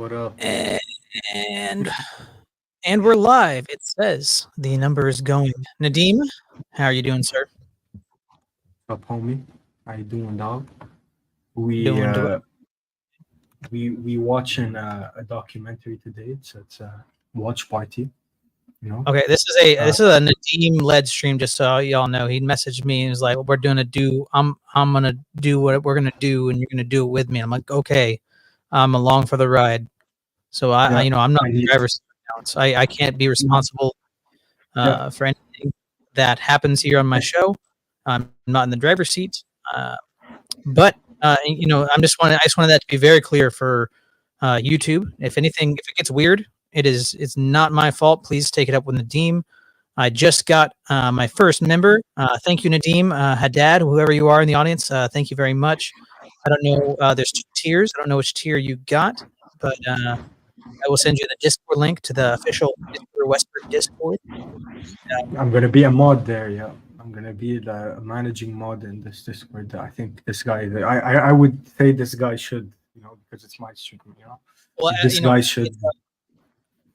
What up? And we're live. It says the number is going. Nadim, how are you doing, sir? Up, homie? How you doing, dog? We Doing uh, we watching a documentary today. It's a watch party. You know. okay. This Uh, is a Nadim led stream. Just so y'all know, he messaged me and was like, "We're doing a do. I'm gonna do what we're gonna do, and you're gonna do it with me." I'm like, "Okay, I'm along for the ride." So yeah, I'm not I in the need. driver's seat now, so I can't be responsible Yeah, for anything that happens here on my show. I'm not in the driver's seat. Uh, But I just wanted that to be very clear for YouTube. If it gets weird, it's not my fault. Please take it up with Nadim. I just got my first member. Thank you, Nadim, Haddad, whoever you are in the audience. Thank you very much. I don't know. There's two tiers. I don't know which tier you got, but I will send you the Discord link to the official Mr. Westbrook Discord. I'm gonna be a mod there. Yeah, I'm gonna be the managing mod in this Discord. I think this guy. I would say this guy should. Because it's my stream. Well, This guy should.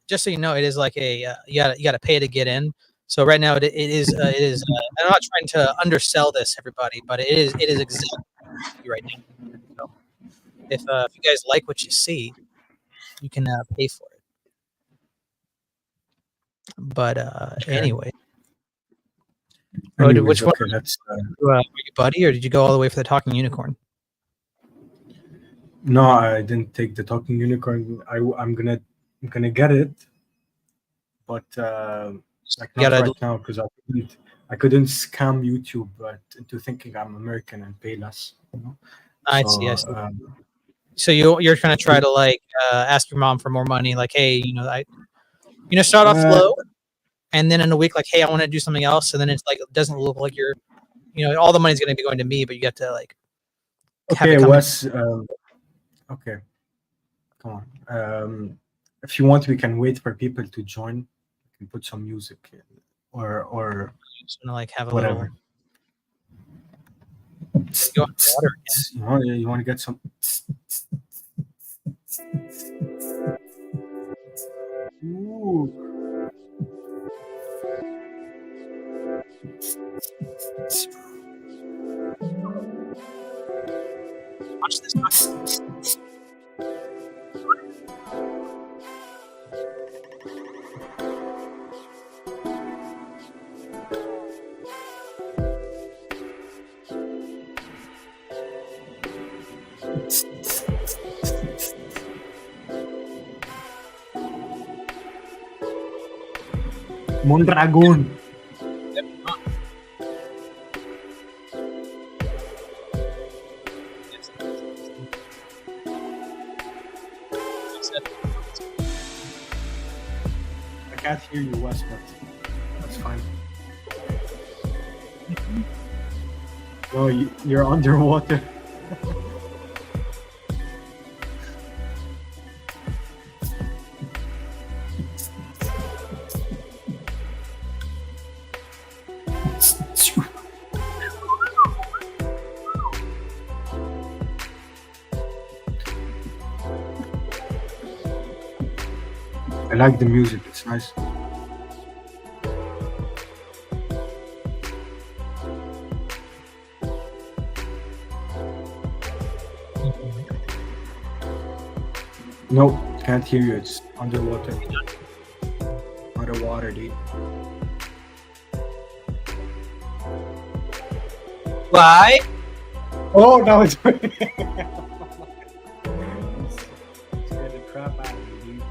just so you know, it is like you got to pay to get in. So right now it is I'm not trying to undersell this, everybody, but it is exactly right now. So if you guys like what you see, you can pay for it. But Okay. anyway, Anyways, which one okay, that's. were you, buddy, or did you go all the way for the talking unicorn? No, I didn't take the talking unicorn. I'm gonna get it, but like You not gotta, right now because I couldn't scam YouTube into thinking I'm American and pay less. I So see. So you're gonna try to like ask your mom for more money, like, hey, start off uh, low, and then in a week, like, hey, I want to do something else, and then it's like it doesn't look like you're, all the money's gonna be going to me, but you got to like have it okay, come. Wes. Okay, come on. If you want, we can wait for people to join. We can put some music in, or Just gonna like have a whatever. little go underwater again. You want to get some. Ooh. Watch this. Mondragon. I can't hear you, Wes, but that's fine. No, you're underwater. I like the music, it's nice. No, can't hear you, it's underwater. Underwater, dude. Why? Oh, that was scared the crap out of me, dude.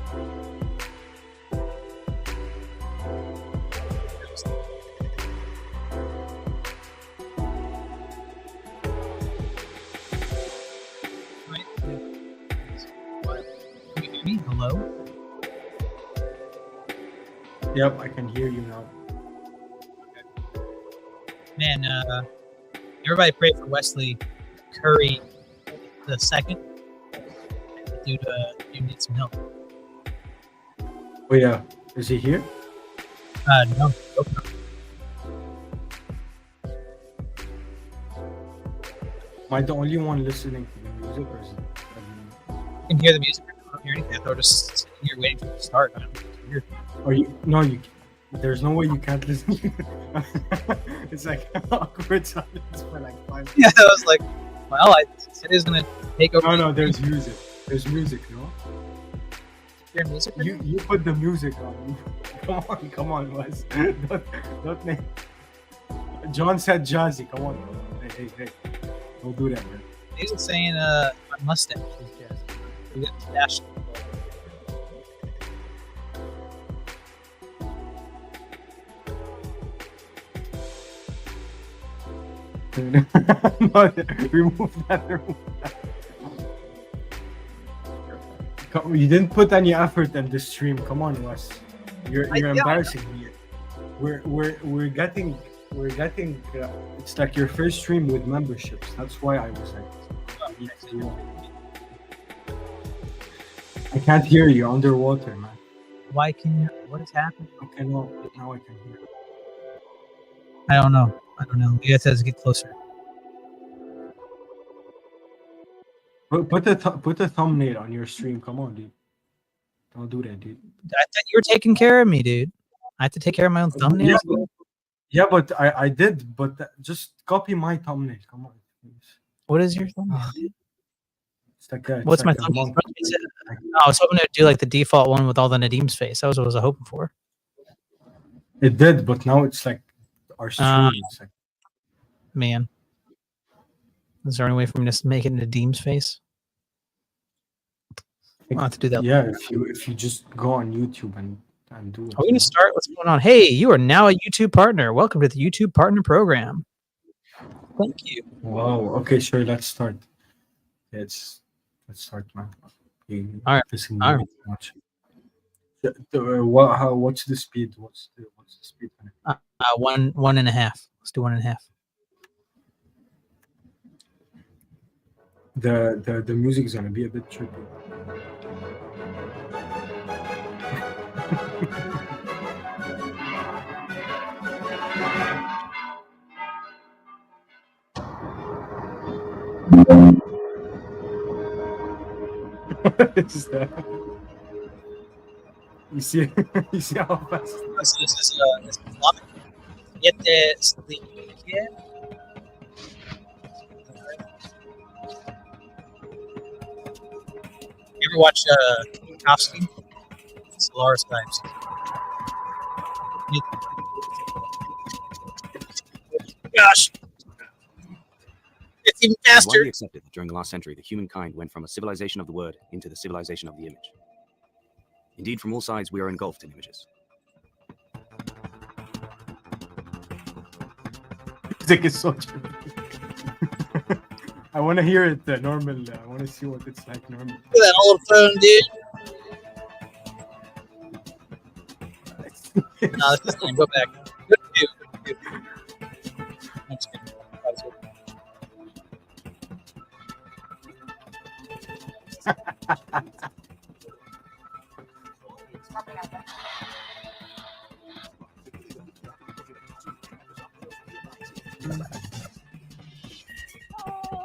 Can you hear me? Hello? Yep, I can hear you now. Man, everybody pray for Wesley Curry the second. Dude needs some help. Oh yeah, is he here? No. Nope. Am I the only one listening to the music, or is it? You can hear the music. hear anything. I thought I was just sitting here waiting for it to start. I don't know. It's weird. Or you. There's no way you can't listen. It's like awkward silence for like 5 minutes. Yeah, I was like, well, I said it was gonna take over. No, there's music. There's music, no? Your music. You put the music on. Come on, Wes. Don't make. John said jazzy. Come on. Hey. Don't do that, man. He's saying my mustache is jazzy. We got the dash. No, remove that. You didn't put any effort in this stream. Come on, Wes. You're embarrassing me. We're getting. It's like your first stream with memberships. That's why I was like, I can't hear you underwater, man. Why can you? What is happening? Okay, now I can hear. I don't know. You guys have to get closer. Put a thumbnail on your stream. Come on, dude. Don't do that, dude. I thought you were taking care of me, dude. I have to take care of my own thumbnails. Yeah, but I did. But just copy my thumbnail. Come on. Please. What is your thumbnail? It's like what's my thumbnail? I was hoping to do like the default one with all the Nadim's face. That was what I was hoping for. It did, but now it's like our stream. It's like, man, is there any way for me to make it Nadim's face? I'll have to do that. Yeah, if you just go on YouTube and do it. Are we gonna start? What's going on? Hey, you are now a YouTube partner. Welcome to the YouTube Partner Program. Thank you. Wow. Okay, sure. Let's start. Let's start, man. All right. Much. What's the speed? What's the speed? 1.5. Let's do 1.5. The music is gonna be a bit trippy. What is that? You see how fast? This is Islamic. Get the sleep here. You ever watch Kofsky? Solaris Times. Gosh. It's even faster. It's widely accepted that during the last century, the humankind went from a civilization of the word into the civilization of the image. Indeed, from all sides, we are engulfed in images. Music is so trippy. I want to hear it normal. I want to see what it's like normal. Look at that old phone, dude. No, this is fine. Go back. Good to do. I'm just kidding.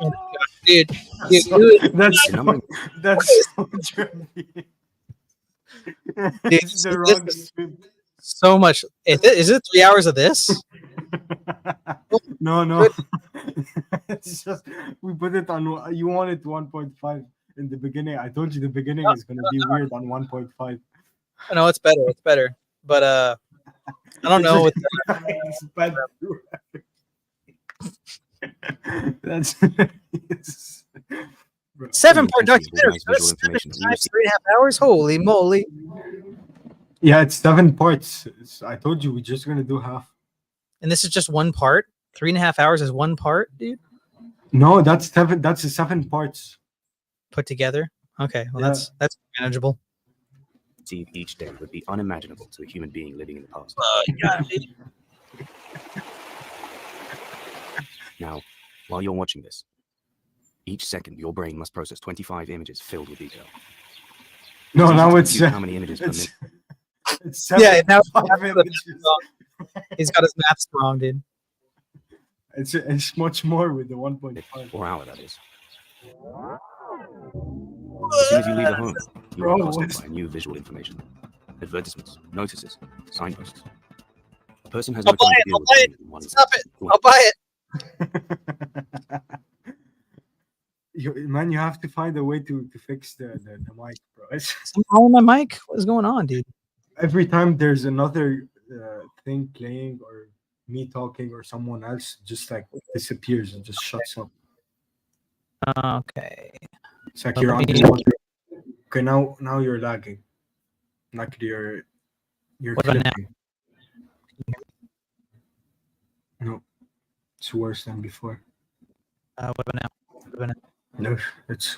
Oh my gosh, dude. That's so trippy. Dude, The wrong stream. so much. Is it 3 hours of this? No. It's just we put it on. You wanted 1.5 in the beginning. I told you the beginning is going to be weird on 1.5. No, it's better. It's better. But I don't know. With It's bad. That's 7-part documentary. 7 times 3.5 hours. Holy moly! Yeah, it's 7 parts. I told you we're just gonna do half. And this is just one part. 3.5 hours is one part, dude. No, that's 7. That's the 7 parts Put together. Okay, well that's manageable. Each day would be unimaginable to a human being living in the past. Yeah, Now, while you're watching this, each second your brain must process 25 images filled with detail. No, now it's how many images per minute. It's 7. Yeah, now images. he's got his maths wrong, dude. It's much more with the 1.5. Or hour, that is. As soon as you leave the home, You are Bro, accosted what's- by new visual information. Advertisements, notices, signposts. A person has I'll no time buy to it. deal I'll with buy more it. than one Stop it. one- I'll buy it. Man, you have to find a way to fix the mic, bro. Something wrong with my mic? What is going on, dude? Every time there's another thing playing or me talking or someone else just like disappears and just shuts up. Okay. It's like Well, you're let me- underwater. Okay, now you're lagging. Like you're What about now? clipping. No, it's worse than before. What about now? What about now? No, it's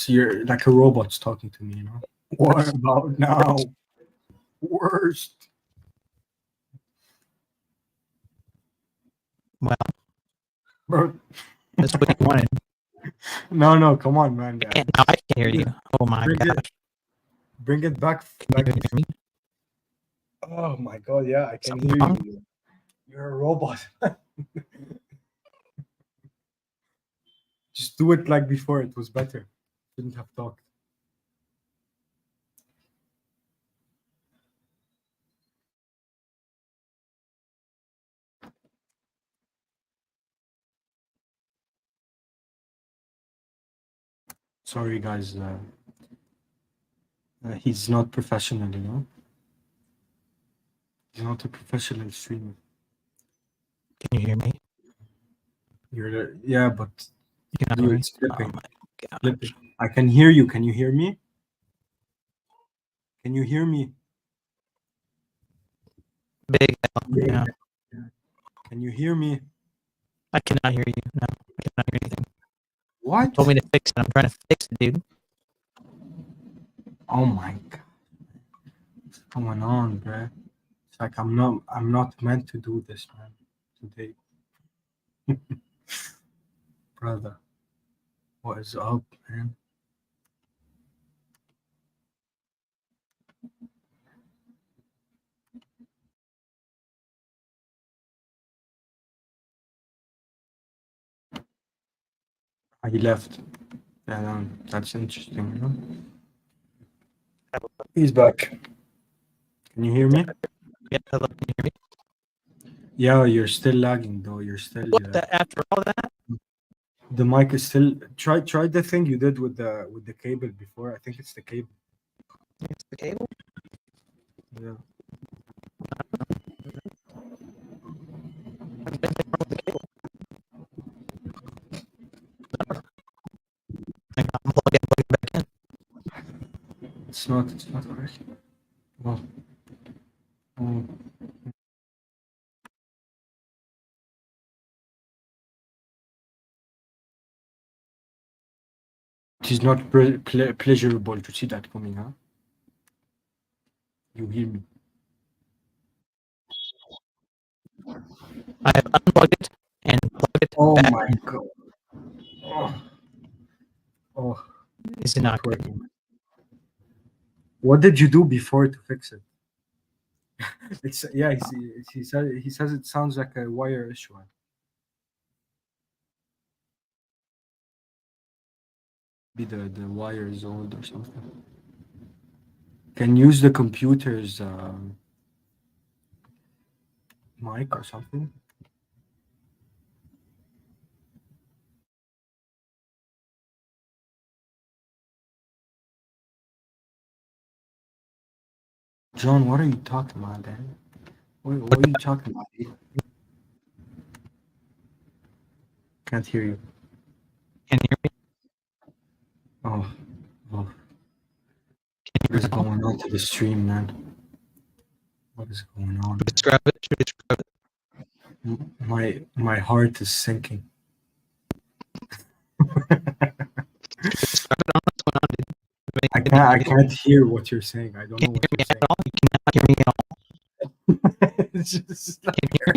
you're like a robot's talking to me, you know. What about now? Worst. Well, Bro, that's what you wanted. no, come on, man. I can't, now I can hear you. Oh my Bring it- gosh. Bring it back. Can you Like, even hear me? oh my god, yeah, I can Something hear wrong? you. You're a robot. Just do it like before. It was better. Shouldn't have talked. Sorry, guys. He's not professional, you know. He's not a professional streamer. Can you hear me? Yeah, but You can dude, hear it's me? Oh flipping. my gosh. Flipping. I can hear you. Can you hear me? Can you hear me? Big L. Yeah. Can you hear me? I cannot hear you. No, I cannot hear anything. What? Told me to fix it. I'm trying to fix it, dude. Oh my god. What's going on, bruh? It's like I'm not meant to do this, man. Today. Brother. What is up, man? He left. Yeah, that's interesting, you know? He's back. Can you hear me? Yeah, hello, can you hear me? Yeah, you're still lagging though. You're still What the, after all that? the mic is still try the thing you did with the cable before. I think it's the cable. It's the cable? Yeah. There's nothing wrong with the cable. Hang on, plug it back in. It's not working. Well, it is not pleasurable to see that coming, huh? You hear me? I have unplugged it and plugged it Oh back my in. god. Oh, Is it not good? working. What did you do before to fix it? It's yeah. He says it sounds like a wire issue. Be the wire is old or something. Can use the computer's mic or something. John, what are you talking about, man? What are you talking about? Can't hear you. Can you hear me? Oh, oh. Can you What hear is me now? going on to the stream, man? What is going on? Should we describe it? Should we describe it? My heart is sinking. Should we describe it on what's going on, dude? I can't hear what you're saying. I don't know Can you what hear me you're at all? You cannot hear me at all. saying. It's just like Can you hear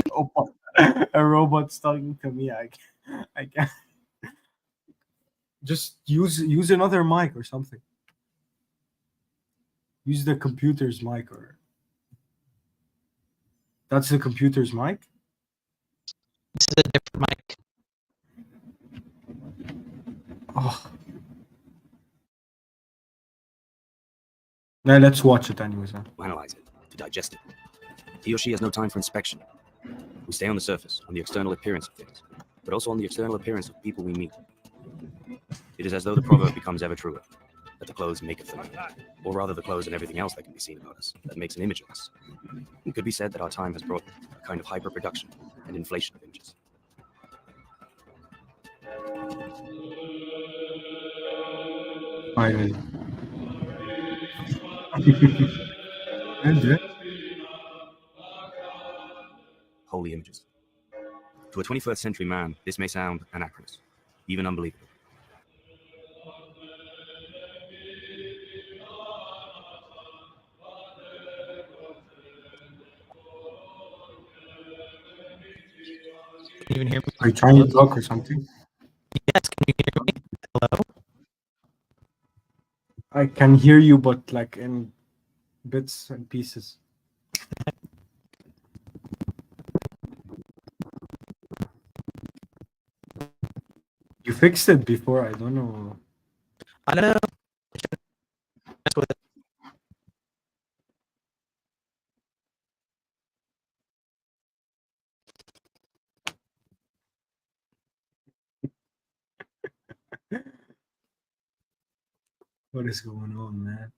me? a robot's talking to me. I can't. Just use another mic or something. Use the computer's mic or that's the computer's mic. This is a different mic. Oh, Now let's watch it anyways. Huh? to analyze it, to digest it. He or she has no time for inspection. We stay on the surface, on the external appearance of things, but also on the external appearance of people we meet. It is as though the proverb becomes ever truer, that the clothes maketh the man, or rather the clothes and everything else that can be seen about us, that makes an image of us. It could be said that our time has brought a kind of hyperproduction and inflation of images. Finally. And then, Holy images. To a 21st century man, this may sound anachronous, even unbelievable. Can you even hear me? are you trying to talk or something? Yes, can you hear me? Hello? I can hear you, but like in bits and pieces. You fixed it before. I don't know. I don't know. That's what What is going on, man?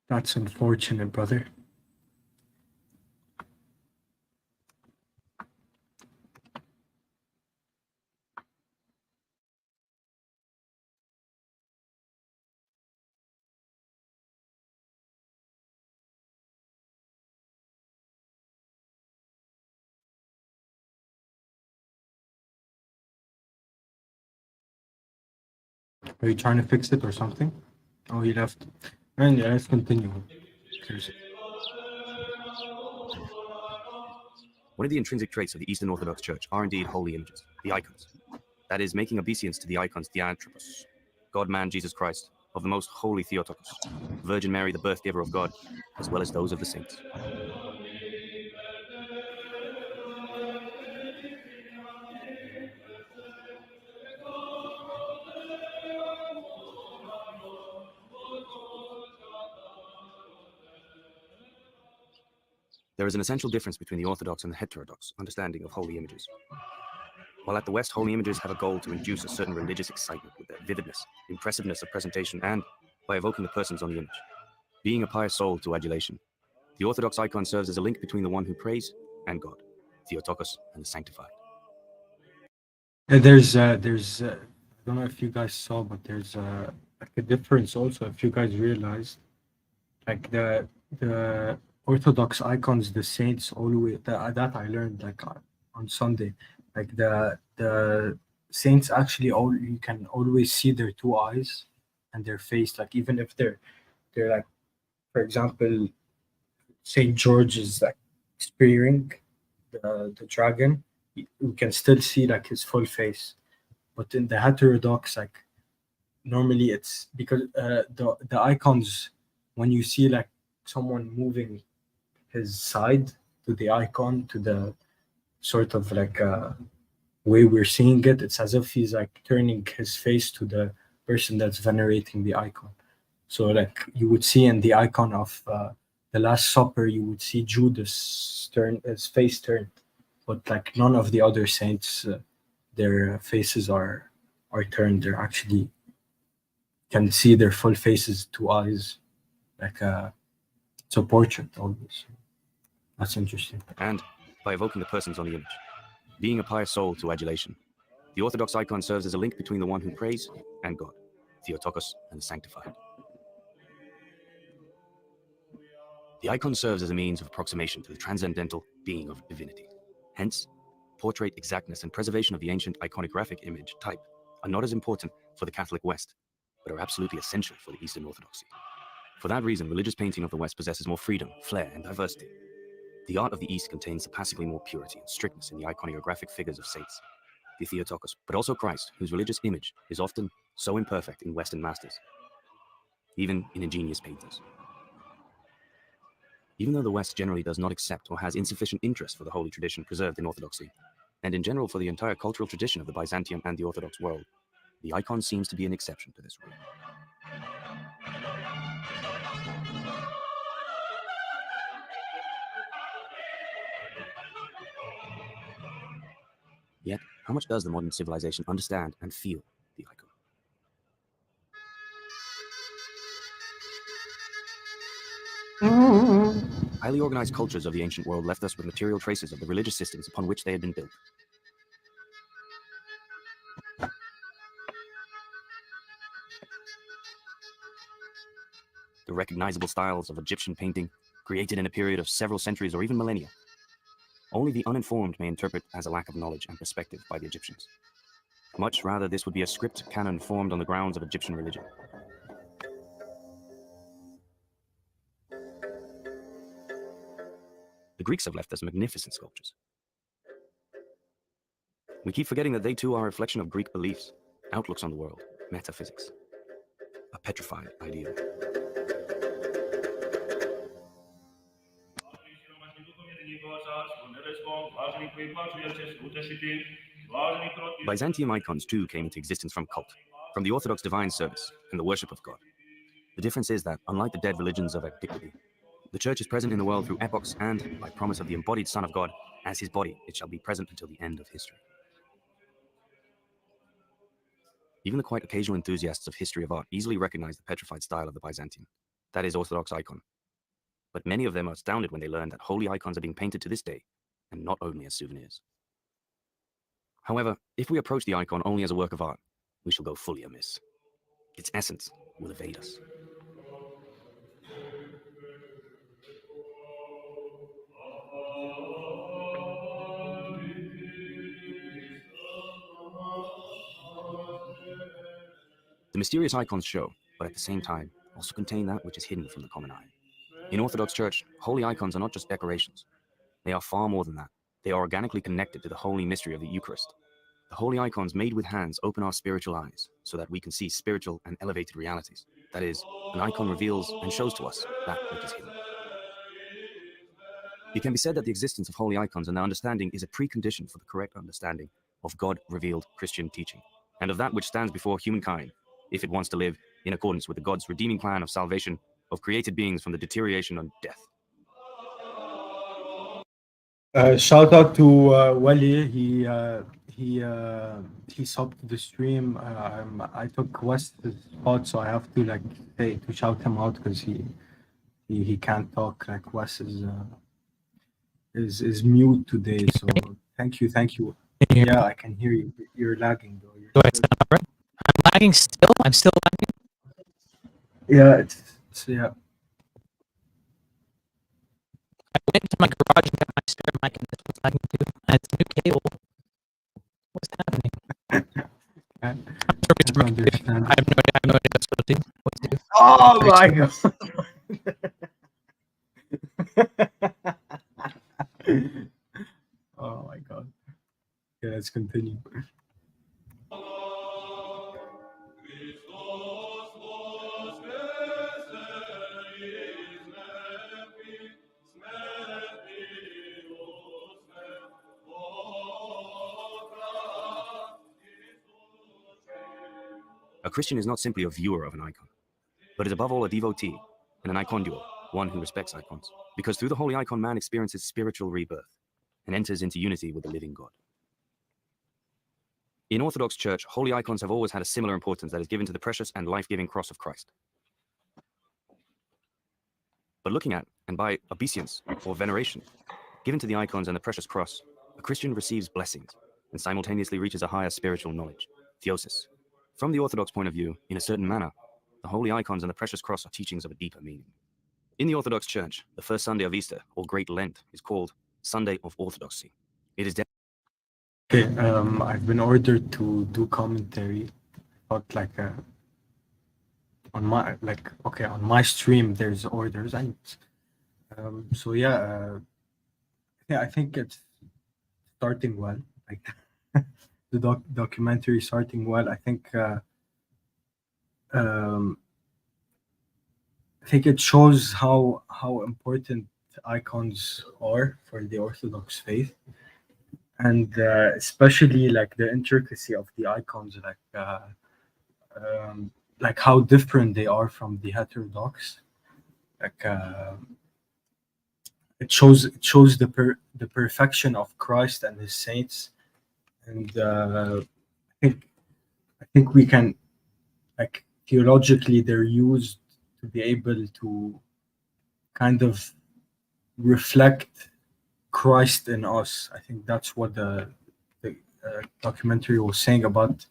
That's unfortunate, brother. Are you trying to fix it or something? Oh, he left. And yeah, let's continue. Seriously. One of the intrinsic traits of the Eastern Orthodox Church are indeed holy images, the icons. That is, making obeisance to the icons Theanthropos, God-man Jesus Christ, of the most holy Theotokos, Virgin Mary, the birth giver of God, as well as those of the saints. There is an essential difference between the Orthodox and the heterodox understanding of holy images. While at the West, holy images have a goal to induce a certain religious excitement with their vividness, impressiveness of presentation, and by evoking the persons on the image, being a pious soul to adulation. The Orthodox icon serves as a link between the one who prays and God, Theotokos, and the sanctified. There's I don't know if you guys saw, but there's like a difference also. If you guys realized, like the Orthodox icons, the saints always that I learned like on Sunday, like the saints actually all you can always see their two eyes and their face, like even if they're like, for example, Saint George is like spearing the dragon, you can still see like his full face. But in the heterodox, like normally it's because the icons, when you see like someone moving his side to the icon to the sort of like way we're seeing it, it's as if he's like turning his face to the person that's venerating the icon. So like you would see in the icon of the Last Supper, you would see Judas turn his face turned, but like none of the other saints, their faces are turned. They're actually can see their full faces, two eyes, like it's a portrait always. That's interesting. And by evoking the persons on the image, being a pious soul to adulation. The Orthodox icon serves as a link between the one who prays and God, Theotokos, and the sanctified. The icon serves as a means of approximation to the transcendental being of divinity. Hence, portrait exactness and preservation of the ancient iconographic image type are not as important for the Catholic West, but are absolutely essential for the Eastern Orthodoxy. For that reason, religious painting of the West possesses more freedom, flair, and diversity. The art of the East contains surpassingly more purity and strictness in the iconographic figures of saints, the Theotokos, but also Christ, whose religious image is often so imperfect in Western masters, even in ingenious painters. Even though the West generally does not accept or has insufficient interest for the holy tradition preserved in Orthodoxy, and in general for the entire cultural tradition of the Byzantium and the Orthodox world, the icon seems to be an exception to this rule. Yet, how much does the modern civilization understand and feel the icon? Highly organized cultures of the ancient world left us with material traces of the religious systems upon which they had been built. The recognizable styles of Egyptian painting, created in a period of several centuries or even millennia. Only the uninformed may interpret as a lack of knowledge and perspective by the Egyptians. Much rather, this would be a script canon formed on the grounds of Egyptian religion. The Greeks have left us magnificent sculptures. We keep forgetting that they too are a reflection of Greek beliefs, outlooks on the world, metaphysics, a petrified ideal. Byzantium icons too came into existence from cult, from the Orthodox divine service and the worship of God. The difference is that, unlike the dead religions of antiquity, the Church is present in the world through epochs and, by promise of the embodied Son of God, as his body, it shall be present until the end of history. Even the quite occasional enthusiasts of history of art easily recognize the petrified style of the Byzantium, that is, Orthodox icon. But many of them are astounded when they learn that holy icons are being painted to this day, and not only as souvenirs. However, if we approach the icon only as a work of art, we shall go fully amiss. Its essence will evade us. The mysterious icons show, but at the same time, also contain that which is hidden from the common eye. In Orthodox Church, holy icons are not just decorations. They are far more than that. They are organically connected to the holy mystery of the Eucharist. The holy icons made with hands open our spiritual eyes so that we can see spiritual and elevated realities. That is, an icon reveals and shows to us that which is hidden. It can be said that the existence of holy icons and their understanding is a precondition for the correct understanding of God-revealed Christian teaching, and of that which stands before humankind, if it wants to live in accordance with the God's redeeming plan of salvation of created beings from the deterioration and death. Shout out to Wally. He subbed the stream. I took West's spot, so I have to shout him out because he can't talk. Like West is mute today. So thank you. Can you hear me? Yeah, I can hear you. You're lagging though. Do I sound all right? I'm lagging still. I'm still lagging. Yeah, it's yeah. I went to my garage and got my spare mic, and this was lagging too. And it's a new cable. What's happening? I I'm sure it's don't broken. understand. I have no idea what to do. Oh my god. Oh my god. Yeah, let's continue. A Christian is not simply a viewer of an icon, but is above all a devotee and an iconduo, one who respects icons, because through the holy icon man experiences spiritual rebirth and enters into unity with the living God. In Orthodox Church, holy icons have always had a similar importance that is given to the precious and life-giving cross of Christ. But looking at, and by obeisance or veneration, given to the icons and the precious cross, a Christian receives blessings and simultaneously reaches a higher spiritual knowledge, theosis. From the Orthodox point of view, in a certain manner, the holy icons and the precious cross are teachings of a deeper meaning. In the Orthodox Church, the first Sunday of Easter, or Great Lent, is called Sunday of Orthodoxy. It is Okay, I've been ordered to do commentary, but on my stream there's orders, and so yeah, I think it's starting well. Like the documentary is starting well. I think it shows how important icons are for the Orthodox faith, and especially like the intricacy of the icons, like how different they are from the heterodox. Like it shows the perfection of Christ and His saints, and think I think we can, like, theologically they're used to be able to kind of reflect Christ in us. I think that's what the documentary was saying about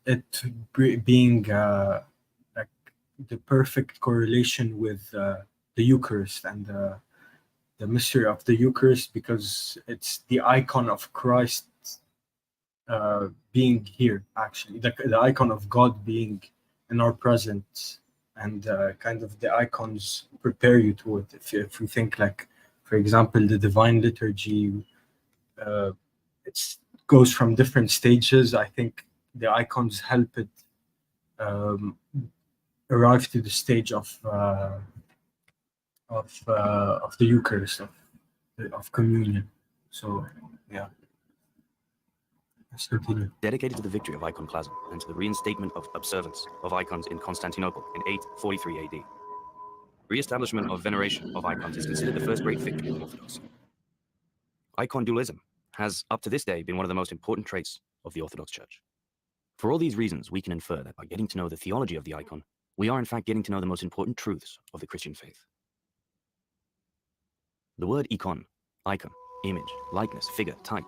it being like the perfect correlation with the Eucharist and the mystery of the Eucharist, because it's the icon of Christ being here, actually, the icon of God being in our presence, and kind of the icons prepare you to it. If we think, like, for example, the Divine Liturgy, uh, it goes from different stages. I think the icons help it um, arrive to the stage of the Eucharist, of communion. So yeah, let's continue. Dedicated to the victory of iconoclasm and to the reinstatement of observance of icons in Constantinople in 843 AD. Re-establishment of veneration of icons is considered the first great victory of Orthodoxy. Icon dualism has, up to this day, been one of the most important traits of the Orthodox Church. For all these reasons, we can infer that by getting to know the theology of the icon, we are in fact getting to know the most important truths of the Christian faith. The word icon, image, likeness, figure, type,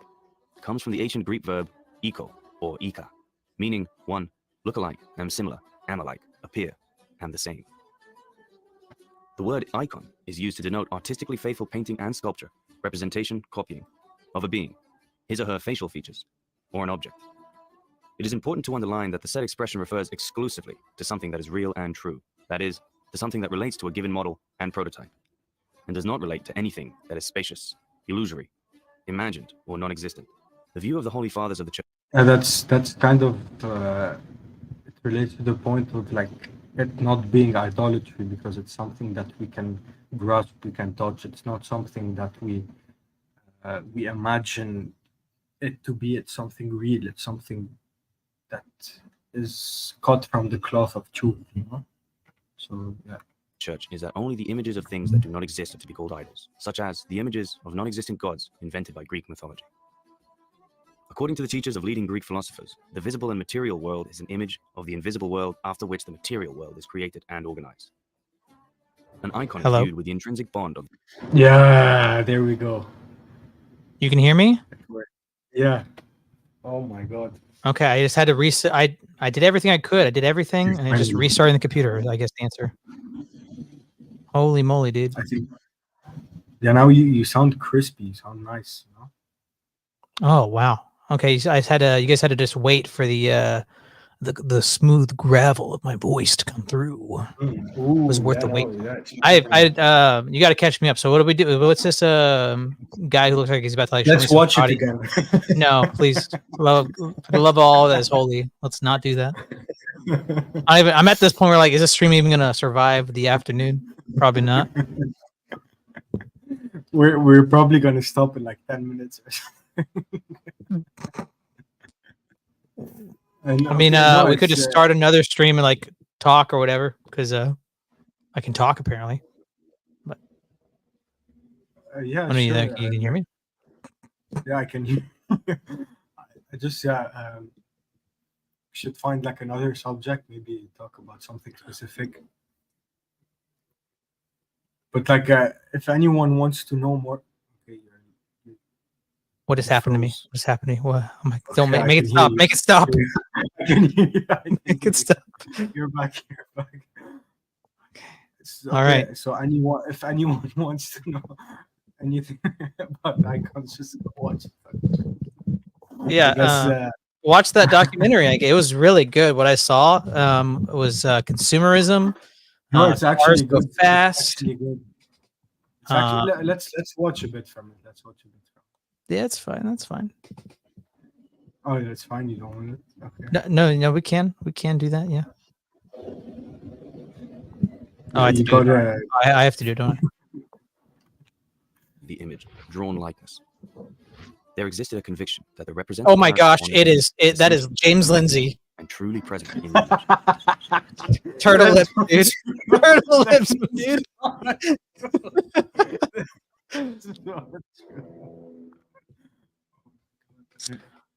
comes from the ancient Greek verb eiko, or ika, meaning one, look alike, am similar, am alike, appear, and the same. The word icon is used to denote artistically faithful painting and sculpture, representation, copying, of a being, his or her facial features, or an object. It is important to underline that the said expression refers exclusively to something that is real and true, that is, to something that relates to a given model and prototype, and does not relate to anything that is spacious, illusory, imagined, or non-existent. The view of the Holy Fathers of the Church. That's kind of it relates to the point of, like, it not being idolatry, because it's something that we can grasp, we can touch. It's not something that we imagine it to be. It's something real. It's something that is cut from the cloth of truth. So yeah. Church is that only the images of things that do not exist are to be called idols, such as the images of non-existent gods invented by Greek mythology. According to the teachers of leading Greek philosophers, the visible and material world is an image of the invisible world after which the material world is created and organized. An icon is viewed with the intrinsic bond of... Yeah, there we go. You can hear me? Yeah. Oh my God. Okay, I just had to reset. I did everything I could. I did everything, and I just restarting the computer. I guess the answer. Holy moly, dude! I think. Yeah, now you sound crispy. You sound nice. Oh wow. Okay, I just had to. You guys had to just wait for the smooth gravel of my voice to come through. Ooh, it was worth the wait. Yeah, you got to catch me up. So what do we do? What's this guy who looks like he's about to like? Let's watch it again. No, please. Love all that is holy. Let's not do that. I'm at this point where, like, is this stream even gonna survive the afternoon? Probably not. We're probably gonna stop in like 10 minutes or something. I mean, we could just start another stream and like talk or whatever, because I can talk apparently. But yeah, I mean, sure. You can hear me. Yeah, I can hear. I just should find like another subject, maybe talk about something specific. But like, if anyone wants to know more, okay. What has happened to me? What's happening? What? Don't make it stop. Make it stop. Make it stop. You're back. Okay. All right. So if anyone wants to know anything about icons, just watch it. Yeah. Watch that documentary. It was really good. What I saw was consumerism. No, it's actually good. Fast. It's actually good. It's actually, let's watch a bit from it. Yeah, it's fine. That's fine. Oh, that's fine. You don't want it? Okay. No, we can do that. Yeah. Oh, I have to do it, don't I? The image, drawn likeness. There existed a conviction that the representative Oh my character gosh, on it the is. That is James Lindsay. and truly present in the image. Turtle lips, That's dude. Turtle lips, dude. That's not true.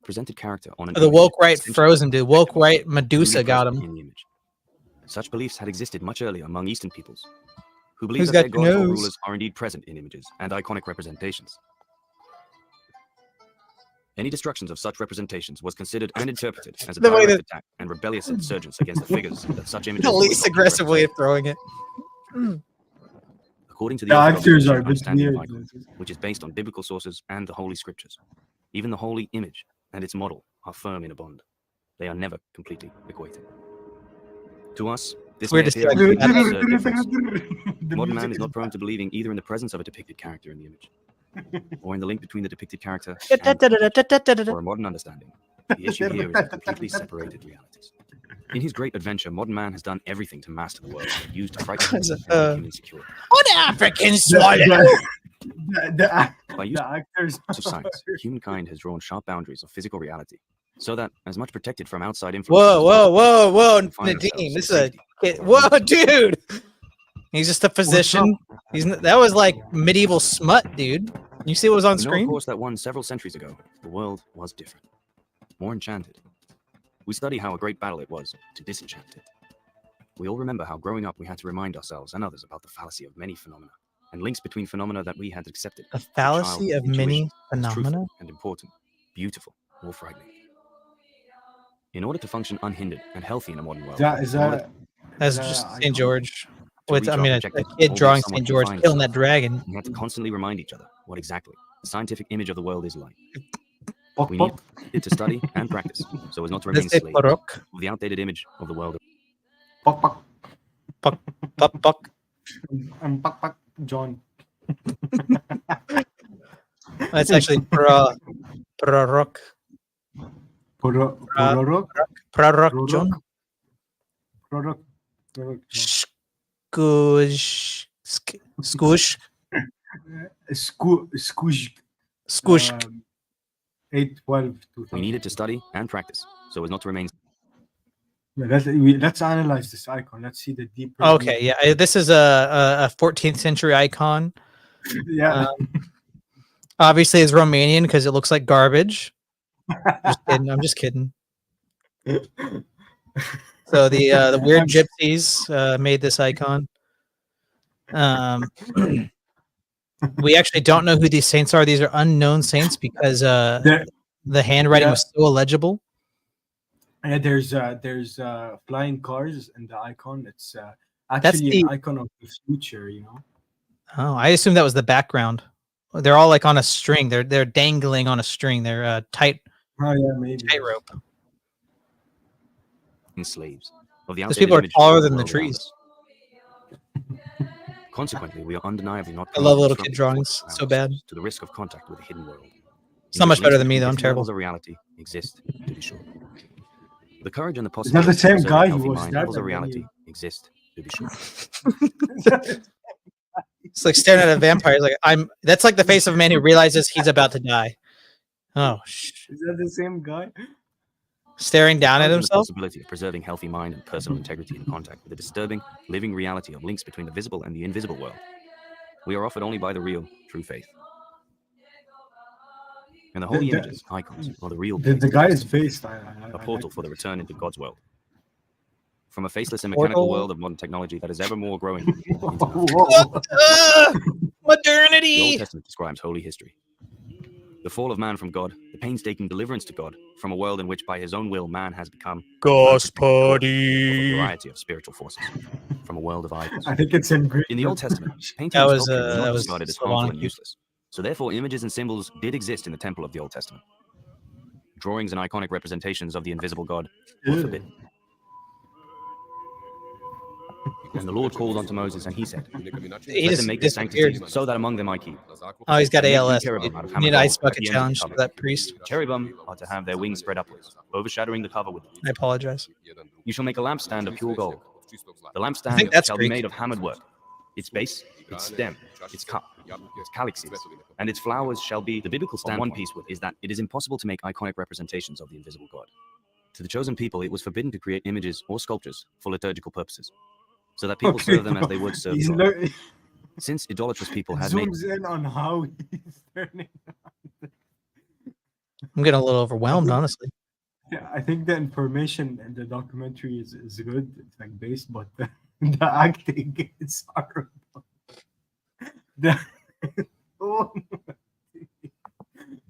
Presented character on an The image woke right essentially frozen, dude. Woke right Medusa truly got present him. in the image. Such beliefs had existed much earlier among Eastern peoples, who believe Who's that their got your gods or nose? rulers are indeed present in images and iconic representations. Any destructions of such representations was considered and interpreted as a The way direct that- attack and rebellious insurgence against the figures that such images The were least adopted to aggressive way represent. of throwing it. According to the The Orthodox actors Christian are a bit understanding of weird. icon, which is based on biblical sources and the Holy Scriptures, even the holy image and its model are firm in a bond. They are never completely equated. To us, this Weird may to see, appear like, like an that- absurd difference. The Modern man music is not prone to believing either in the presence of a depicted character in the image, or in the link between the depicted character and the image. For a modern understanding, the issue here is of completely separated realities. In his great adventure, modern man has done everything to master the world, used to frighten him and make him insecure. An African By use The actors of science, humankind has drawn sharp boundaries of physical reality, so that, as much protected from outside influences, Whoa, whoa, whoa, whoa, we find Nadim. ourselves This is in a safety. kid. Whoa, dude. He's just a physician. That was like medieval smut, dude. You see what was on We know, of screen? course, that one several centuries ago, the world was different, more enchanted. We study how a great battle it was to disenchant it. We all remember how growing up we had to remind ourselves and others about the fallacy of many phenomena and links between phenomena that we had accepted. The as a child fallacy of many intuitions as truthful phenomena. and important, beautiful or frightening. In order to function unhindered and healthy in a modern world, Is in order that That's the just icon? St. George. to With, reach I our mean, a objective, kid albeit drawing somewhat St. George confined killing that itself, dragon. we had to constantly remind each other what exactly the scientific image of the world is like. Pok, We need pok. it to study and practice so as not to Let's remain say slaves Porok. of the outdated image of the world. Pok, pok. Puck, puck. And pok, pok. John. That's actually Porok. Pororok. Porok John. Pororok. John. Skush. Skush. Skush. Skush. 812. We need it to study and practice so as not to remain. Let's analyze this icon. Let's see the deeper. Okay, yeah. This is a 14th century icon. Yeah. Obviously, it's Romanian because it looks like garbage. I'm just kidding. So the weird gypsies made this icon. We actually don't know who these saints are. These are unknown saints because the handwriting was so illegible. Yeah, there's flying cars in the icon. It's actually an icon of the future, you know. Oh, I assume that was the background. They're all like on a string. They're dangling on a string. They're tight. Oh yeah, maybe. Tightrope. Slaves of the Those people are outdated image of taller the than the world around trees. us. Consequently, we are undeniably not. I love little disrupted kid drawings forces so around bad. us to the risk of contact with the hidden world. It's not much better than me though. I'm Different terrible. levels of reality exist, to be sure. The courage and the Is that possibility the same of guy a who healthy was mind that? levels of and then reality you- exist, to be sure. It's like staring at a vampire. Like That's like the face of a man who realizes he's about to die. Oh, Is that the same guy? staring down at Courage and the himself. possibility of preserving healthy mind and personal integrity in contact with the disturbing, living reality of links between the visible and the invisible world. We are offered only by the real, true faith. And the holy The- images, icons, are the real The place guy to is destiny, faced. a portal for the return into God's world. From a faceless and Portal. mechanical world of modern technology that is ever more growing. into nothing. Whoa. The Old Modernity. Testament describes holy history. The fall of man from God, the painstaking deliverance to God from a world in which by his own will man has become of a Gospody. variety of spiritual forces, from a world of idols. I think it's in Greek. In the Old Testament, painting That and was, sculpture was that not was discarded as harmful and Slavonic. useless. So therefore, images and symbols did exist in the temple of the Old Testament. Drawings and iconic representations of the invisible God were Ew. forbidden. And the Lord called unto Moses, and he said, He "Let just them make this disappeared. sanctity, so that among them I keep." Oh, he's got Make thee ALS. cherubim out of You need an hammer ice gold at bucket the end of the challenge for cover. that priest. Cherubim are to have their wings spread upwards, overshadowing the cover with them. I apologize. You shall make a lampstand of pure gold. The I think lampstand that's shall be Greek. made of hammered work. Its base its stem, its cup, its calyxes, and its flowers shall be. The biblical stand one piece with is that it is impossible to make iconic representations of the invisible God. To the chosen people, it was forbidden to create images or sculptures for liturgical purposes, so that people serve them as they would serve God. Since idolatrous people had made zooms in on how he's turning. I'm getting a little overwhelmed, honestly. Yeah, I think the information in the documentary is good. It's like based, but the acting is horrible. The,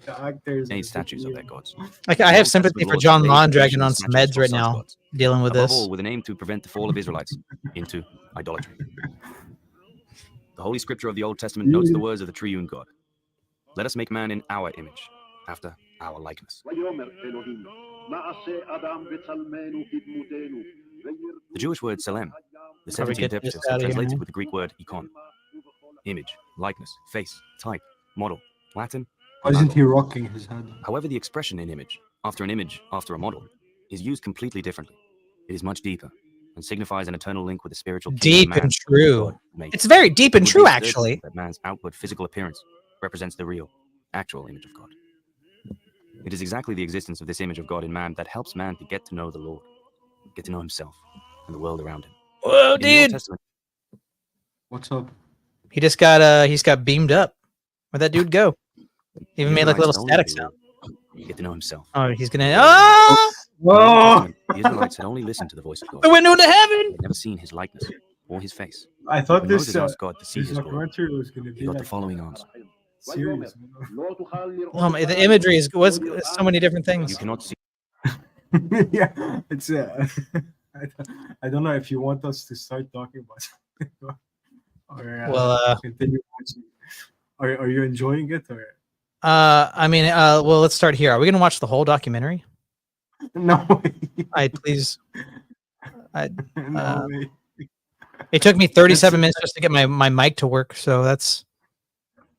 the actors made statues of their gods. Like, I have sympathy for John Mondragon on some meds right now, dealing with Above this. all, with an aim to prevent the fall of Israelites into idolatry. The Holy Scripture of the Old Testament notes the words of the triune God. Let us make man in our image, after our likeness. The Jewish word selem, the 17 interpreters have translated with the Greek word ikon. Image, likeness, face, type, model, Latin. Why isn't he rocking his head? However, the expression in image, after a model, is used completely differently. It is much deeper and signifies an eternal link with the spiritual deep and true. It's very deep and true, actually. That man's outward physical appearance represents the real, actual image of God. It is exactly the existence of this image of God in man that helps man to get to know the Lord, get to know himself and the world around him. Whoa, dude! What's up? He just got he's got beamed up. Where'd that dude go? Even made like a little static sound. Get to know himself. Oh, he's gonna. Oh! Whoa! The Israelites had only listened to the voice of God. The window into heaven. They had never seen his likeness or his face. I thought When this Moses asked God to see his glory, documentary was going to he be got like the following answer: serious. The imagery is was so many different things. You cannot see. Yeah, it's. I don't know if you want us to start talking about it or continue watching. Are you enjoying it or? I mean, well, let's start here. Are we gonna watch the whole documentary? No way. Please. No way. It took me 37 minutes just to get my mic to work, so that's.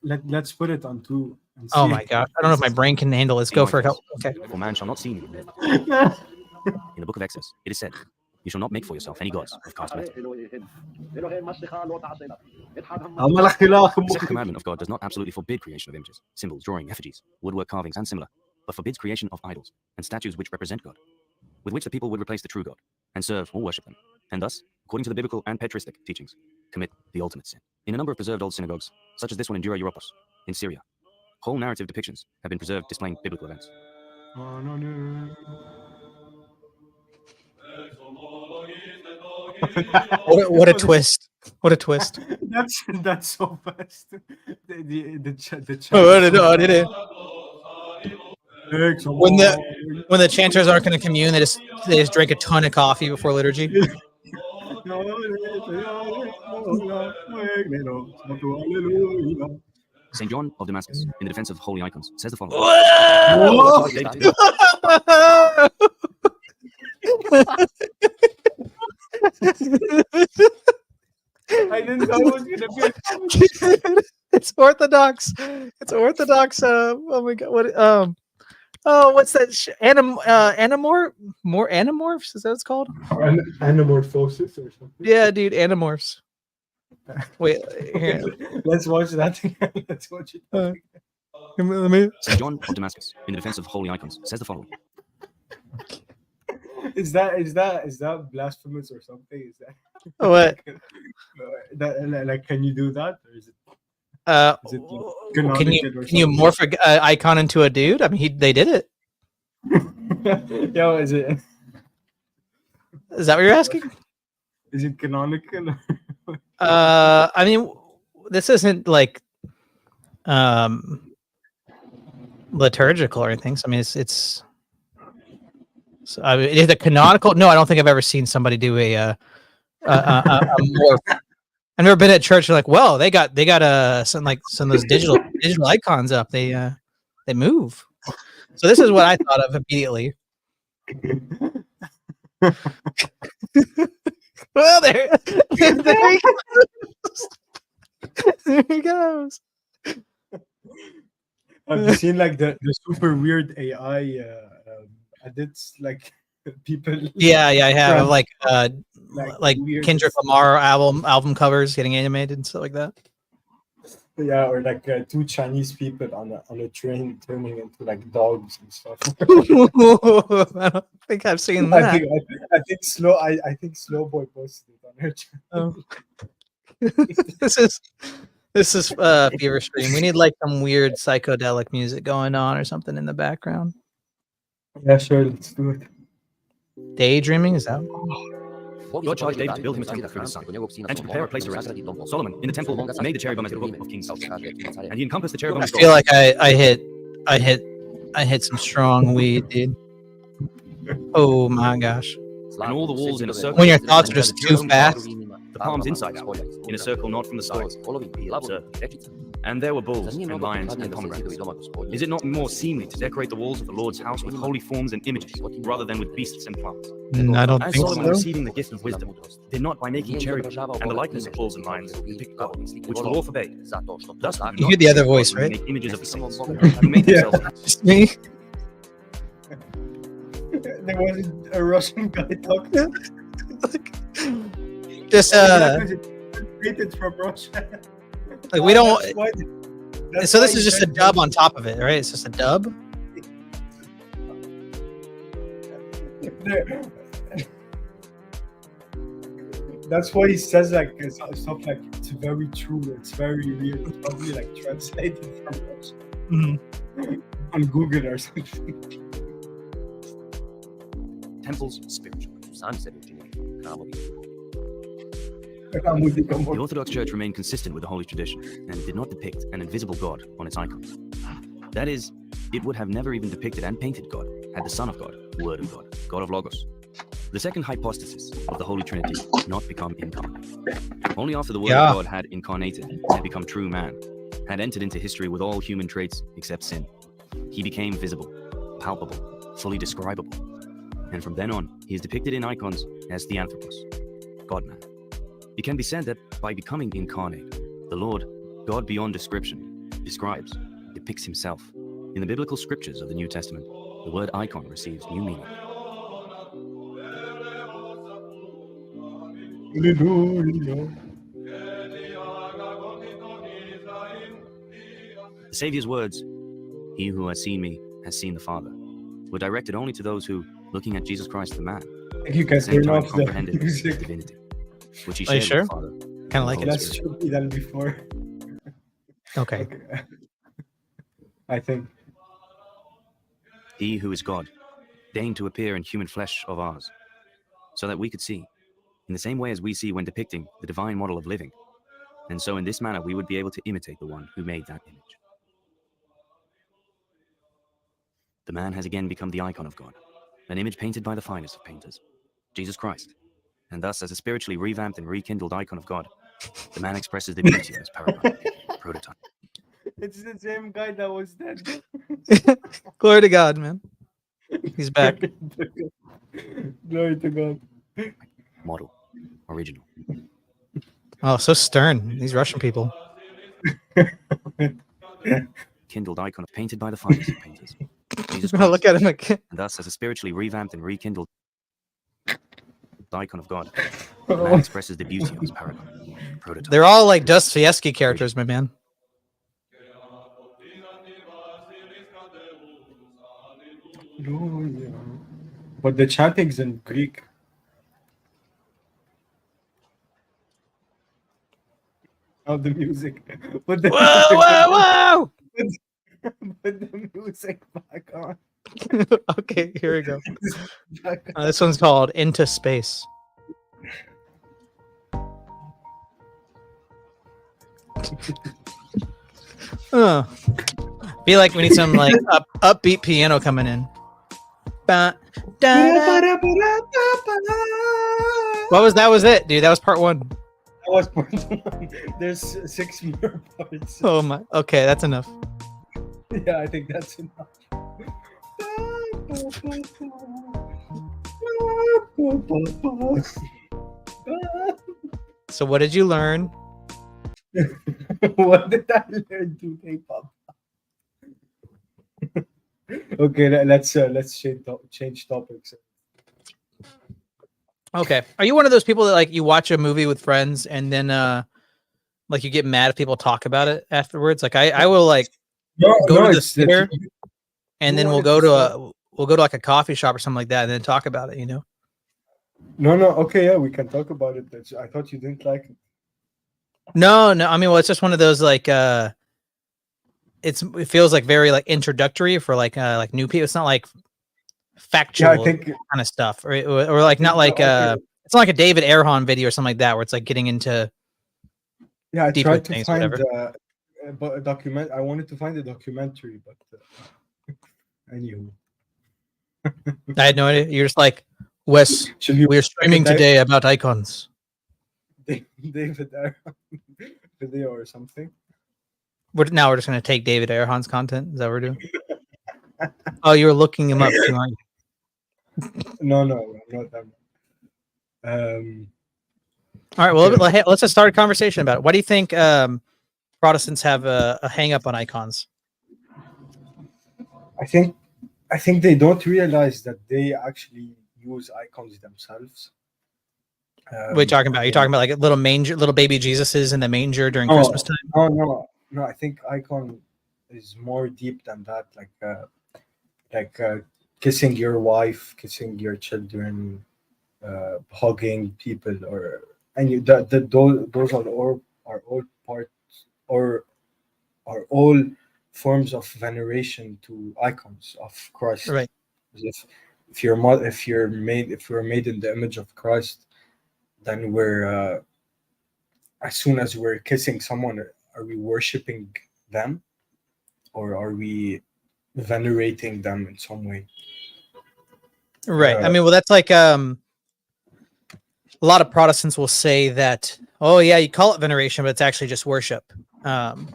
Let's put it on two. Oh my god! I don't know if my brain can handle this. Go for it. Okay. For man shall not see me. In the book of Exodus, it is said, "You shall not make for yourself any gods of cast metal." The second commandment of God does not absolutely forbid creation of images, symbols, drawing, effigies, woodwork carvings, and similar, but forbids creation of idols and statues which represent God, with which the people would replace the true God and serve or worship them, and thus, according to the biblical and patristic teachings, commit the ultimate sin. In a number of preserved old synagogues, such as this one in Dura Europos, in Syria, whole narrative depictions have been preserved displaying biblical events. What a twist! What a twist! That's so fast. The when the chanters aren't going to commune, they just drink a ton of coffee before liturgy. St. John of Damascus, in the defense of holy icons, says the following. I didn't know it was gonna be. It's Orthodox. It's Orthodox. Oh my god. What? Oh, what's that? Animorphs? Is that what it's called? Anamorphosis or something. Yeah, dude, Animorphs. Wait, here. Let's watch that again. Let's watch it. Let me. St. John of Damascus, in the defense of holy icons, says the following. Is that blasphemous or something? Is that what? Like, can you do that, or is it? Can you morph an icon into a dude? I mean, they did it. Yo, is it? Is that what you're asking? Is it canonical? I mean, this isn't like liturgical or anything. So I mean, it's. So, I mean, is it canonical? No, I don't think I've ever seen somebody do a morph. I've never been at church. Like, well, they got some of those digital icons up. They move. So this is what I thought of immediately. Well, there he goes. There he goes. Have you seen like the super weird AI edits, like people? Yeah, I have like weird Kendrick Lamar album covers getting animated and stuff like that. Yeah, or like two Chinese people on a train turning into like dogs and stuff. I don't think I've seen I that. think I think Slow Boy posted it on her channel. Oh. this is Fever Stream. We need like some weird psychedelic music going on or something in the background. Yeah, sure, let's do it. Daydreaming is that? God charged David to build him a temple for his son, and to prepare a place to rest. Solomon, in the temple, made the cherubim as a book of King Solomon, and he encompassed the cherubim. I feel like I hit some strong weed, dude. Oh my gosh! And all the walls in a circle. When your thoughts are just too fast. The palms inside out, in a circle not from the sides. And there were bulls and lions and pomegranates. Is it not more seemly to decorate the walls of the Lord's house with holy forms and images, rather than with beasts and plants? I don't As think Solomon so. receiving the gift of wisdom, did not by making cherubim and the likeness of bulls and lions depict God, which the law forbade. Thus, we do You not hear the other make voice, God right? Make images of the saints, who made Yeah. themselves. Just me. There was a Russian guy talking. Just Created from Russia. like we don't. That's why- that's So why this he is just a said- dub on top of it, right? It's just a dub. That's why he says like stuff like it's very true, it's very real. It's probably like translated from Russian on Google or something. Temples spiritual. The Orthodox Church remained consistent with the Holy Tradition and did not depict an invisible God on its icons. That is, it would have never even depicted and painted God had the Son of God, Word of God, God of Logos. The second hypostasis of the Holy Trinity not become incarnate. Only after the Word of God had incarnated, had become true man, had entered into history with all human traits except sin, he became visible, palpable, fully describable. And from then on, he is depicted in icons as the Anthropos, God-man. It can be said that by becoming incarnate, the Lord, God beyond description, describes, depicts himself. In the biblical scriptures of the New Testament, the word icon receives new meaning. The Savior's words, "He who has seen me has seen the Father," were directed only to those who, looking at Jesus Christ the man, You at can the same turn time off the comprehended his music. divinity, which he Are you shared sure? with the Father. Kind of like it. Less trippy than before. Okay. Okay. I think. He who is God deigned to appear in human flesh of ours, so that we could see, in the same way as we see when depicting the divine model of living, and so in this manner we would be able to imitate the one who made that image. The man has again become the icon of God, an image painted by the finest of painters, Jesus Christ, and thus as a spiritually revamped and rekindled icon of God, the man expresses the beauty of his paradigm, prototype. It's the same guy that was dead. Glory to God, man. He's back. Glory to God. Model, original. Oh, so stern. These Russian people. Kindled icon painted by the finest of painters, Jesus Oh, Christ, look at him again. and thus as a spiritually revamped and rekindled icon of God, the man expresses the beauty of his paradigm, prototype. They're all like Dostoevsky characters, my man. Hallelujah. But the chanting's in Greek. Oh, the music. Put the Whoa, music Put the music back on. whoa! Okay, here we go. Back on. This one's called Into Space. Feel like we need some like upbeat piano coming in. Ba, da, da. What was that? Was it, dude? That was part one. That was part one. There's 6 more parts. Oh my. Okay, that's enough. Yeah, I think that's enough. So, what did you learn? What did I learn today, Papa? Okay, let's change topics. Okay. Are you one of those people that like you watch a movie with friends and then Like you get mad if people talk about it afterwards. Like I will like No, go no, to the it's that theater and you then wanted to start. we'll go to like a coffee shop or something like that and then talk about it, you know? No, no, okay, yeah, we can talk about it. I thought you didn't like it. No, no. I mean, well, it's just one of those like it feels like very like introductory for like new people. It's not like Yeah, I factual think kind of stuff, or I like not think like okay. it's not like a David Erhan video or something like that where it's like getting into Yeah, I deeper tried to things or find whatever. but a document. I wanted to find a documentary, but anywho, I had no idea. You're just like, Wes, should we we're watch like a streaming today about icons. David Aaron video or something? Now we're just gonna take David Erhan's content. Is that what we're doing? Oh, you were looking him up too, aren't you? No, no, I'm not that. Um, All right. Well, okay. let's just start a conversation about it. Why do you think Protestants have a hang up on icons? I think they don't realize that they actually use icons themselves. What are you talking about? Are you talking about like little manger, little baby Jesuses in the manger during Christmas time? No. I think icon is more deep than that. Like kissing your wife, kissing your children, hugging people, or and you that those are all parts or are all forms of veneration to icons of Christ. Right. If you're made in the image of Christ, then we're as soon as we're kissing someone, are we worshiping them or are we venerating them in some way? Right. I Uh, mean, well, that's like a lot of Protestants will say that, oh yeah, you call it veneration, but it's actually just worship. And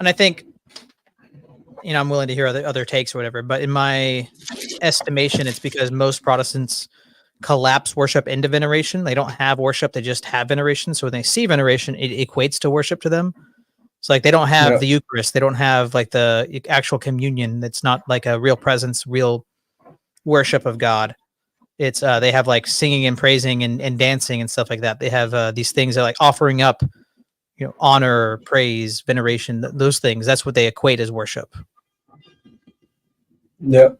I think, I'm willing to hear other takes or whatever, but in my estimation, it's because most Protestants collapse worship into veneration. They don't have worship; they just have veneration. So when they see veneration, it equates to worship to them. It's like they don't have yeah, the Eucharist, they don't have like the actual communion. It's not like a real presence, real worship of God. It's they have like singing and praising and dancing and stuff like that. They have these things that like offering up, honor, praise, veneration, those things. That's what they equate as worship. yeah,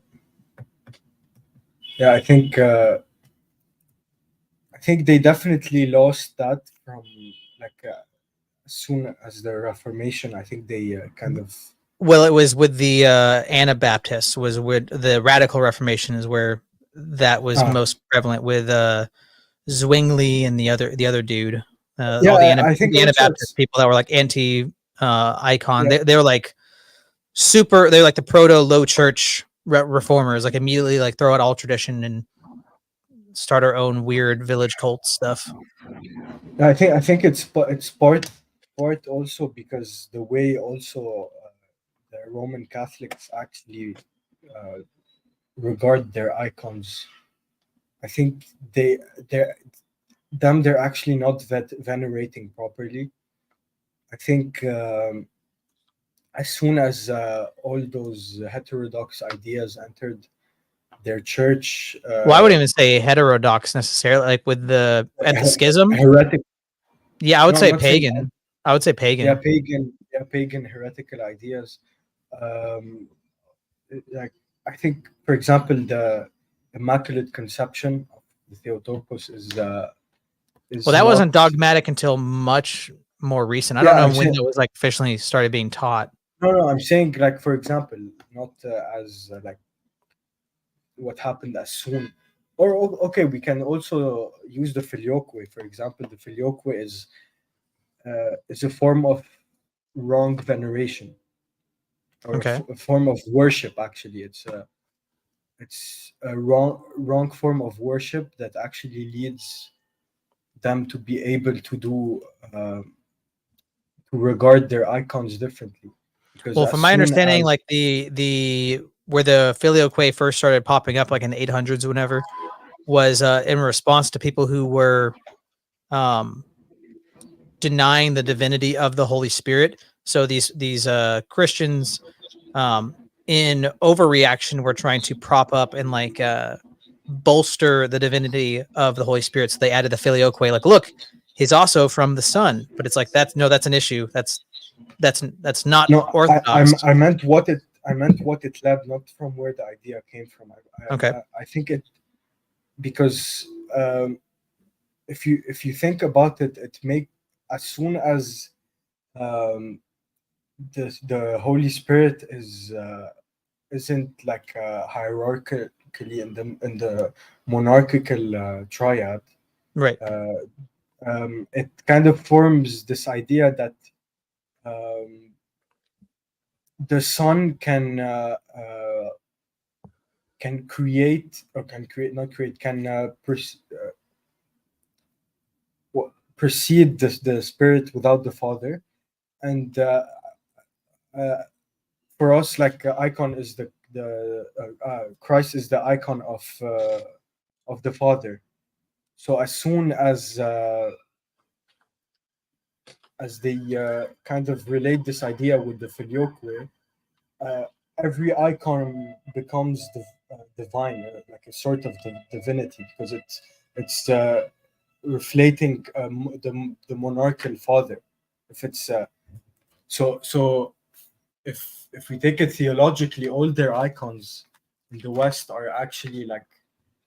yeah. I think they definitely lost that from like as soon as the Reformation. I think they kind of Well, it was with the Anabaptists, was with the Radical Reformation is where that was uh, most prevalent with Zwingli and the other dude. All yeah. I think the also Anabaptist it's people that were like anti icon. yeah. They were like super. They're like the proto low church reformers. Like immediately like throw out all tradition and start our own weird village cult stuff. I think it's part also because the way also the Roman Catholics actually uh, regard their icons. I think they're actually not venerating properly. I think as soon as all those heterodox ideas entered their church, Well, I wouldn't even say heterodox necessarily. Like with the at the schism, heretic. yeah, I would No, I'm say not saying pagan. I would say pagan. pagan heretical ideas. Um, like I think, for example, the Immaculate Conception of the Theotokos Well, is that wasn't not. dogmatic until much more recent. I don't Yeah, know I'm when saying that was like officially started being taught. no. I'm saying like for example, not as like what happened as soon. Or okay, we can also use the filioque. For example, the filioque is a form of wrong veneration or Okay. a form of worship. Actually, it's a wrong form of worship that actually leads them to be able to do to regard their icons differently because Well, as from my soon understanding, as like the where the filioque first started popping up, like in the 800s or whenever, was in response to people who were um, denying the divinity of the Holy Spirit. So these Christians, in overreaction, were trying to prop up and bolster the divinity of the Holy Spirit. So they added the filioque. Like, look, he's also from the sun. But it's like that's an issue. That's not No, orthodox. I meant what it led, not from where the idea came from. Okay. I think it because if you think about it, it make as soon as the Holy Spirit isn't like hierarchically in the monarchical triad. Right. It kind of forms this idea that the Son can create or can create not create can precede the Spirit without the Father, and for us, like icon is the Christ is the icon of the Father. So as soon as they kind of relate this idea with the filioque, every icon becomes divine, like a sort of divinity, because it's reflecting the monarchical father. If it's so if we take it theologically, all their icons in the West are actually like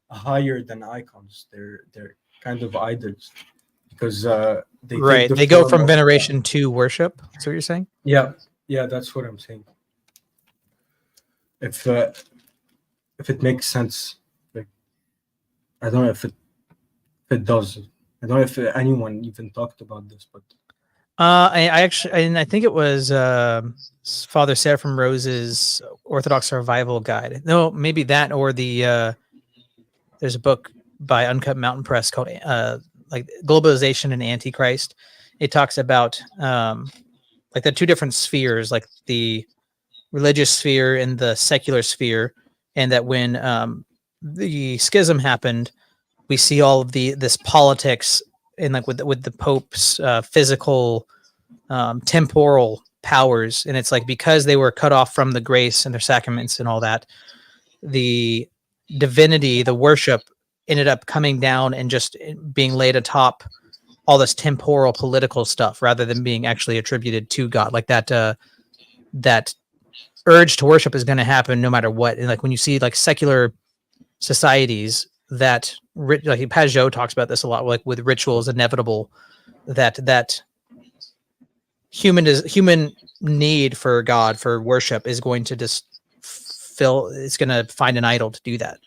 higher than icons. They're kind of idols because they take the They go form from of, veneration to worship. That's what you're saying? yeah, that's what I'm saying. If it makes sense, like I don't know if it does. I don't know if anyone even talked about this, but I actually, and I think it was Father Seraphim Rose's Orthodox Survival Guide. No, maybe that or the there's a book by Uncut Mountain Press called like Globalization and Antichrist. It talks about like the two different spheres, like the religious sphere and the secular sphere, and that when the schism happened, we see all of this politics and like with the Pope's physical temporal powers, and it's like because they were cut off from the grace and their sacraments and all that, the divinity, the worship ended up coming down and just being laid atop all this temporal political stuff rather than being actually attributed to God. Like that urge to worship is going to happen no matter what. And like when you see like secular societies that like Pajot talks about this a lot, like with rituals inevitable, that human need for God, for worship is going to just it's going to find an idol to do that.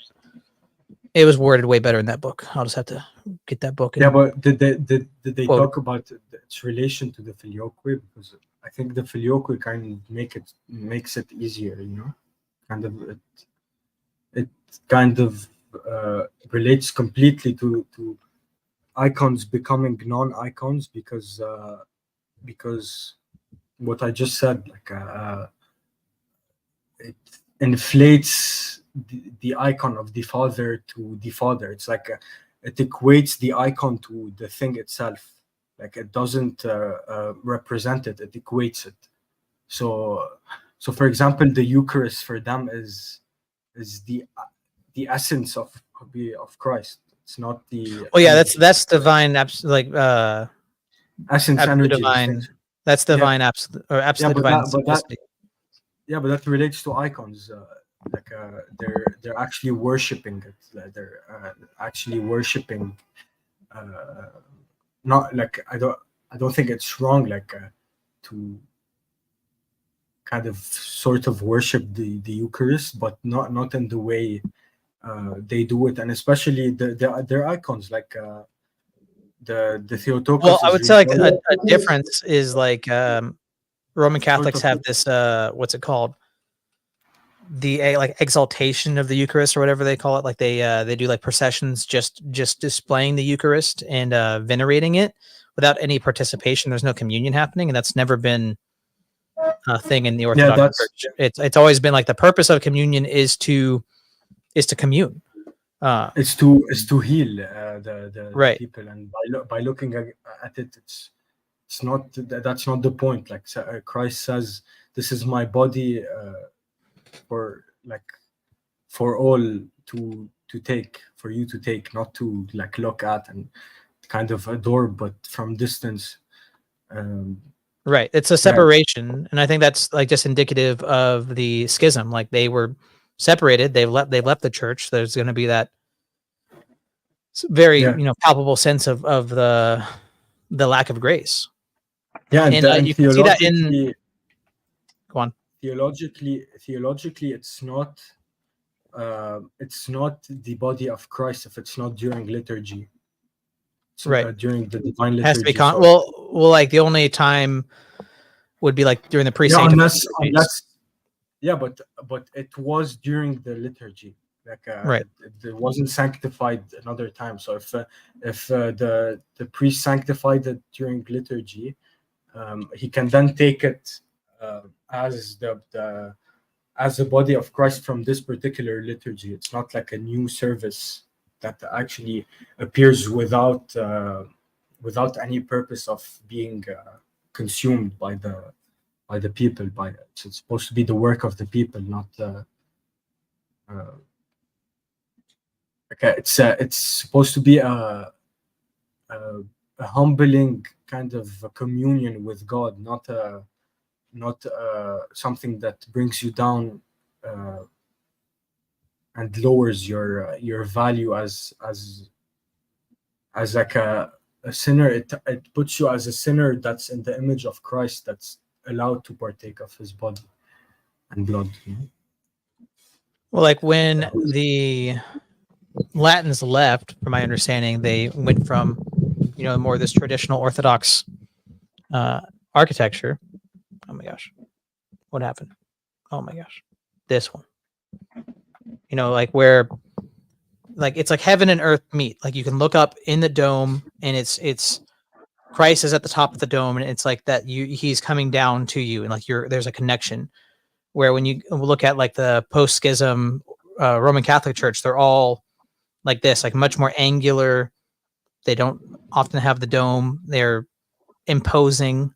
It was worded way better in that book. I'll just have to get that book. Yeah, but did they quote talk about its relation to the filioque? Because I think the filioque kind of makes it easier, you know, kind of it kind of relates completely to icons becoming non-icons because what I just said, like it inflates the icon of the father to the father. It's like it equates the icon to the thing itself. Like it doesn't represent it; it equates it. So for example, the Eucharist for them is the essence of Christ. It's not the that's divine like essence, absolute energy, divine. distinction. That's divine absolute or absolute divine simplicity. But that relates to icons. Like they're actually worshiping it. Like, they're actually worshiping. Not like I don't think it's wrong. Like to kind of sort of worship the Eucharist, but not in the way they do it, and especially their icons like the Theotokos. Well, I would say like a difference is like Roman Catholics have this what's it called? The like exaltation of the Eucharist or whatever they call it. Like they do like processions just displaying the Eucharist and venerating it without any participation. There's no communion happening, and that's never been a thing in the Orthodox Church. It's always been like the purpose of communion is to commune. It's to heal the right. people, and by looking at it, it's not that's not the point. Like Christ says, "This is my body for all to take, for you to take, not to like look at." And kind of adore, but from distance. Right. It's a separation, and I think that's like just indicative of the schism. Like they were separated. They've left the church. There's going to be that very palpable sense of the lack of grace. Yeah, and you can see that in. Go on. Theologically, it's not the body of Christ if it's not during liturgy. Right. During the divine liturgy. It has to be well, like the only time would be like during the pre-sanctification. Yeah, but it was during the liturgy. Like right. It wasn't sanctified another time. So if the priest sanctified it during liturgy, he can then take it as the body of Christ from this particular liturgy. It's not like a new service that actually appears without any purpose of being consumed by the people. It's supposed to be the work of the people, not okay. It's supposed to be a humbling kind of a communion with God, not something that brings you down and lowers your value as like a sinner. It puts you as a sinner that's in the image of Christ, that's allowed to partake of his body and blood. Well, like when the Latins left, from my understanding, they went from more of this traditional Orthodox architecture. Oh my gosh, what happened? Oh my gosh, this one. Like where, like it's like heaven and earth meet. Like you can look up in the dome, and it's Christ is at the top of the dome, and it's like that he's coming down to you, and like there's a connection. Where when you look at like the post-schism Roman Catholic Church, they're all like this, like much more angular. They don't often have the dome. They're imposing.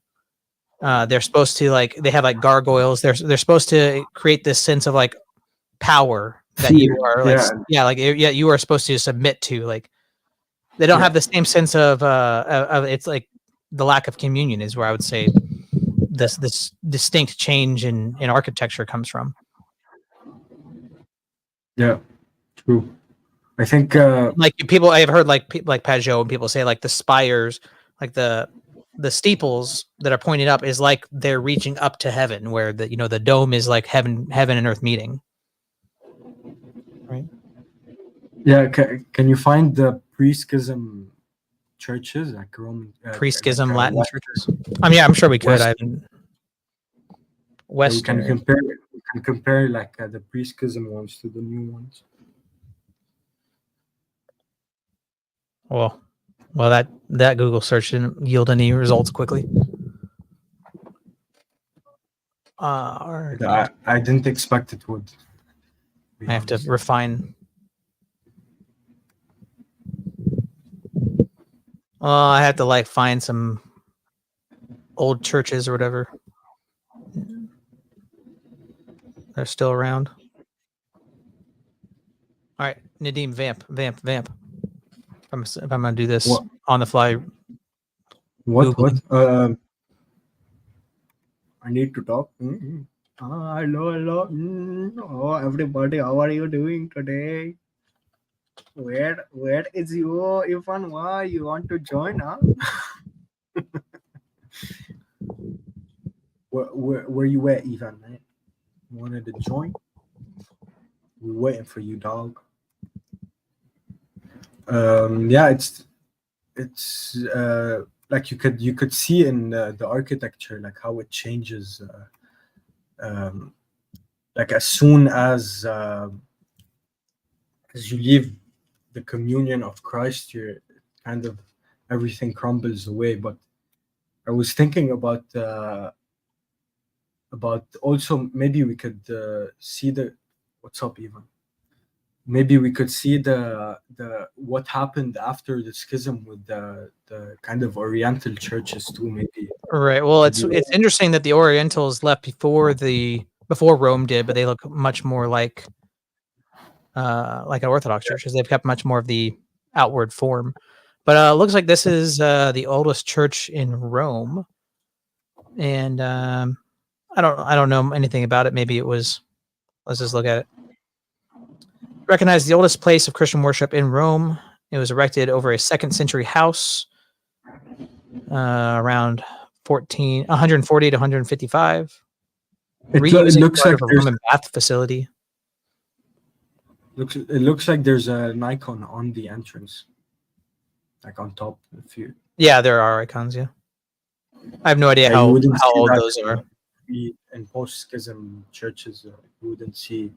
They're supposed to they have like gargoyles. They're supposed to create this sense of like power that you are like you are supposed to submit to. Like they don't have the same sense of it's like the lack of communion is where I would say this distinct change in architecture comes from. Yeah, true. I think like people, I've heard like Pajot and people say like the spires, like the steeples that are pointed up is like they're reaching up to heaven, where the dome is like heaven and earth meeting. Right. Yeah. Can you find the pre-schism churches, like Roman pre-schism Latin churches? I mean, yeah, I'm sure we could. Western. We can compare like the pre-schism ones to the new ones. Well, that Google search didn't yield any results quickly. I didn't expect it would. I have to refine. I have to find some old churches or whatever. They're still around. All right, Nadim, vamp. If I'm gonna do this on the fly. What? I need to talk. Mm-hmm. Hello. Oh, everybody, how are you doing today? Where is you, Ivan? Why you want to join? Huh? where you at, Ivan? Man? You wanted to join? We're waiting for you, dog. Yeah, it's like you could see in the architecture like how it changes. Like as soon as you leave the communion of Christ, you're kind of everything crumbles away. But I was thinking about also maybe we could see what's up, Ivan? Maybe we could see the what happened after the schism with the kind of Oriental churches too. Maybe. Right. Well, it's interesting that the Orientals left before Rome did, but they look much more like an Orthodox church, because they've kept much more of the outward form. But looks like this is the oldest church in Rome, and I don't know anything about it. Maybe it was. Let's just look at it. Recognized the oldest place of Christian worship in Rome. It was erected over a second-century house, around 140 to 155. It Reusing looks part like of a there's Roman bath facility. it looks like there's an icon on the entrance, like on top. If you Yeah, there are icons. Yeah, I have no idea you wouldn't how see old that those are. in post-schism churches. You wouldn't see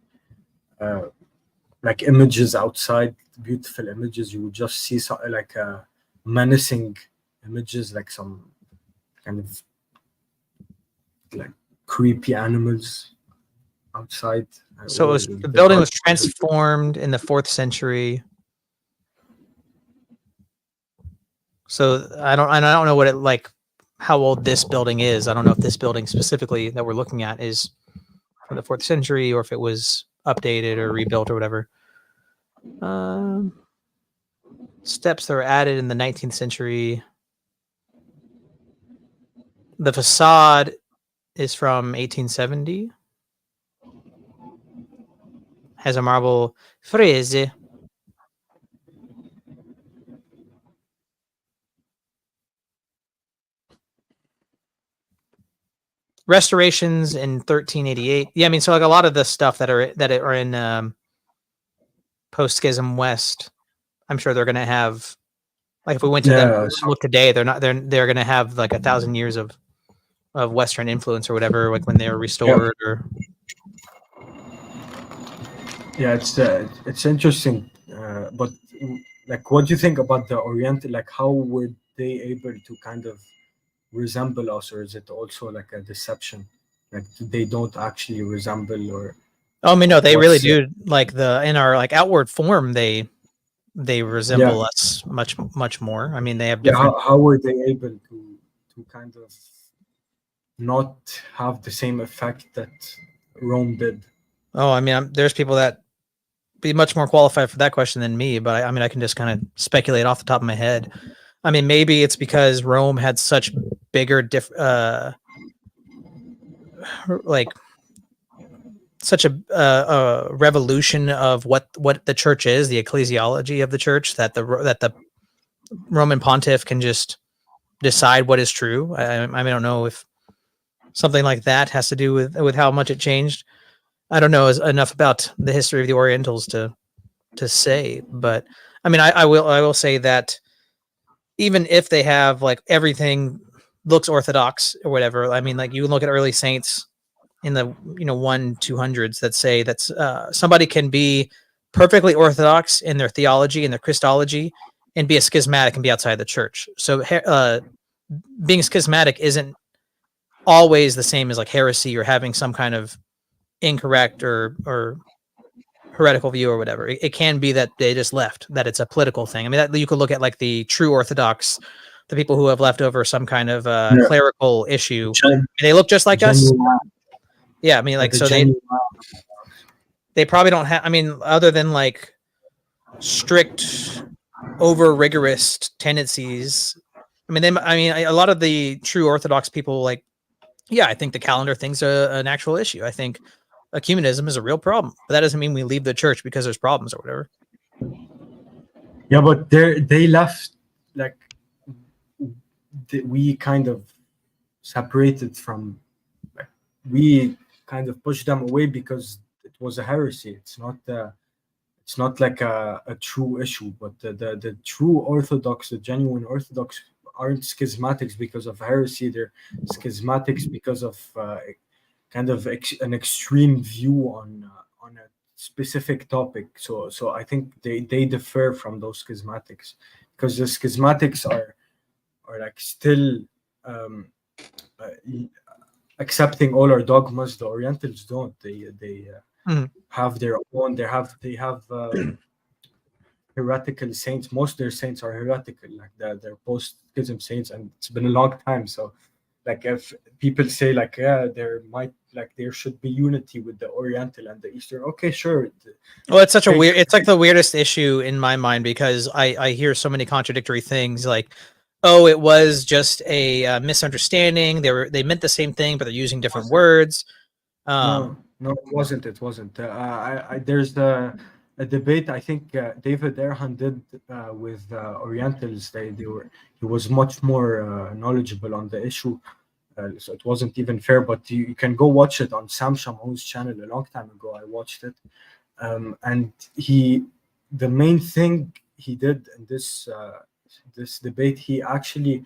like images outside, beautiful images. You would just see like menacing images, like some kind of like creepy animals outside. So the building was transformed in the 4th century. So I don't know what it like how old this building is. I don't know if this building specifically that we're looking at is from the 4th century or if it was updated or rebuilt or whatever. Steps that were added in the 19th century. The facade is from 1870. Has a marble frieze. Restorations in 1388. Yeah, I mean, so like a lot of the stuff that are in post-schism West, I'm sure they're going to have, like if we went to them look today, they're going to have like 1,000 years of Western influence or whatever, like when they were restored. Or yeah, it's interesting, but like, what do you think about the Oriental? Like, how were they able to kind of resemble us, or is it also like a deception? Like, they don't actually resemble, or oh, I mean, no, they really do. Like in our like outward form, they resemble us much more. I mean, they have different. Yeah, how were they able to kind of not have the same effect that Rome did? Oh, I mean, there's people that be much more qualified for that question than me, but I mean, I can just kind of speculate off the top of my head. I mean, maybe it's because Rome had such bigger like such a revolution of what the church is, the ecclesiology of the church, that the Roman pontiff can just decide what is true. I mean, I don't know if something like that has to do with how much it changed. I don't know enough about the history of the Orientals to say, but I mean, I will say that even if they have like everything looks Orthodox or whatever, I mean, like you can look at early saints in the 1-200s that say that's somebody can be perfectly Orthodox in their theology and their Christology and be a schismatic and be outside the church. So being schismatic isn't always the same as like heresy or having some kind of incorrect or heretical view or whatever. It can be that they just left, that it's a political thing. I mean, that you could look at like the true Orthodox, the people who have left over some kind of clerical issue. They look just like us. Yeah, I mean, like, so they probably don't have, I mean, other than like strict, over rigorous tendencies. I mean, a lot of the true Orthodox people, like, yeah, I think the calendar thing's an actual issue. I think ecumenism is a real problem, but that doesn't mean we leave the church because there's problems or whatever. Yeah, but they left, like, we kind of separated from, like, we kind of pushed them away because it was a heresy. It's not like a true issue, but the true Orthodox, the genuine Orthodox, aren't schismatics because of heresy. They're schismatics because of kind of an extreme view on a specific topic. So I think they differ from those schismatics, because the schismatics are like still accepting all our dogmas. The Orientals don't. They have their own. They have heretical saints. Most of their saints are heretical, like they're post-schism saints, and it's been a long time. So like if people say like there should be unity with the Oriental and the Eastern. Okay, sure. Well, it's such a Take- weird. It's like the weirdest issue in my mind because I hear so many contradictory things. Like, oh, it was just a misunderstanding. They meant the same thing, but they're using different words. No, it wasn't. It wasn't. There's a debate. I think David Erhan did with Orientals. He was much more knowledgeable on the issue. So it wasn't even fair. But you can go watch it on Sam Shamoun's channel a long time ago. I watched it, and the main thing he did in this debate, he actually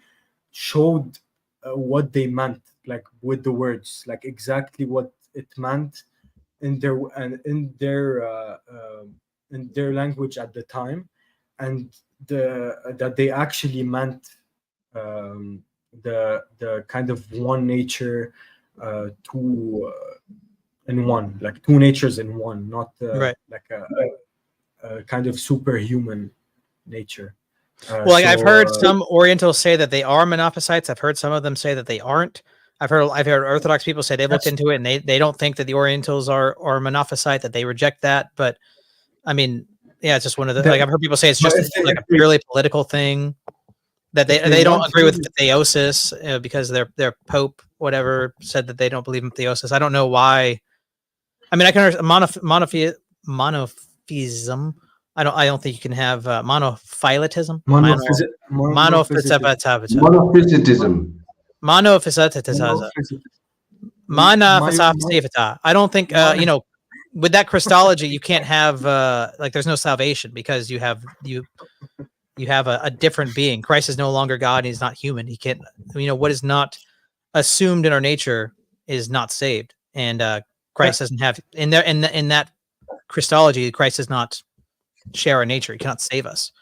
showed what they meant, like with the words, like exactly what it meant in their language at the time, and that they actually meant the kind of one nature, two in one, like two natures in one, not Right. like a kind of superhuman nature. Well, like, I've heard some Orientals say that they are Monophysites. I've heard some of them say that they aren't. I've heard Orthodox people say they've looked into it and they don't think that the Orientals are Monophysite, that they reject that. But I mean, yeah, it's just one of the, like, I've heard people say it's just like a purely political thing, that they don't agree with theosis because their Pope, whatever, said that they don't believe in theosis. I don't know why. I mean, I can understand monotheism. I don't think you can have monophyletism. Monophysitism. Monophysitism. I don't think with that Christology you can't have like there's no salvation because you have a different being. Christ is no longer God and he's not human. He can't, what is not assumed in our nature is not saved. And Christ doesn't have in that Christology, Christ does not share our nature. He cannot save us.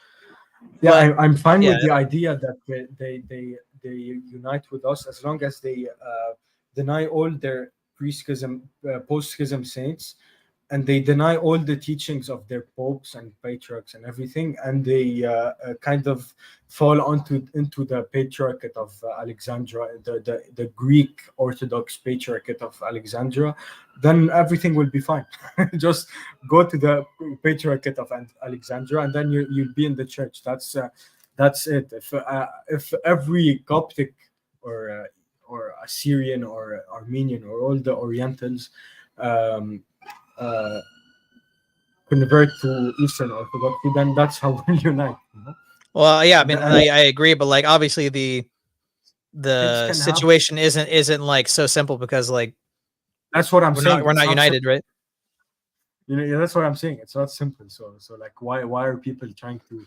Yeah, I'm fine with the idea that they unite with us as long as they deny all their pre-schism, post-schism saints, and they deny all the teachings of their popes and patriarchs and everything, and they kind of fall into the patriarchate of Alexandria, the Greek Orthodox patriarchate of Alexandria, then everything will be fine. Just go to the patriarchate of Alexandria, and then you'll be in the church. That's it. If every Coptic or Assyrian or Armenian or all the Orientals convert to Eastern Orthodoxy, then that's how we'll unite. Well, yeah, I mean, I agree, but like obviously the situation isn't like so simple because like that's what I'm saying. We're not united, right? Yeah, that's what I'm saying. It's not simple. So like why are people trying to?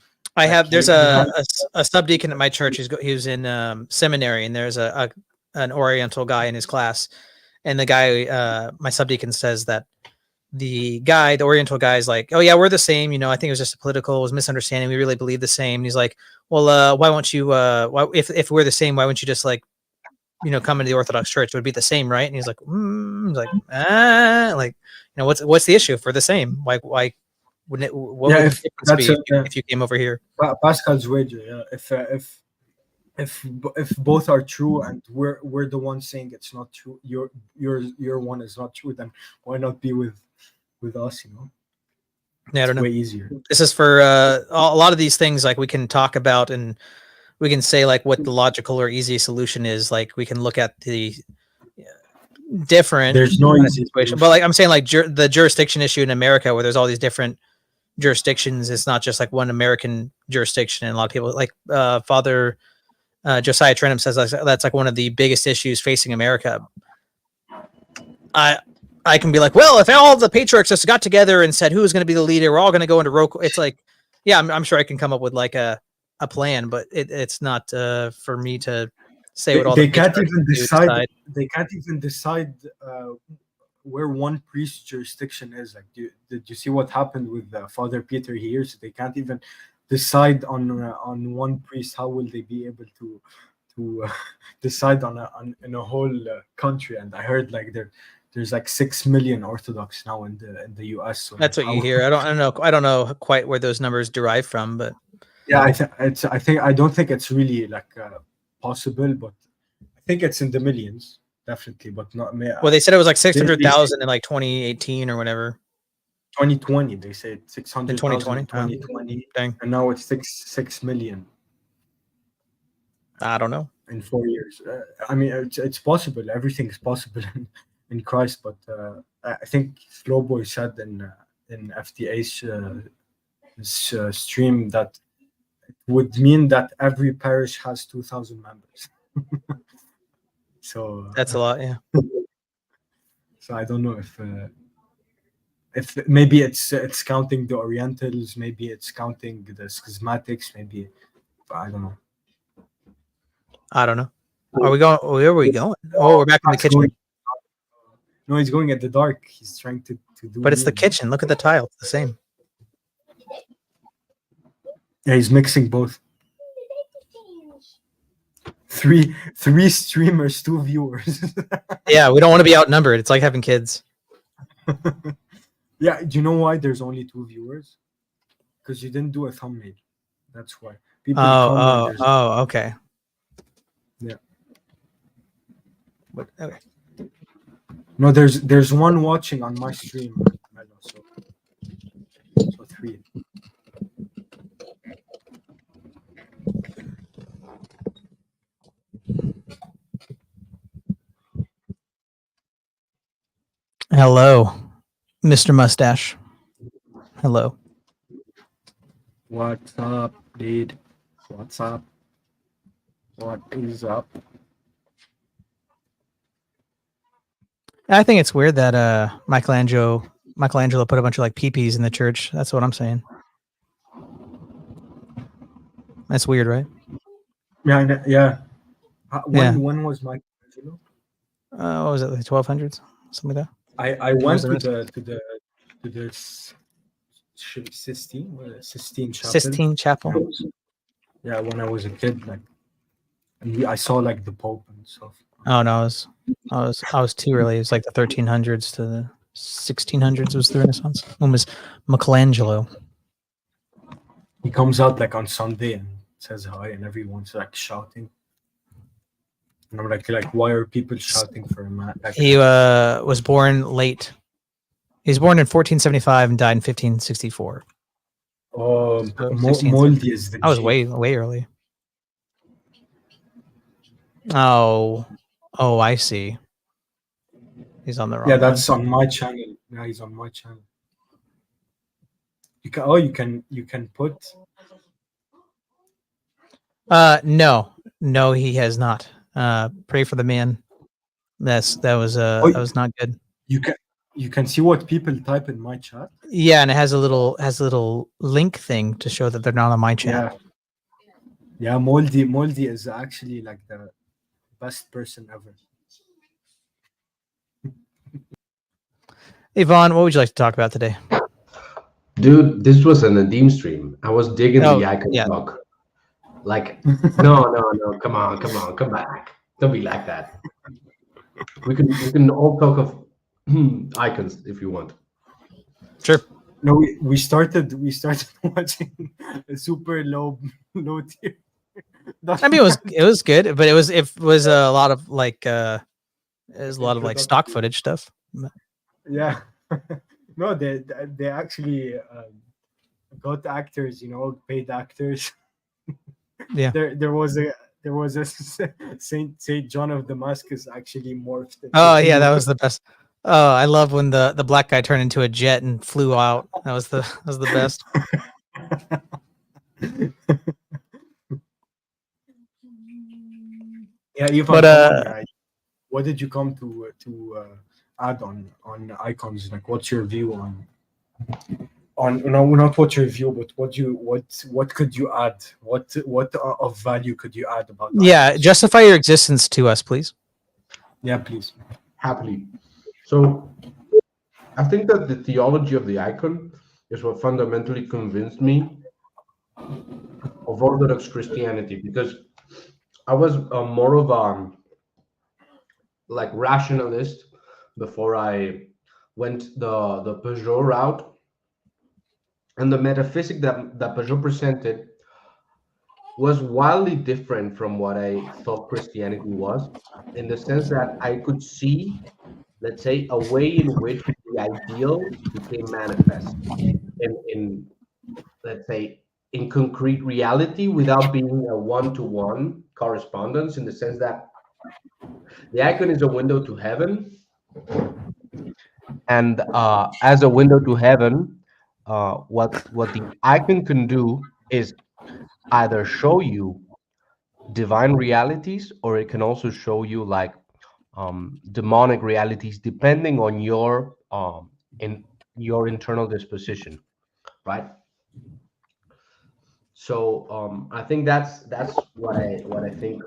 There's a subdeacon at my church. He was in seminary, and there's an Oriental guy in his class, and the guy, my subdeacon, says that the Oriental guy is like, oh yeah, we're the same. I think it was just it was misunderstanding. We really believe the same. And he's like, well, why won't you? If we're the same, why wouldn't you just like, come into the Orthodox Church? It would be the same, right? And he's like, what's the issue for the same? Why wouldn't it? What would the difference be if you came over here? Pascal's wager. Yeah. If both are true and we're the ones saying it's not true, your one is not true, then why not be with us? Yeah, I don't know. Way easier. This is for a lot of these things. Like we can talk about and we can say like what the logical or easy solution is. Like we can look at the different. There's no easy situation, but like I'm saying, like the jurisdiction issue in America, where there's all these different jurisdictions. It's not just like one American jurisdiction, and a lot of people like Father Josiah Trenum says that's like one of the biggest issues facing America. I can be like, well, if all the patriarchs just got together and said who's going to be the leader, we're all going to go into Roku. It's like, yeah, I'm sure I can come up with like a plan, but it's not for me to say what all they can't even decide. They can't even decide where one priest jurisdiction is. Like, did you see what happened with Father Peter here? So they can't even decide on one priest. How will they be able to decide on a whole country? And I heard like there's like 6 million Orthodox now in the U.S. So that's what you hear. I don't know quite where those numbers derive from, but yeah, I don't think it's really like possible. But I think it's in the millions, definitely, but not. Well, they said it was like They- 600,000 in like 2018 or whatever. 2020, they said 600,000 in 2020? 2020, Dang. and now it's 6 million I don't know. in 4 years. I mean, it's possible. Everything is possible in Christ, but I think Slowboy said in FTA's stream that it would mean that every parish has 2,000 members. So That's a lot. Yeah. so I don't know if maybe it's counting the Orientals, maybe it's counting the schismatics, maybe I don't know. I don't know. Are we going? Where are we going? Oh, we're back in the It's kitchen. going- no, he's going at the dark. He's trying to do. But it's the weird. kitchen. Look at the tile. It's the same. Yeah, he's mixing both. Three streamers, 2 viewers. Yeah, we don't want to be outnumbered. It's like having kids. Yeah, do you know why there's only 2 viewers? Because you didn't do a thumbnail. That's why. People come when there's- Okay. Yeah. But, okay. No, there's one watching on my stream, Melo, so 3. Hello, Mr. Mustache. Hello. What's up, dude? What's up? What is up? I think it's weird that Michelangelo put a bunch of like peepees in the church. That's what I'm saying. That's weird, right? Yeah. Yeah. When was Michelangelo? What was it, like 1200s, something like that? I When went was the to the Sistine Chapel. Sistine Chapel. Yeah, when I was a kid, like, and I saw like the Pope and stuff. Oh no, I was too early. It was like the 1300s to the 1600s was the Renaissance. When was Michelangelo? He comes out like on Sunday and says hi, and everyone's like shouting. And I'm like, why are people shouting for him? Like, He was born late. He was born in 1475 and died in 1564. oh, So 16th. Moldy is the. I was G. way early. Oh, I see. He's on the wrong. Yeah, that's on my channel. Yeah, he's on my channel. You can put. No, he has not. Pray for the man. That was not good. You can see what people type in my chat. Yeah, and it has a little link thing to show that they're not on my chat. Yeah, Moldy is actually like the best person ever. Yvonne, what would you like to talk about today? Dude, this was a Nadim stream. I was digging Oh, the icon yeah. talk. Like, no, come on, come back. Don't be like that. We can all talk of icons if you want. Sure. No, we started watching a super low tier. I mean, it was good, but it was a lot of like like stock footage stuff. Yeah. No, they actually got actors, paid actors. Yeah. There was a Saint John of Damascus actually morphed. Oh yeah, that was the best. Oh, I love when the black guy turned into a jet and flew out. That was the best. Yeah, Ivan, But what did you come to add on icons? Like, what's your view on not what's your view, but what could you add? What of value could you add about? yeah, icons? justify your existence to us, please. Yeah, please. Happily. So I think that the theology of the icon is what fundamentally convinced me of Orthodox Christianity, because I was more of a like rationalist before I went the Peugeot route, and the metaphysic that Peugeot presented was wildly different from what I thought Christianity was, in the sense that I could see, let's say, a way in which the ideal became manifest in let's say, in concrete reality without being a one-to-one correspondence, in the sense that the icon is a window to heaven, and as a window to heaven, what the icon can do is either show you divine realities, or it can also show you like demonic realities, depending on in your internal disposition, right? So I think that's what I think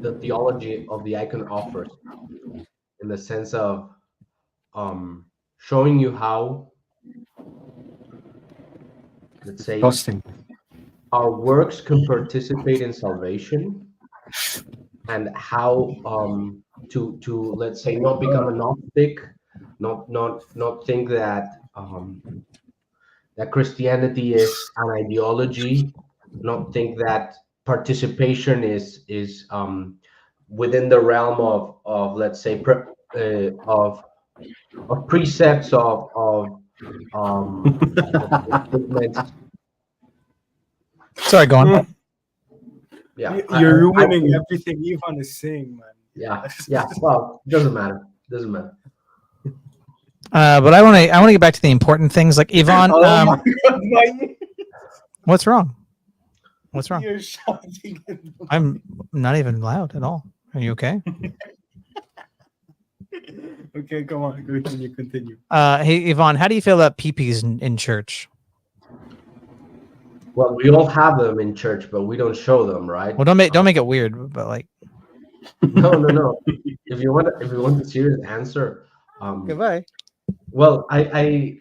the theology of the icon offers, in the sense of um, showing you how, let's say, Disgusting. our works can participate in salvation, and how to let's say not become a gnostic, not think that Christianity is an ideology, not think that participation is within the realm of let's say of precepts of statements. Sorry, go on. Yeah, You're I ruining think, everything Ivan is saying, man. yeah. Well, doesn't matter. Doesn't matter. But I want to get back to the important things, like Yvonne. Oh my god, why What's wrong? What's wrong? you're shouting at the I'm not even loud at all. Are you okay? Okay, come on, continue. Hey, Yvonne, how do you feel about peepees in church? Well, we all have them in church, but we don't show them, right? Well, don't make it weird, but like, No. If you want a serious answer, goodbye. well, I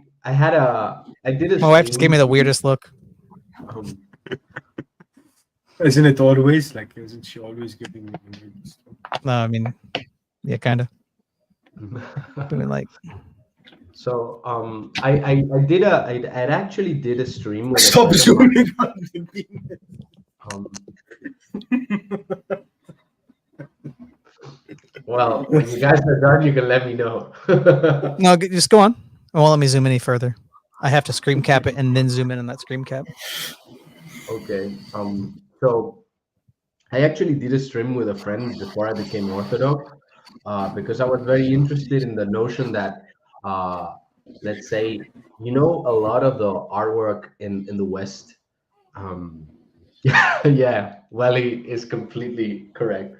did a My wife just gave me stream. the weirdest look. Um, Isn't it always like? Isn't she always giving me the weirdest look? No, I mean, yeah, kind of. I mean, like, so I actually did a stream with a Stop friend of mine. zooming on the penis. Um, well, when you guys are done, you can let me know. no, just go on. It won't let me zoom any further. I have to screen cap it and then zoom in on that screen cap. Okay. So I actually did a stream with a friend before I became Orthodox, because I was very interested in the notion that, let's say, a lot of the artwork in the West. Yeah, Welly is completely correct.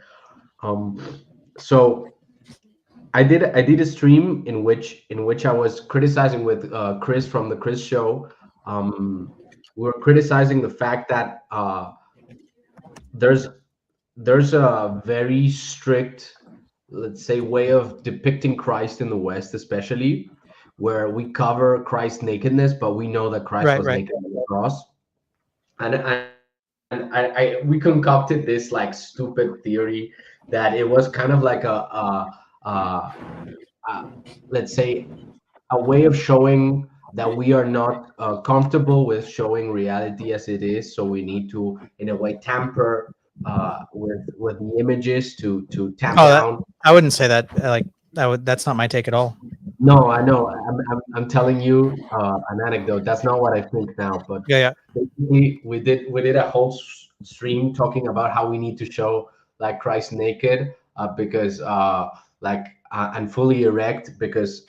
So I did a stream in which I was criticizing with Chris from the Chris Show. We were criticizing the fact that there's there's a very strict, let's say, way of depicting Christ in the West, especially, where we cover Christ's nakedness, but we know that Christ was Right. naked on the cross. And we concocted this like stupid theory that it was kind of like a let's say, a way of showing that we are not comfortable with showing reality as it is, so we need to, in a way, tamper with the images to tamp Oh, down. I wouldn't say that. Like, that's not my take at all. No, I know. I'm telling you an anecdote. That's not what I think now, but Yeah. basically we did a whole stream talking about how we need to show like Christ naked, because and fully erect, because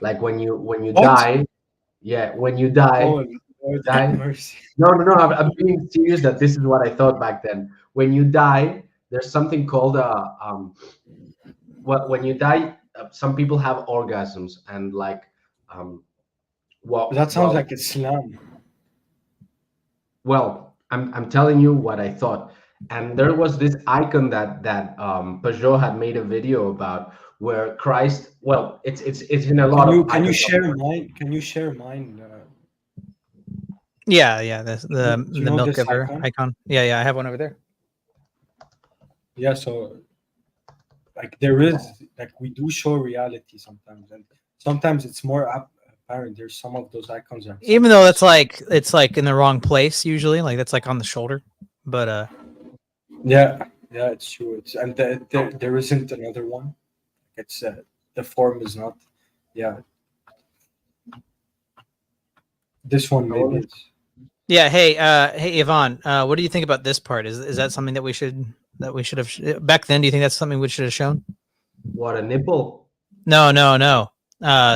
like when you What? die, yeah, when you die, Oh, Lord have die. mercy. No, I'm being serious. That this is what I thought back then. When you die, there's something called when you die, some people have orgasms, and like That sounds well, like Islam. I'm telling you what I thought. And there was this icon that Peugeot had made a video about, where Christ. Well, it's in a lot of Can you icons. share mine? Can you share mine? Yeah. The Do you know milk this giver icon? icon. Yeah. I have one over there. Yeah, so like there is like we do show reality sometimes, and sometimes it's more Aaron, there's some of those icons are Even though it's like in the wrong place usually, like that's like on the shoulder. But yeah, it's true. It's and there isn't another one. It's the form is not. Yeah, this one I maybe wanna- it's. yeah, hey Yvonne, what do you think about this part? Is that something that we should have back then? Do you think that's something we should have shown? What, a nipple? No.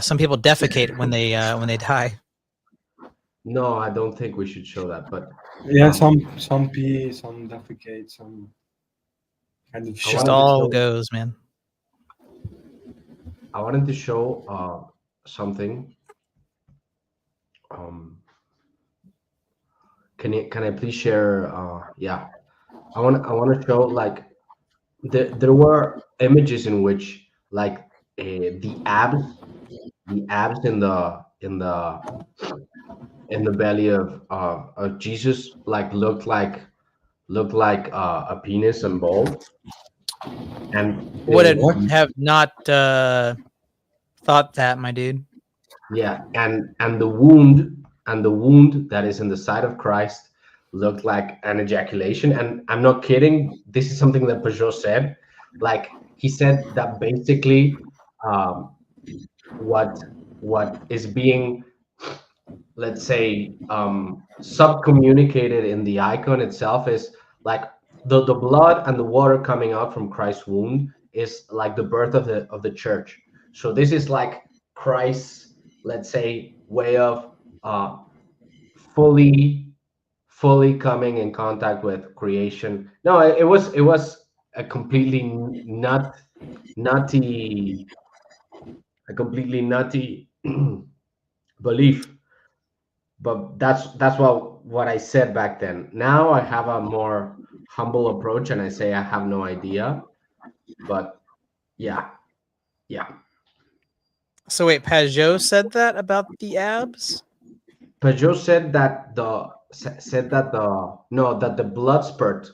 Some people defecate when they die. No, I don't think we should show that. But Yeah, um, some pee, some defecate, some kind of I shit. Just wanted to all show. goes, man. I wanted to show something. Um, can I please share? Yeah, I want to show like there were images in which like the abs in the belly of Jesus like looked like a penis and balls, and Would they, it have not thought that, my dude? yeah, and the wound that is in the side of Christ looked like an ejaculation. And I'm not kidding. This is something that Peugeot said. Like he said that basically, um, what is being, let's say, subcommunicated in the icon itself is like the blood and the water coming out from Christ's wound is like the birth of the church. So this is like Christ's, let's say, way of fully coming in contact with creation. No, it was a completely nutty a completely nutty belief. But that's what I said back then. Now I have a more humble approach and I say I have no idea. But yeah, yeah. So wait, Pajot said that about the abs? Peugeot said that the no, that the blood spurt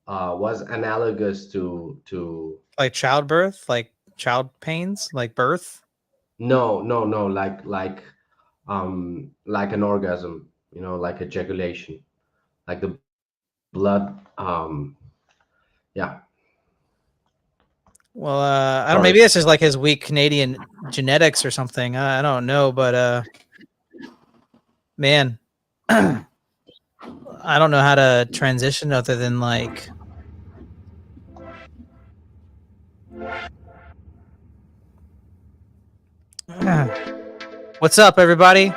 was analogous to Like childbirth, like child pains, like birth? no, like an orgasm, like ejaculation, like the blood. Yeah. Well, I don't. Sorry. Maybe that's just like his weak Canadian genetics or something. I don't know, but man, I don't know how to transition other than like. What's up, everybody?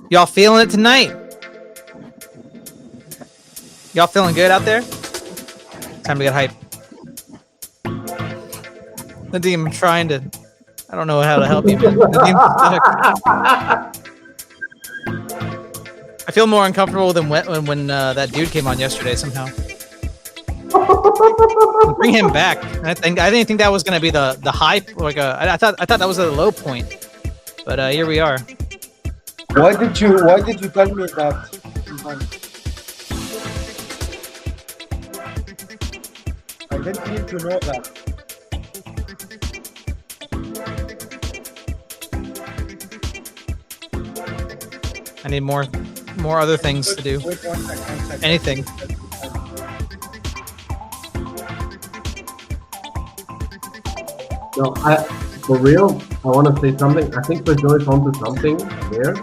Y'all feeling it tonight? Y'all feeling good out there? Time to get hype. Nadim, I'm trying to. I don't know how to help you, man. Nadim, I feel more uncomfortable than when that dude came on yesterday somehow. Bring him back. I didn't think that was gonna be the high. I thought that was a low point, but here we are. Why did you tell me that? I didn't need to know that. I need more other things to do. Wait 1 second. Anything. No, for real, I want to say something. I think Peugeot is onto something there.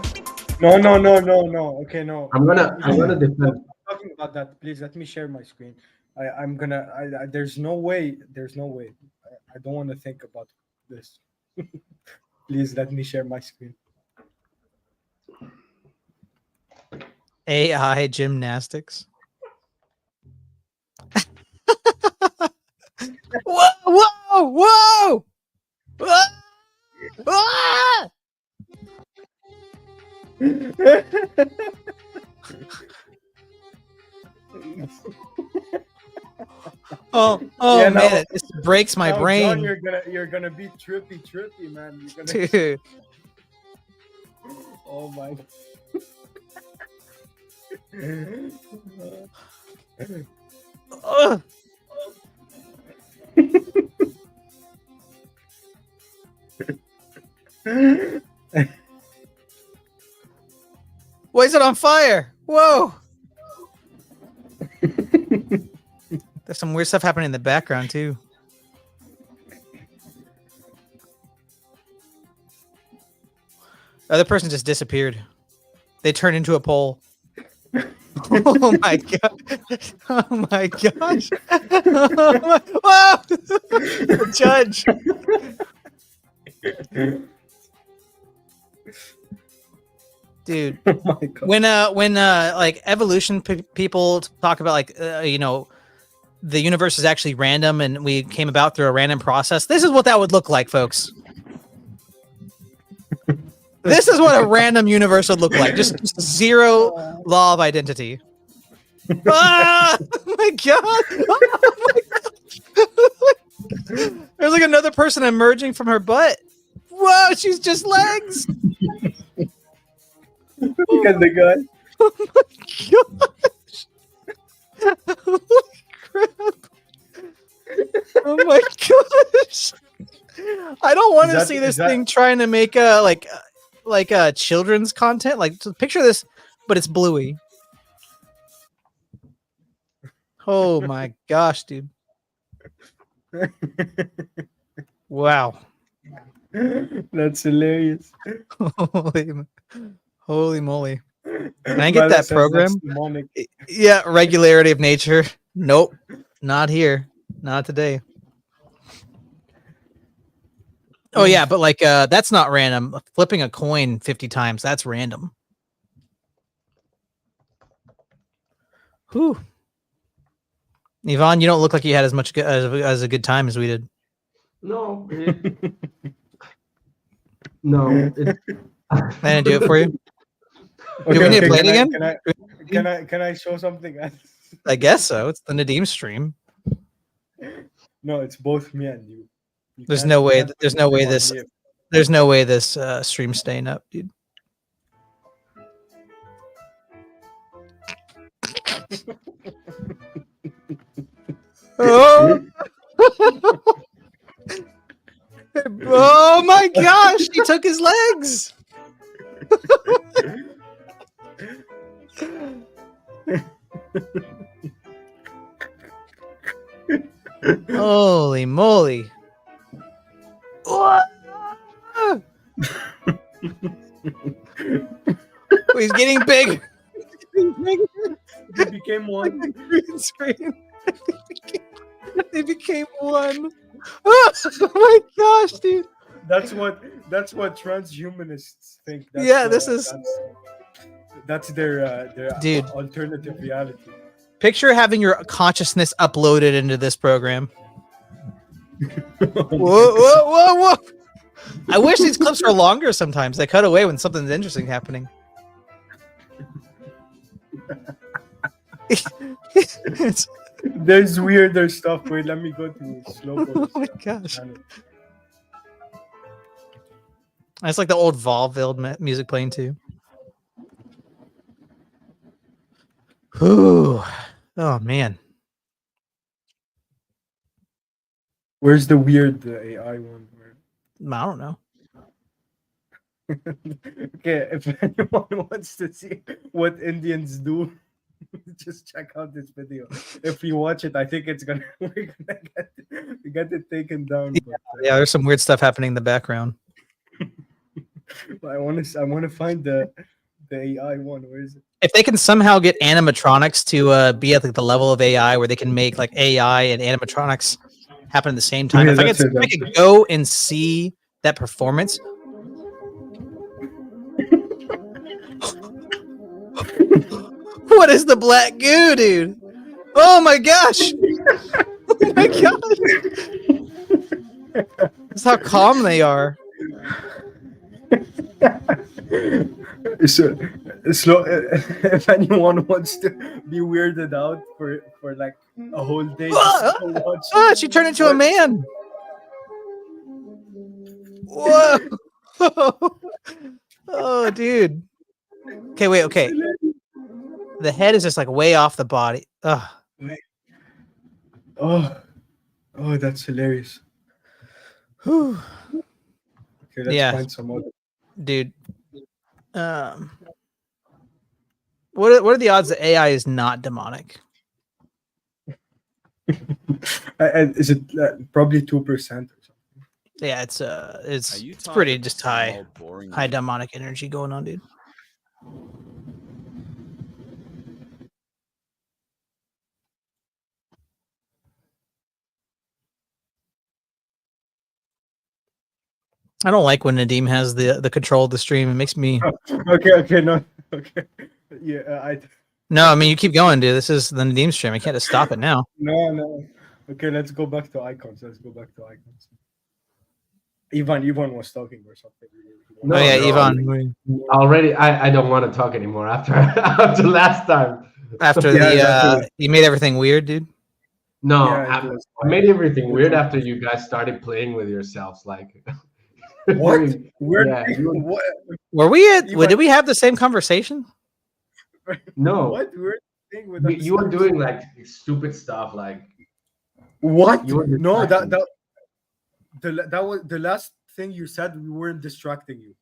No. Okay, no. I'm gonna defend. Talking about that, please let me share my screen. I'm gonna. There's no way. I don't want to think about this. Please let me share my screen. AI gymnastics. Whoa! Ah! Oh Yeah, man, no. it just breaks my Now, brain. John, you're gonna be trippy, man. You're gonna. Dude. Oh my. Ugh. Why is it on fire? Whoa! There's some weird stuff happening in the background too. The other person just disappeared. They turned into a pole. Oh my god! Oh my gosh! Oh my... Whoa! The judge. Dude, Oh my god. when like evolution people talk about like you know, the universe is actually random and we came about through a random process, this is what that would look like, folks. This is what a random universe would look like. Just zero law of identity. Ah! Oh my god! Oh my god! There's like another person emerging from her butt. Whoa, she's just legs. Look at the guy. Oh my gosh! Holy crap! Oh my gosh! I don't want to see this thing trying to make like children's content. Like, so picture this, but it's Bluey. Oh my gosh, dude! Wow! That's hilarious. Holy moly! Can I get that program? Demonic. Yeah, regularity of nature. Nope, not here. Not today. Oh yeah, but like that's not random. Flipping a coin 50 times, that's random. Whew. Yvonne, you don't look like you had as much as a good time as we did. No. No. I didn't do it for you. Okay, Do we need to play it can again? Can I show something else? I guess so. It's the Nadim stream. No, it's both me and you. There's no way. There's no way this. There's no way this stream's staying up, dude. Oh! Oh my gosh! He took his legs. Holy moly! He's getting big. He became one. Green screen. They became one. Oh my gosh, dude! That's what transhumanists think. That's their Dude. alternative reality. Picture having your consciousness uploaded into this program. Whoa! I wish these clips were longer sometimes. They cut away when something's interesting happening. There's weirder stuff. Wait, let me go to slow. Oh my gosh. That's like the old Vaudeville music playing too. Whew. Oh man. Where's the weird AI one? I don't know. Okay, if anyone wants to see what Indians do, just check out this video. If you watch it, I think it's gonna we're gonna get it taken down. Yeah, yeah, there's some weird stuff happening in the background. I want to find the AI one. Where is it? If they can somehow get animatronics to be at like the level of AI where they can make like AI and animatronics happen at the same time. Yeah, If I could go and see that performance. What is the black goo, dude? Oh my gosh! Oh my gosh! That's how calm they are. So, if anyone wants to be weirded out for like a whole day, just go watch She turned into a man. Whoa! Oh, dude. Okay, wait. Okay, the head is just like way off the body. Ugh. Oh, that's hilarious. Whew. Okay, let's find some other. Dude. What are the odds that AI is not demonic? Is it probably 2% or something? Yeah, it's Utah pretty just just small, high boring demonic energy going on, dude. I don't like when Nadim has the control of the stream. It makes me Okay, no, okay, yeah, no. I mean, you keep going, dude. This is the Nadim stream. I can't just stop it now. no. Okay, let's go back to icons. Ivan was talking or something. No, Oh yeah, no, Ivan. already, I don't want to talk anymore after after last time. After Yeah, the exactly. you made everything weird, dude. No, Yeah, it was I made everything it was weird on- after you guys started playing with yourselves. Like, What? doing- Where? yeah, you were- What? Were we at? Ivan- Did we have the same conversation? no, What? We're saying with you were ourselves? doing like stupid stuff. Like, What? you were No, distracting. that was the last thing you said. We weren't distracting you.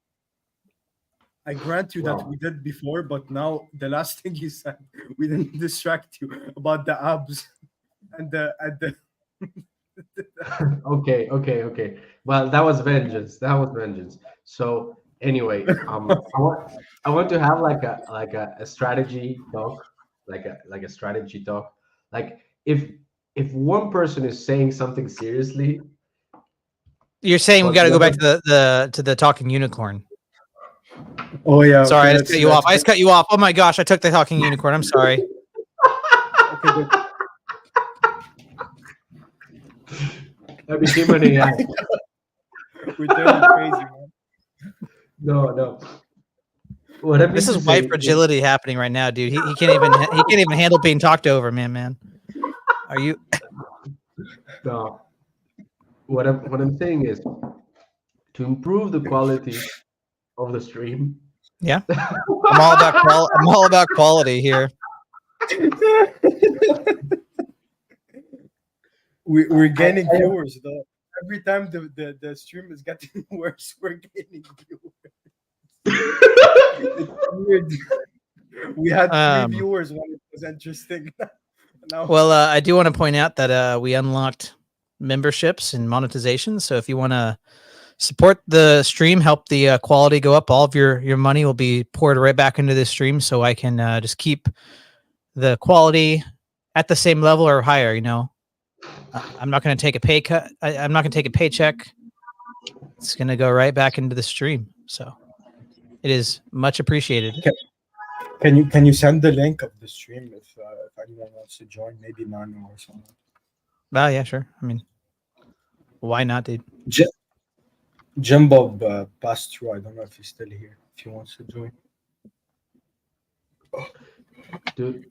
I grant you that Well. we did before, but now the last thing you said, we didn't distract you about the abs and the. Okay. Well, that was vengeance. So anyway, I want to have like a strategy talk, like a strategy talk. Like if one person is saying something seriously, You're saying we but got to the go back other- to the talking unicorn. Oh yeah. Sorry, okay, I just cut you off. I just cut you off. Oh my gosh, I took the talking unicorn. I'm sorry. Okay, good. I became an AI. We're turning crazy, man. No. What I mean This to is say white fragility happening right now, dude. He can't even handle being talked over, man. Are you? No. What I'm saying is to improve the quality of the stream. Yeah. I'm all about quality here. We're gaining viewers though. Every time the stream is getting worse, we're gaining viewers. It's weird. We had 3 viewers when it was interesting. Now, Well, I do want to point out that we unlocked memberships and monetization. So if you want to support the stream, help the quality go up, all of your money will be poured right back into this stream, so I can just keep the quality at the same level or higher. You know, I'm not going to take a pay cut. I'm not going to take a paycheck. It's going to go right back into the stream. So it is much appreciated. can you send the link of the stream if anyone wants to join? Maybe Manu or something. Oh yeah, sure. I mean, why not, dude? Jim Bob passed through. I don't know if he's still here. If he wants to join. Dude,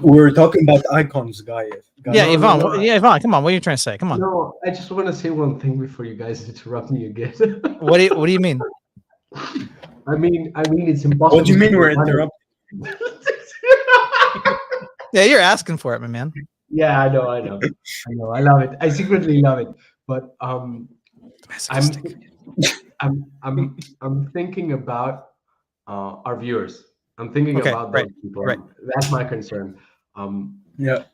We were talking about icons, guy. Yeah, No, Yvonne. no. Yeah, Yvonne. Come on. What are you trying to say? Come on. no, I just want to say one thing before you guys interrupt me again. What do you mean? I mean, it's impossible. What do you mean to we're run it. interrupting? Yeah, you're asking for it, my man. Yeah, I know. I love it. I secretly love it. But I'm thinking about our viewers. I'm thinking Okay, about right, those people. right. That's my concern. Yeah.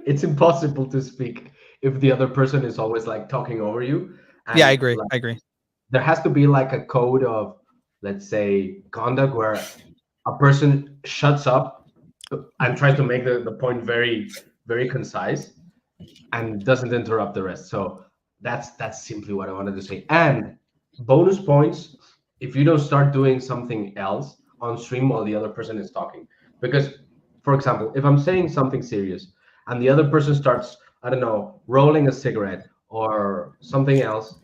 It's impossible to speak if the other person is always like talking over you. And, Yeah, I agree. like, I agree. there has to be like a code of, let's say, conduct where a person shuts up and tries to make the point very, very concise and doesn't interrupt the rest. So that's simply what I wanted to say. And bonus points if you don't start doing something else on stream while the other person is talking. Because, for example, if I'm saying something serious and the other person starts, I don't know, rolling a cigarette or something else,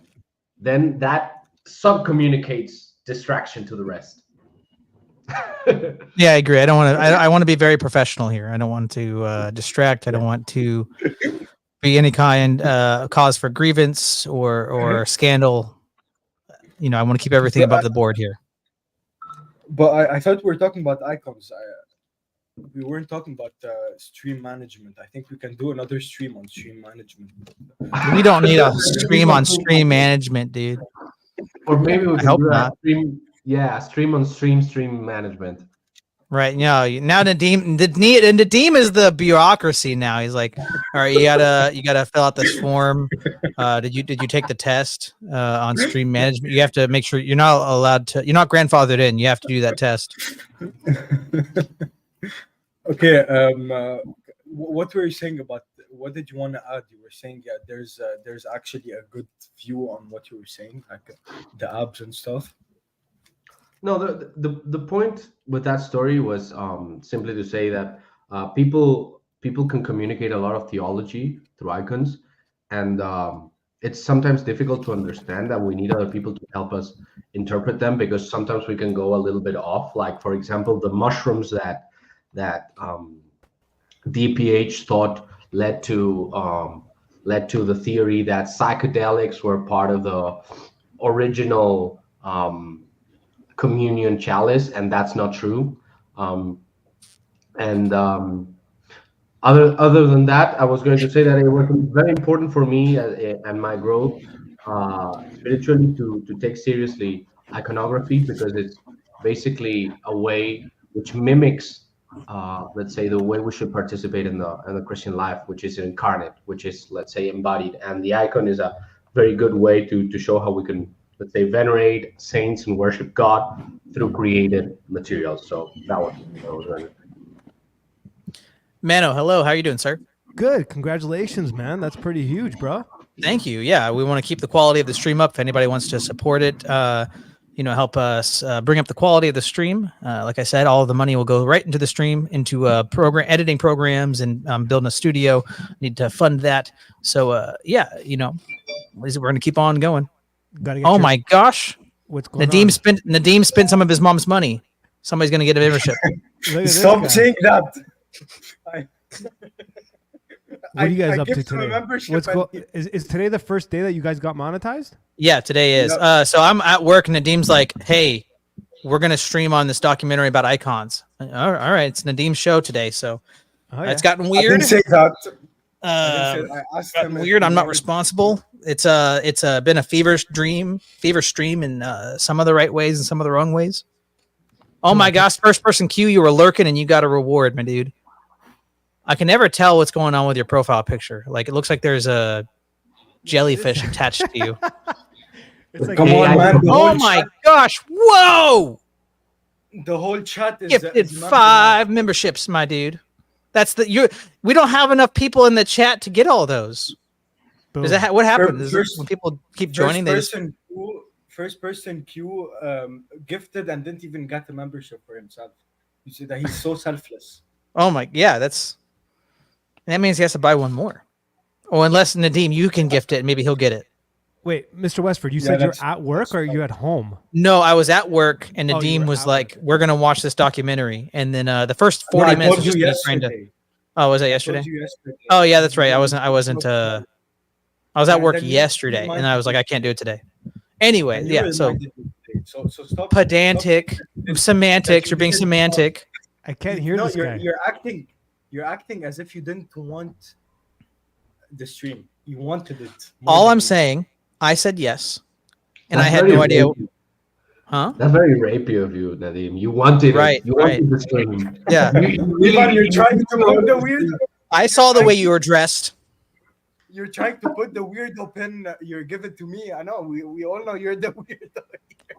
then that sub-communicates distraction to the rest. Yeah, I agree. I don't want to. I want to be very professional here. I don't want to distract. I don't want to be any kind cause for grievance or scandal. You know, I want to keep everything above the board here. But I thought we were talking about icons. We weren't talking about stream management. I think we can do another stream on stream management. We don't need a stream on stream management, dude. Or maybe we I can hope do a not. stream. Yeah, stream on stream management. Right. Now Nadim is the bureaucracy now. He's like, all right, you gotta fill out this form. Did you take the test on stream management? You have to make sure you're not allowed to. You're not grandfathered in. You have to do that test. Okay. What were you saying about? What did you want to add? You were saying there's actually a good view on what you were saying, like the abs and stuff. No, the point with that story was simply to say that people can communicate a lot of theology through icons, and it's sometimes difficult to understand that we need other people to help us interpret them because sometimes we can go a little bit off. Like for example, the mushrooms that DPH thought led to the theory that psychedelics were part of the original communion chalice, and that's not true. And other than that, I was going to say that it was very important for me and my growth spiritually to take seriously iconography because it's basically a way which mimics, let's say, the way we should participate in the Christian life, which is incarnate, which is, let's say, embodied. And the icon is a very good way to show how we can, let's say, venerate saints and worship God through created materials. So that was what I was going to say. Mano, hello. How are you doing, sir? Good. Congratulations, man. That's pretty huge, bro. Thank you. Yeah, we want to keep the quality of the stream up. If anybody wants to support it, help us bring up the quality of the stream. Like I said, all of the money will go right into the stream, into editing programs and building a studio. Need to fund that. So, we're going to keep on going. My gosh. What's going Nadim on? Nadim spent some of his mom's money. Somebody's going to get a membership. Stop saying that. What are you guys up to today? Today? Is today the first day that you guys got monetized? Yeah, today is. Yep. So I'm at work, and Nadim's like, "Hey, we're gonna stream on this documentary about icons." All right, it's Nadim's show today, so it's gotten weird. I didn't say that. I asked him weird. I'm not responsible. It's been a fever stream in some of the right ways and some of the wrong ways. Oh my gosh, first person Q, you were lurking and you got a reward, my dude. I can never tell what's going on with your profile picture. Like it looks like there's a jellyfish attached to you. It's like, Come on, man. Oh my gosh! Whoa! The whole chat is Gifted 5 memberships, my dude. That's we don't have enough people in the chat to get all those. boom. Is that what happens? When people keep joining, First person Q gifted and didn't even get the membership for himself. You see that he's so selfless. Oh my, yeah, that means he has to buy one more. Oh, unless Nadim, you can gift it, maybe he'll get it. Wait, Mr. Westford, you said you're at work or you're at home? No, I was at work, and Nadim was at like, work. "We're gonna watch this documentary," and then the first 40 minutes was just me trying to. Oh, was that yesterday? Oh, yeah, that's right. I wasn't. I was at work yesterday, and I was like, I can't do it today. Anyway, yeah. So stop. pedantic, semantics. You're being semantic. I can't hear this guy. You're acting as if you didn't want the stream. You wanted it. All I'm saying, I said yes, and I had no idea. Rapey. Huh? That's very rapey of you, Nadim. You wanted Right, it. You wanted the stream. Yeah. You're trying to put the weird. I saw the way you were dressed. You're trying to put the weirdo pin you're giving to me. I know. We all know you're the weirdo.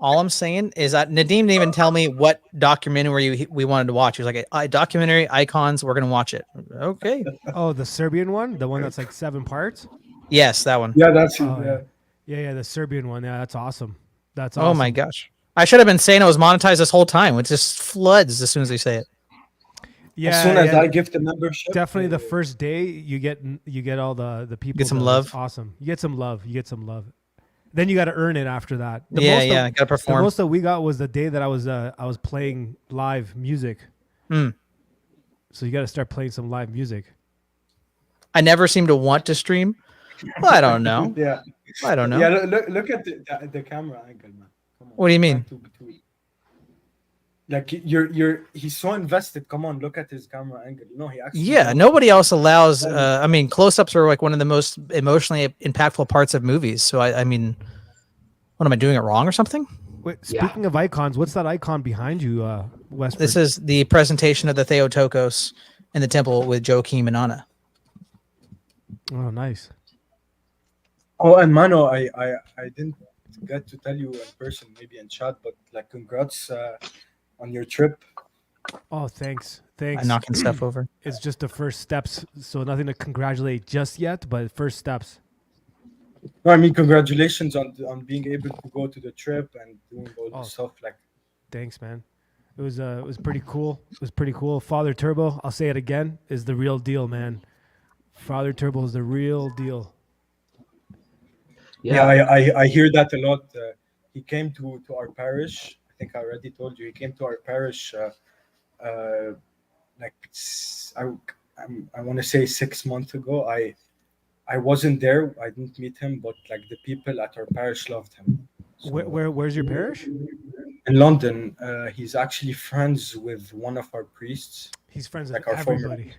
All I'm saying is that Nadim didn't even tell me what documentary we wanted to watch. He was like, a documentary, icons, we're going to watch it. Okay. Oh, the Serbian one? The one that's like 7 parts? Yes, that one. Yeah, that's Oh, yeah, the Serbian one. Yeah, that's awesome. That's awesome. Oh my gosh. I should have been saying it was monetized this whole time. It just floods as soon as they say it. Yeah, as soon as I give the membership, definitely the first day you get all the people. Get some going. love. It's awesome. You get some love. Then you got to earn it after that. Got to perform. The most that we got was the day that I was playing live music. Mm. So you got to start playing some live music. I never seem to want to stream. Well, I don't know. Yeah, I don't know. Yeah, look at the camera angle, man. Come on. What do you mean? Like he's so invested. Come on, look at his camera angle. You know, he actually. Yeah, nobody else allows. I mean, close-ups are like one of the most emotionally impactful parts of movies. So I mean, what am I doing it wrong or something? Wait, Yeah. speaking of icons, what's that icon behind you, Westford? This is the presentation of the Theotokos in the temple with Joachim and Anna. Oh, nice. Oh, and Mano, I didn't get to tell you in person, maybe in chat, but like, congrats on your trip. Oh, thanks. I'm Thanks. knocking stuff over. It's just the first steps, so nothing to congratulate just yet, but first steps. No, I mean, congratulations on being able to go to the trip and doing all Oh. this stuff. Like, Thanks, man. It was pretty cool. It was pretty cool. Father Turbo, I'll say it again, is the real deal, man. Father Turbo is the real deal. yeah, I hear that a lot. He came to our parish. I think I already told you. He came to our parish. Like, I want to say 6 months ago. I wasn't there. I didn't meet him, but like, the people at our parish loved him. So, Where's your parish? in London, he's actually friends with one of our priests. He's friends Like with our former- everybody.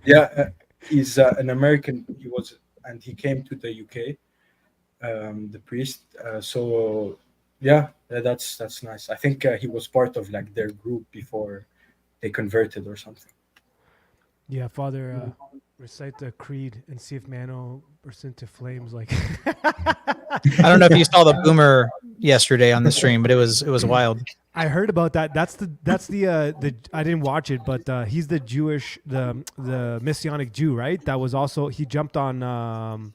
Yeah, he's an American. He came to the UK. The priest. So yeah, that's nice. I think he was part of like their group before they converted or something. Yeah, Father, recite the creed and see if Mano bursts into flames. Like, I don't know if you saw the boomer yesterday on the stream, but it was wild. I heard about that. That's the I didn't watch it, but he's the Jewish, the Messianic Jew, right? That was also, he jumped on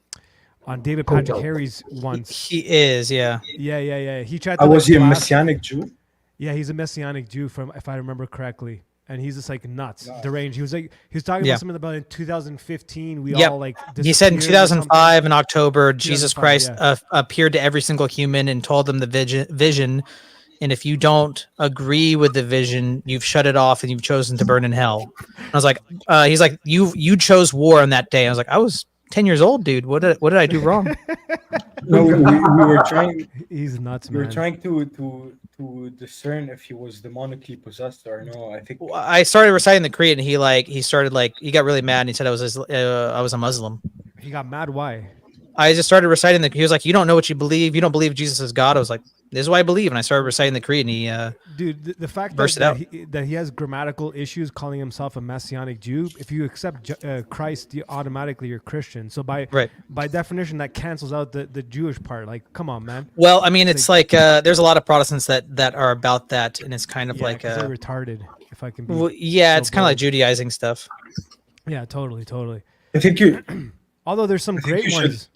David Patrick Harry's once. He is, yeah. Yeah. He tried to. Was he a blast- Messianic Jew? Yeah, he's a Messianic Jew from, if I remember correctly. And he's just like nuts, Nice. deranged. He was talking Yeah. about something about in 2015. We Yep. all like. He said in disappeared or something. 2005 in October, Jesus 2005, Christ yeah. appeared to every single human and told them the vision. And if you don't agree with the vision, you've shut it off and you've chosen to burn in hell. And I was like, he's like, you chose war on that day. I was like, I was 10 years old, dude. What did I do wrong? No, we were trying. He's nuts, We man. were trying to discern if he was demonically possessed or no. I think. I started reciting the creed, and he got really mad, and he said I was a Muslim. He got mad. Why? I just started reciting he was like, you don't know what you believe. You don't believe Jesus is God. I was like, this is what I believe. And I started reciting the creed, and he, Dude, the fact burst that, it that he has grammatical issues calling himself a Messianic Jew, if you accept Christ, you automatically you're Christian. So by definition, that cancels out the Jewish part. Like, come on, man. well, I mean, it's like there's a lot of Protestants that are about that, and it's kind of Yeah, like 'cause they're retarded. If I can be. yeah, so it's kind of like bold. Judaizing stuff. Yeah, totally. I think you. Although there's some I think great you ones.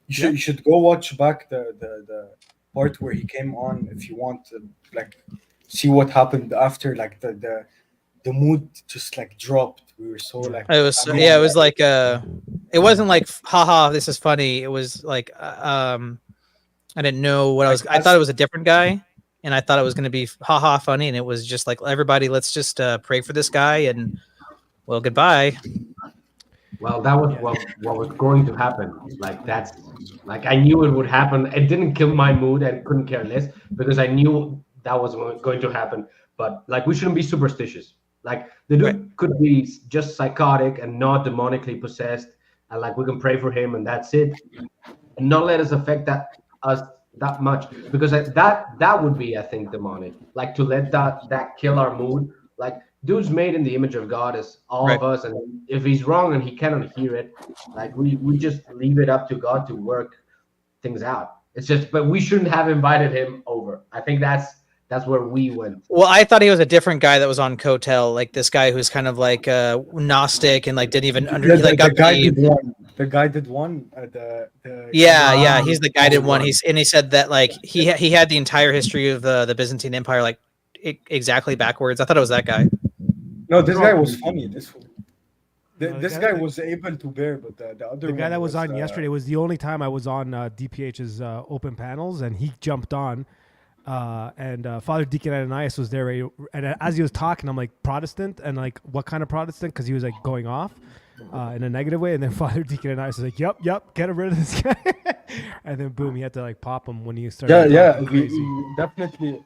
You should go watch back the part where he came on if you want to, like, see what happened after. Like, the mood just like dropped. We were so like. It was I mean, it was like it wasn't like haha, this is funny. It was like I didn't know what I was. I thought it was a different guy, and I thought it was going to be haha funny, and it was just like, everybody, let's just pray for this guy, and well, goodbye. Well, that was what was going to happen. Like, that's like, I knew it would happen. It didn't kill my mood and couldn't care less because I knew that was going to happen. But like, we shouldn't be superstitious. Like, the dude could be just psychotic and not demonically possessed, and like, we can pray for him and that's it, and not let us affect us that much, because that would be, I think, demonic. Like, to let that kill our mood. Like, dude's made in the image of God as all of us, and if he's wrong and he cannot hear it, like, we just leave it up to God to work things out. It's just, but we shouldn't have invited him over. I think that's where we went. Well, I thought he was a different guy that was on Cotel, like this guy who's kind of like Gnostic and like didn't even the guy did one. Yeah, he's the guided one. He said that like he had the entire history of the Byzantine Empire like exactly backwards. I thought it was that guy. No, this guy was funny. This guy guy- was able to bear, but the other The guy one that was on yesterday was the only time I was on DPH's open panels, and he jumped on. And Father Deacon Ananias was there, and as he was talking, I'm like, Protestant, and like, what kind of Protestant? Because he was like going off in a negative way, and then Father Deacon Ananias was like, "Yep, get rid of this guy," and then boom, he had to like pop him when he started. Yeah, crazy. he definitely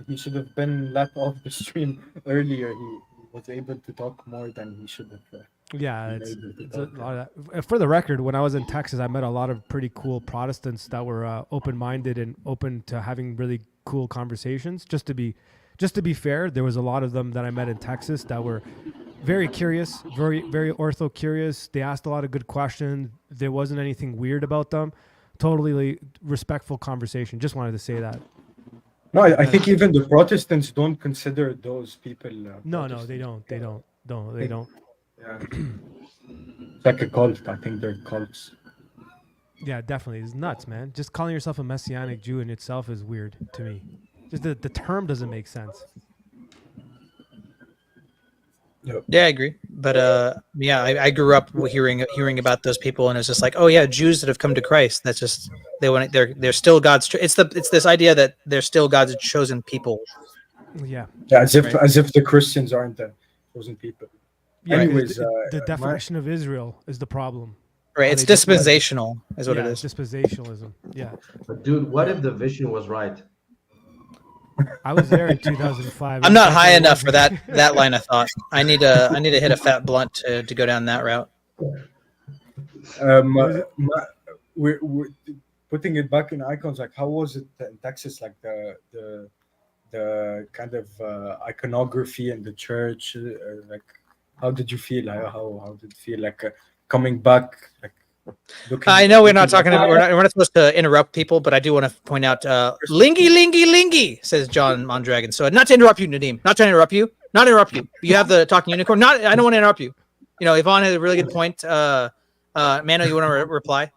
he should have been let off the stream earlier. He was able to talk more than he should have. Yeah, Been it's able to it's a talk. lot of that. For the record, when I was in Texas, I met a lot of pretty cool Protestants that were open-minded and open to having really cool conversations. Just to be fair, there was a lot of them that I met in Texas that were very curious, very ortho curious. They asked a lot of good questions. There wasn't anything weird about them. Totally respectful conversation. Just wanted to say that. No, I think even the Protestants don't consider those people. No, Protestants. they don't. They don't. No, they Think- don't. Yeah. It's like a cult. I think they're cults. Yeah, definitely. It's nuts, man. Just calling yourself a Messianic Jew in itself is weird to me. Just the term doesn't make sense. Yeah, I agree. But yeah, I grew up hearing about those people, and it's just like, oh yeah, Jews that have come to Christ. That's just they're still God's. It's this idea that they're still God's chosen people. Yeah. Yeah, as if Right. as if the Christians aren't the chosen people. Yeah, 'cause Anyways, the definition of Israel is the problem. Right. How It's they just- dispensational, is what yeah, it is. dispensationalism. Yeah. But dude, what if the vision was right? I was there in 2005. I'm not high enough for that line of thought. I need to hit a fat blunt to go down that route. Was it- We're putting it back in icons. Like, how was it in Texas? Like the kind of iconography in the church. Like, how did you feel? How did it feel? Like coming back? Like, I know we're not talking about, we're not supposed to interrupt people, but I do want to point out lingy says John Mondragon. So not to interrupt you, Nadim, not to interrupt you. You have the talking unicorn. I don't want to interrupt you. You know, Yvonne had a really good point. Mano, you want to reply?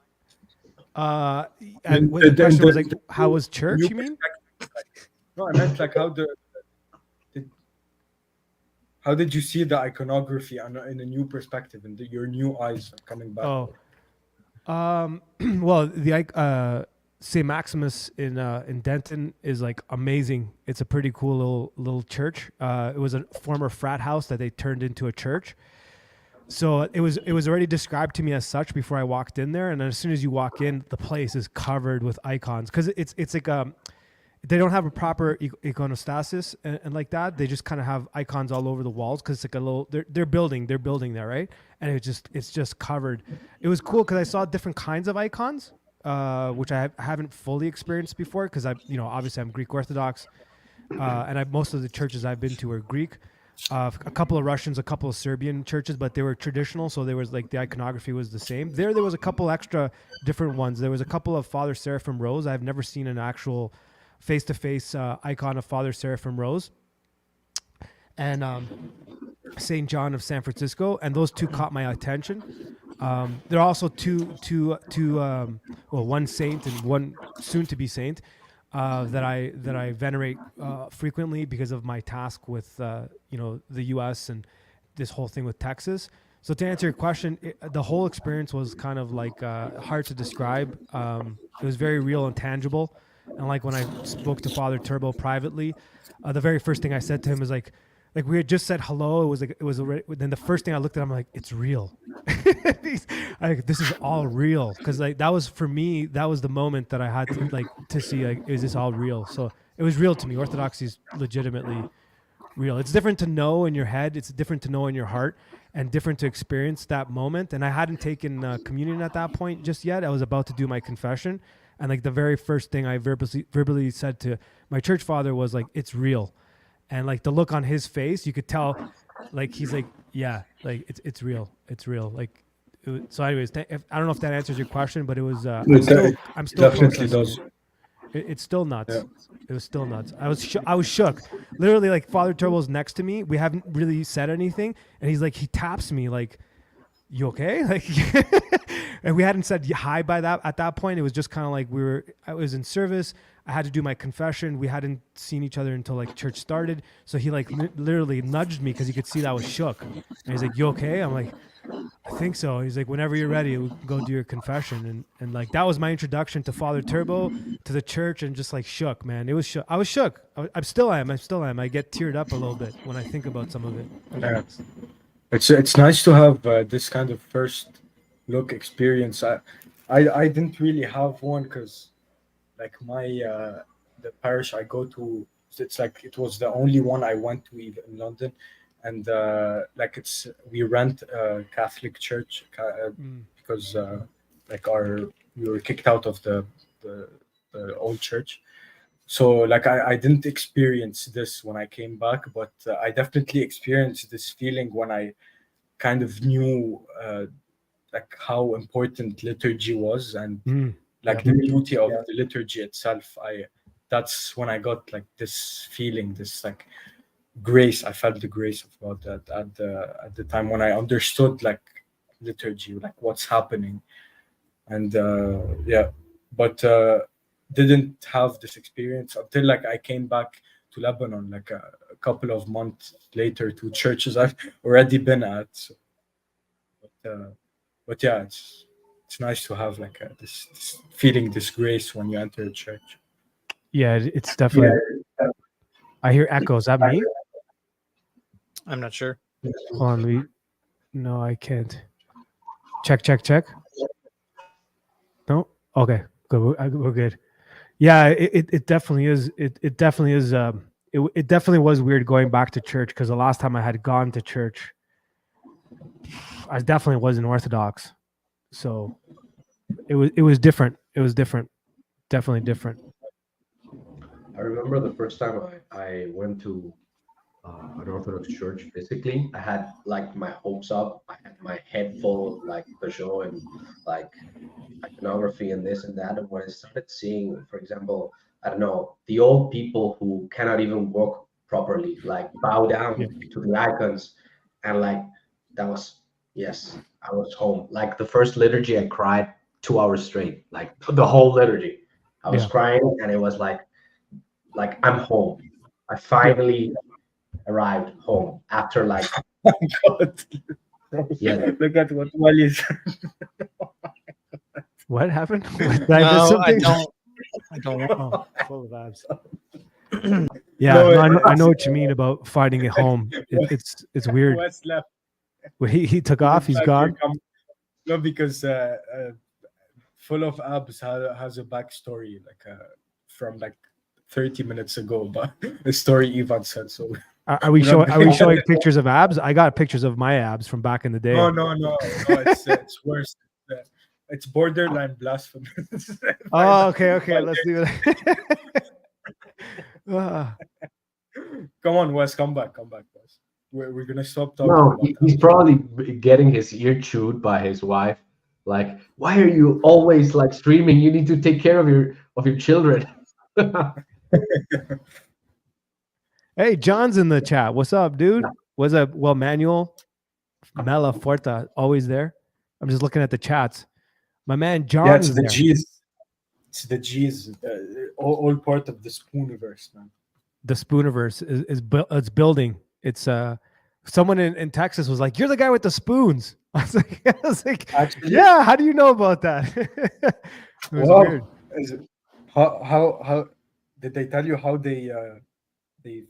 And the question was like, how was church? You mean? No, I meant like how did you see the iconography in a new perspective, in your new eyes coming back? Oh, well, the St. Maximus in Denton is like amazing. It's a pretty cool little church. It was a former frat house that they turned into a church. So it was already described to me as such before I walked in there. And as soon as you walk in, the place is covered with icons because it's like they don't have a proper iconostasis and like that. They just kind of have icons all over the walls because it's like a little. They're building there, right? And it's just covered. It was cool because I saw different kinds of icons, which I haven't fully experienced before because obviously I'm Greek Orthodox, and most of the churches I've been to are Greek. A couple of Russians, a couple of Serbian churches, but they were traditional, so there was like the iconography was the same. There was a couple extra different ones. There was a couple of Father Seraphim Rose. I've never seen an actual face-to-face icon of Father Seraphim Rose, and Saint John of San Francisco, and those two caught my attention. There are also two one saint and one soon-to-be saint that I venerate frequently because of my task with the U.S. and this whole thing with Texas. So to answer your question, the whole experience was kind of like hard to describe. It was very real and tangible. And like when I spoke to Father Turbo privately, the very first thing I said to him was like we had just said hello. It was already. Then the first thing I looked at him, I'm like, it's real. This is all real because like that was for me. That was the moment that I had to see like, is this all real? So it was real to me. Orthodoxy is legitimately real. It's different to know in your head. It's different to know in your heart, and different to experience that moment. And I hadn't taken communion at that point just yet. I was about to do my confession. And like the very first thing I verbally said to my church father was like, it's real. And like the look on his face, you could tell like, he's like, yeah, like it's real. It's real. Like, so anyways, I don't know if that answers your question, but it was, I'm still definitely does. It's still nuts. Yeah. It was still nuts. I was shook. Literally like Father Turbo's next to me. We haven't really said anything. And he's like, he taps me like, you okay? Like, and we hadn't said hi at that point. It was just kind of like I was in service. I had to do my confession. We hadn't seen each other until like church started. So he like literally nudged me because he could see that I was shook. And he's like, you okay? I'm like, I think so. He's like, whenever you're ready, we'll go do your confession. And like, that was my introduction to Father Turbo, to the church, and just like shook, man. It was shook. I was shook. I still am. I get teared up a little bit when I think about some of it. Yeah. It's nice to have this kind of first look experience. I didn't really have one because like my the parish I go to, it's like it was the only one I went to even in London, and like we rent a Catholic church because like we were kicked out of the old church. So like I didn't experience this when I came back, but I definitely experienced this feeling when I kind of knew like how important liturgy was, and like the beauty of the liturgy itself. That's when I got like this feeling, this like grace. I felt the grace of God at the time when I understood like liturgy, like what's happening. And but didn't have this experience until like I came back to Lebanon like a couple of months later to churches I've already been at. So, but yeah, it's nice to have like this feeling, this grace when you enter a church. Yeah, it's definitely. I hear echoes. Is that me? I'm not sure. Hold on, no, I can't. Check. No, okay, good. We're good. Yeah, it definitely is. It definitely is. It definitely was weird going back to church, because the last time I had gone to church, I definitely wasn't Orthodox, so it was different. It was different, definitely different. I remember the first time I went to an Orthodox church physically. I had like my hopes up. I had my head full of like the show and like iconography and this and that. And when I started seeing, for example, I don't know, the old people who cannot even walk properly, like bow down to the icons, and like that was, yes, I was home. Like the first liturgy, I cried 2 hours straight, like the whole liturgy. I was crying, and it was like I'm home. I finally arrived home after like. Oh my God. Yeah. Look at what Wally said. What happened? Did No, I miss something? I don't. Oh, full of abs. Yeah, I know what you mean about finding it home. It's weird. Wes left. Well, he took off. He's Like, gone. No, because Full of Abs has a backstory, like from like 30 minutes ago, but a story Ivan said. So Are we showing pictures of abs? I got pictures of my abs from back in the day. No, it's worse. It's borderline blasphemous. Oh, okay. Let's do that. Come on, Wes, come back, Wes. We're gonna stop talking. No, about he's probably getting his ear chewed by his wife. Like, why are you always like streaming? You need to take care of your children. Hey, John's in the chat. What's up, dude? What's up? Well, Manuel, Mela Forta, always there. I'm just looking at the chats. My man John. Yeah, it's is the there. G's. It's the G's. All part of the Spooniverse, man. The Spooniverse is building. It's someone in Texas was like, "You're the guy with the spoons." I was like, Actually, yeah. How do you know about that? It was weird. Is it, how did they tell you how they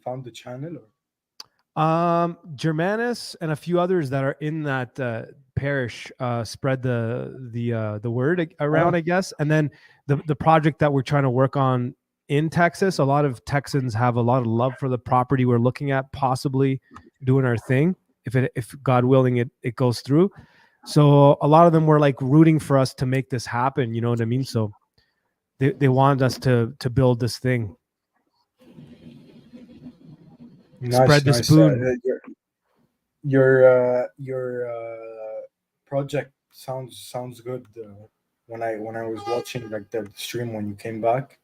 found the channel? Or? Germanus and a few others that are in that parish spread the word around, I guess. And then the project that we're trying to work on in Texas, a lot of Texans have a lot of love for the property we're looking at, possibly doing our thing if God willing it goes through. So a lot of them were like rooting for us to make this happen. You know what I mean? So they wanted us to build this thing. Nice, spread the spoon. Your project sounds good. When I was watching like the stream when you came back,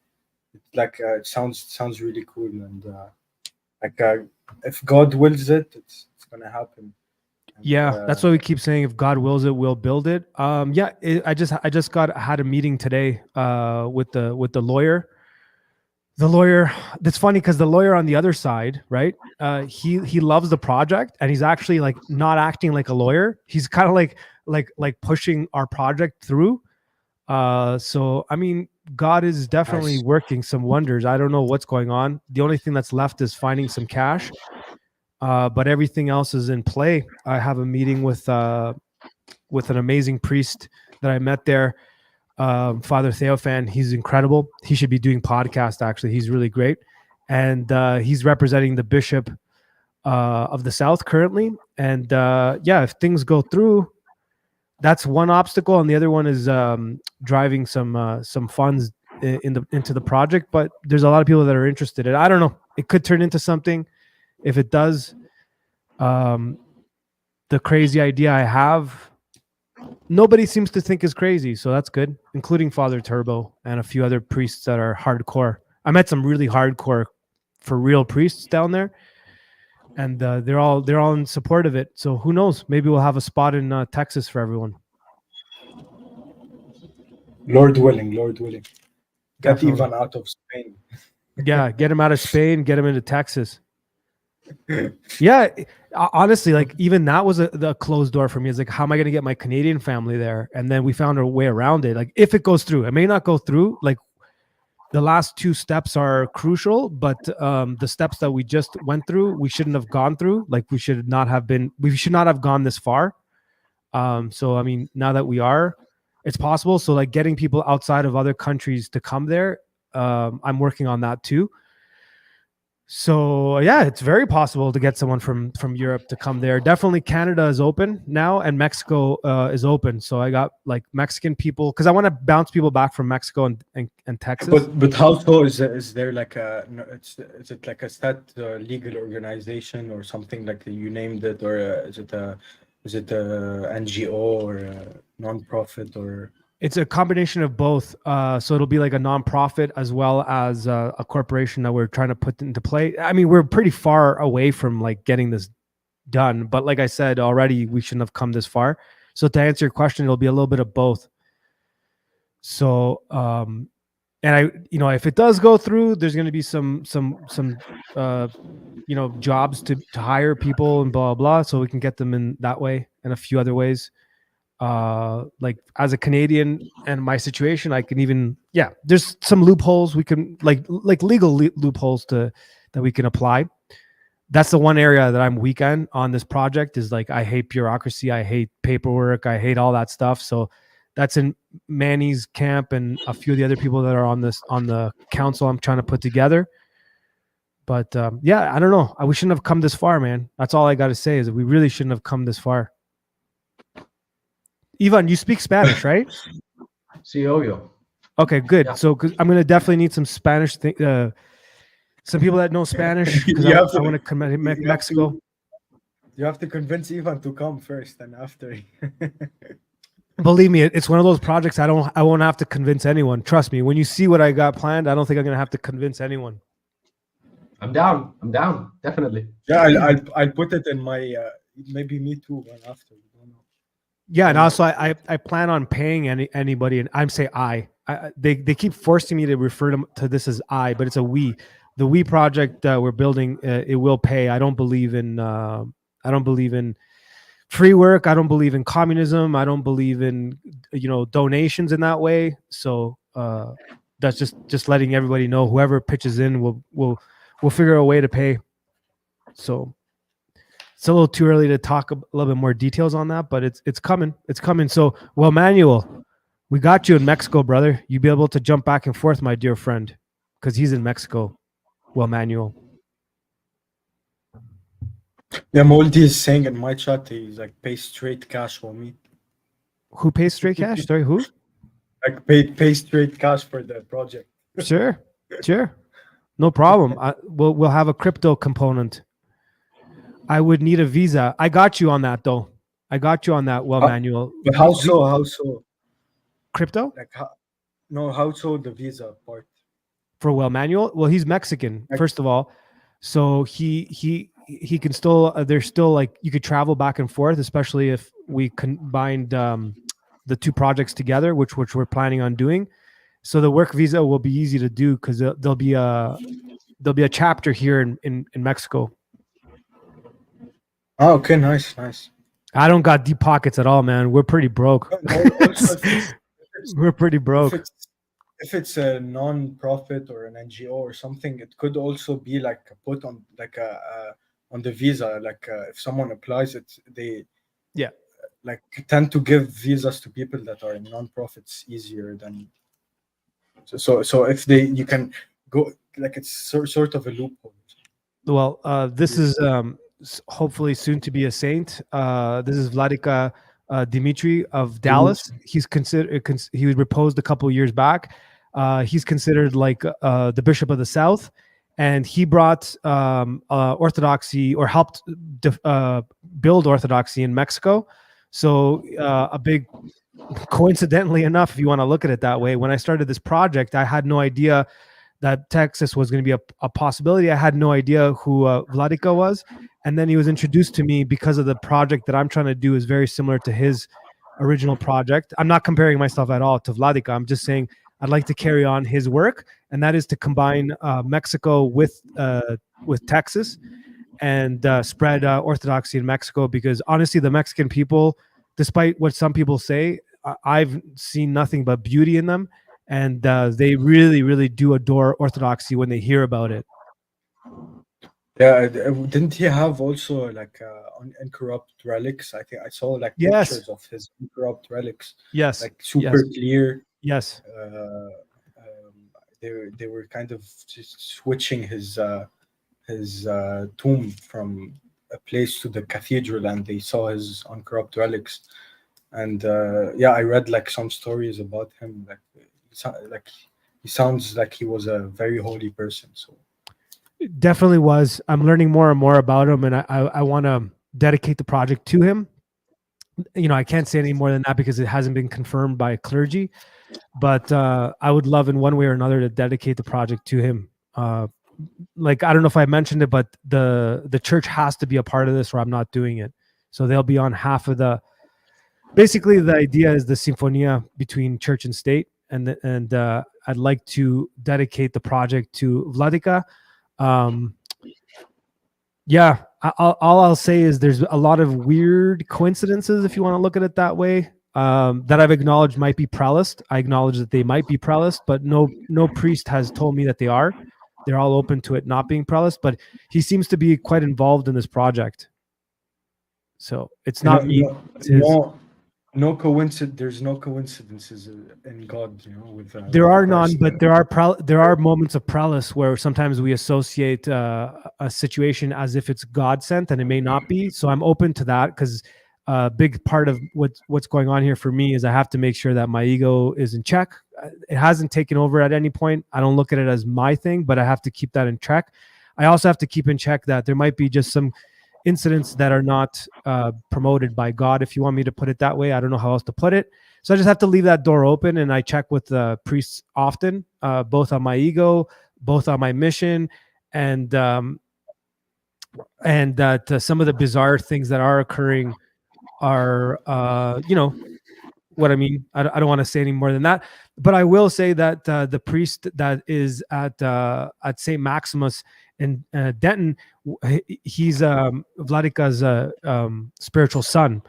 it sounds really cool, and if God wills it, it's gonna happen. And, yeah, that's why we keep saying if God wills it, we'll build it. I just had a meeting today with the lawyer. The lawyer, that's funny because the lawyer on the other side, right? He loves the project, and he's actually like not acting like a lawyer. He's kind of like pushing our project through. So I mean, God is definitely working some wonders. I don't know what's going on. The only thing that's left is finding some cash. But everything else is in play. I have a meeting with an amazing priest that I met there. Father Theophan, he's incredible. He should be doing podcast. Actually, he's really great, and he's representing the bishop of the South currently. And yeah, if things go through, that's one obstacle, and the other one is driving some funds into the project. But there's a lot of people that are interested. And I don't know, it could turn into something. If it does, the crazy idea I have, nobody seems to think is crazy, so that's good, including Father Turbo and a few other priests that are hardcore. I met some really hardcore, for real priests down there, and they're all in support of it. So who knows? Maybe we'll have a spot in Texas for everyone. Lord willing, Lord willing. Get Definitely. Ivan out of Spain. Yeah, get him out of Spain, get him into Texas. Yeah, honestly, like even that was the closed door for me. It's like, how am I going to get my Canadian family there? And then we found a way around it. Like if it goes through, it may not go through. Like the last two steps are crucial, but the steps that we just went through, we shouldn't have gone through. Like we should not have gone this far. So I mean, now that we are, it's possible. So like getting people outside of other countries to come there, I'm working on that too. So yeah, it's very possible to get someone from Europe to come there. Definitely Canada is open now, and Mexico is open. So I got like Mexican people, because I want to bounce people back from Mexico and Texas. But how so? Is there like a is it like a stat legal organization or something like you named it, or is it a NGO or a non-profit or? It's a combination of both. So it'll be like a nonprofit as well as a corporation that we're trying to put into play. I mean, we're pretty far away from like getting this done, but like I said already, we shouldn't have come this far. So to answer your question, it'll be a little bit of both. So, and I, if it does go through, there's going to be some jobs to hire people and blah, blah, blah. So we can get them in that way and a few other ways. Like as a Canadian and my situation, I can even, there's some loopholes we can like legal loopholes that we can apply. That's the one area that I'm weak on this project is like, I hate bureaucracy. I hate paperwork. I hate all that stuff. So that's in Manny's camp and a few of the other people that are on the council I'm trying to put together. But I don't know. We shouldn't have come this far, man. That's all I got to say is that we really shouldn't have come this far. Ivan, you speak Spanish, right? Sí, obvio. Okay, good. Yeah. So I'm going to definitely need some Spanish, some people that know Spanish, because I want to come to Mexico. You have to convince Ivan to come first, and after. Believe me, it's one of those projects I won't have to convince anyone. Trust me. When you see what I got planned, I don't think I'm going to have to convince anyone. I'm down. Definitely. Yeah, I'll put it in my maybe me too one after. Yeah, and also I plan on paying anybody, and I'm say they keep forcing me to refer to this as I, but it's a we. The we project we're building, it will pay. I don't believe in free work. I don't believe in communism. I don't believe in donations in that way. So that's just letting everybody know. Whoever pitches in will figure a way to pay. So. It's a little too early to talk a little bit more details on that, but it's coming. It's coming. So, well, Manuel, we got you in Mexico, brother. You be able to jump back and forth, my dear friend, because he's in Mexico. Well, Manuel. Yeah, Moldy is saying in my chat, he's like, pay straight cash for me. Who pays straight cash? Sorry, who? Like pay straight cash for the project. Sure. No problem. We'll have a crypto component. I would need a visa. I got you on that, though. Well, Manuel. But how so? Crypto? Like how so the visa part? For Well Manuel? Well, he's Mexican, first of all. So he can still, there's still like, you could travel back and forth, especially if we combined the two projects together, which we're planning on doing. So the work visa will be easy to do because there'll be a chapter here in Mexico. Oh, okay, nice. I don't got deep pockets at all, man. We're pretty broke. We're pretty broke. If it's a non-profit or an NGO or something, it could also be like put on like on the visa. Like if someone applies it, they like tend to give visas to people that are in non-profits easier than. So if you can go like it's sort of a loophole. Well, this is hopefully soon to be a saint. This is Vladika Dimitri of Dimitri. Dallas. He's considered. He was reposed a couple of years back. He's considered like the bishop of the South, and he brought orthodoxy, or helped build orthodoxy in Mexico. So a big, coincidentally enough, if you want to look at it that way, when I started this project, I had no idea that Texas was going to be a possibility. I had no idea who Vladika was. And then he was introduced to me because of the project that I'm trying to do is very similar to his original project. I'm not comparing myself at all to Vladika. I'm just saying I'd like to carry on his work, and that is to combine Mexico with Texas, and spread orthodoxy in Mexico. Because honestly, the Mexican people, despite what some people say, I've seen nothing but beauty in them, and they really, really do adore orthodoxy when they hear about it. Yeah, didn't he have also like uncorrupt relics? I think I saw like Yes. pictures of his uncorrupt relics, Yes. like super Yes. clear. Yes. They were kind of just switching his tomb from a place to the cathedral, and they saw his uncorrupt relics. And yeah, I read like some stories about him. Like he sounds like he was a very holy person. So Definitely was. I'm learning more and more about him, and I want to dedicate the project to him. You know, I can't say any more than that because it hasn't been confirmed by clergy, but I would love in one way or another to dedicate the project to him. Like, I don't know if I mentioned it, but the church has to be a part of this, or I'm not doing it. So they'll be on half of the. Basically, the idea is the symphonia between church and state, and I'd like to dedicate the project to Vladika. Yeah, all I'll say is there's a lot of weird coincidences, if you want to look at it that way, that I've acknowledged might be preliced. I acknowledge that they might be preliced, but no priest has told me that they are. They're all open to it not being preliced, but he seems to be quite involved in this project. So it's not me. It's his. No coincidence. There's no coincidences in God, you know. With there are none, but there are moments of prelace where sometimes we associate a situation as if it's God sent, and it may not be. So I'm open to that, because a big part of what's going on here for me is I have to make sure that my ego is in check. It hasn't taken over at any point. I don't look at it as my thing, but I have to keep that in check. I also have to keep in check that there might be just some incidents that are not promoted by God, if you want me to put it that way. I don't know how else to put it. So I just have to leave that door open, and I check with the priests often, both on my ego, both on my mission, and that some of the bizarre things that are occurring are, you know what I mean. I don't want to say any more than that, but I will say that the priest that is at St. Maximus in Denton, he's Vladika's spiritual son.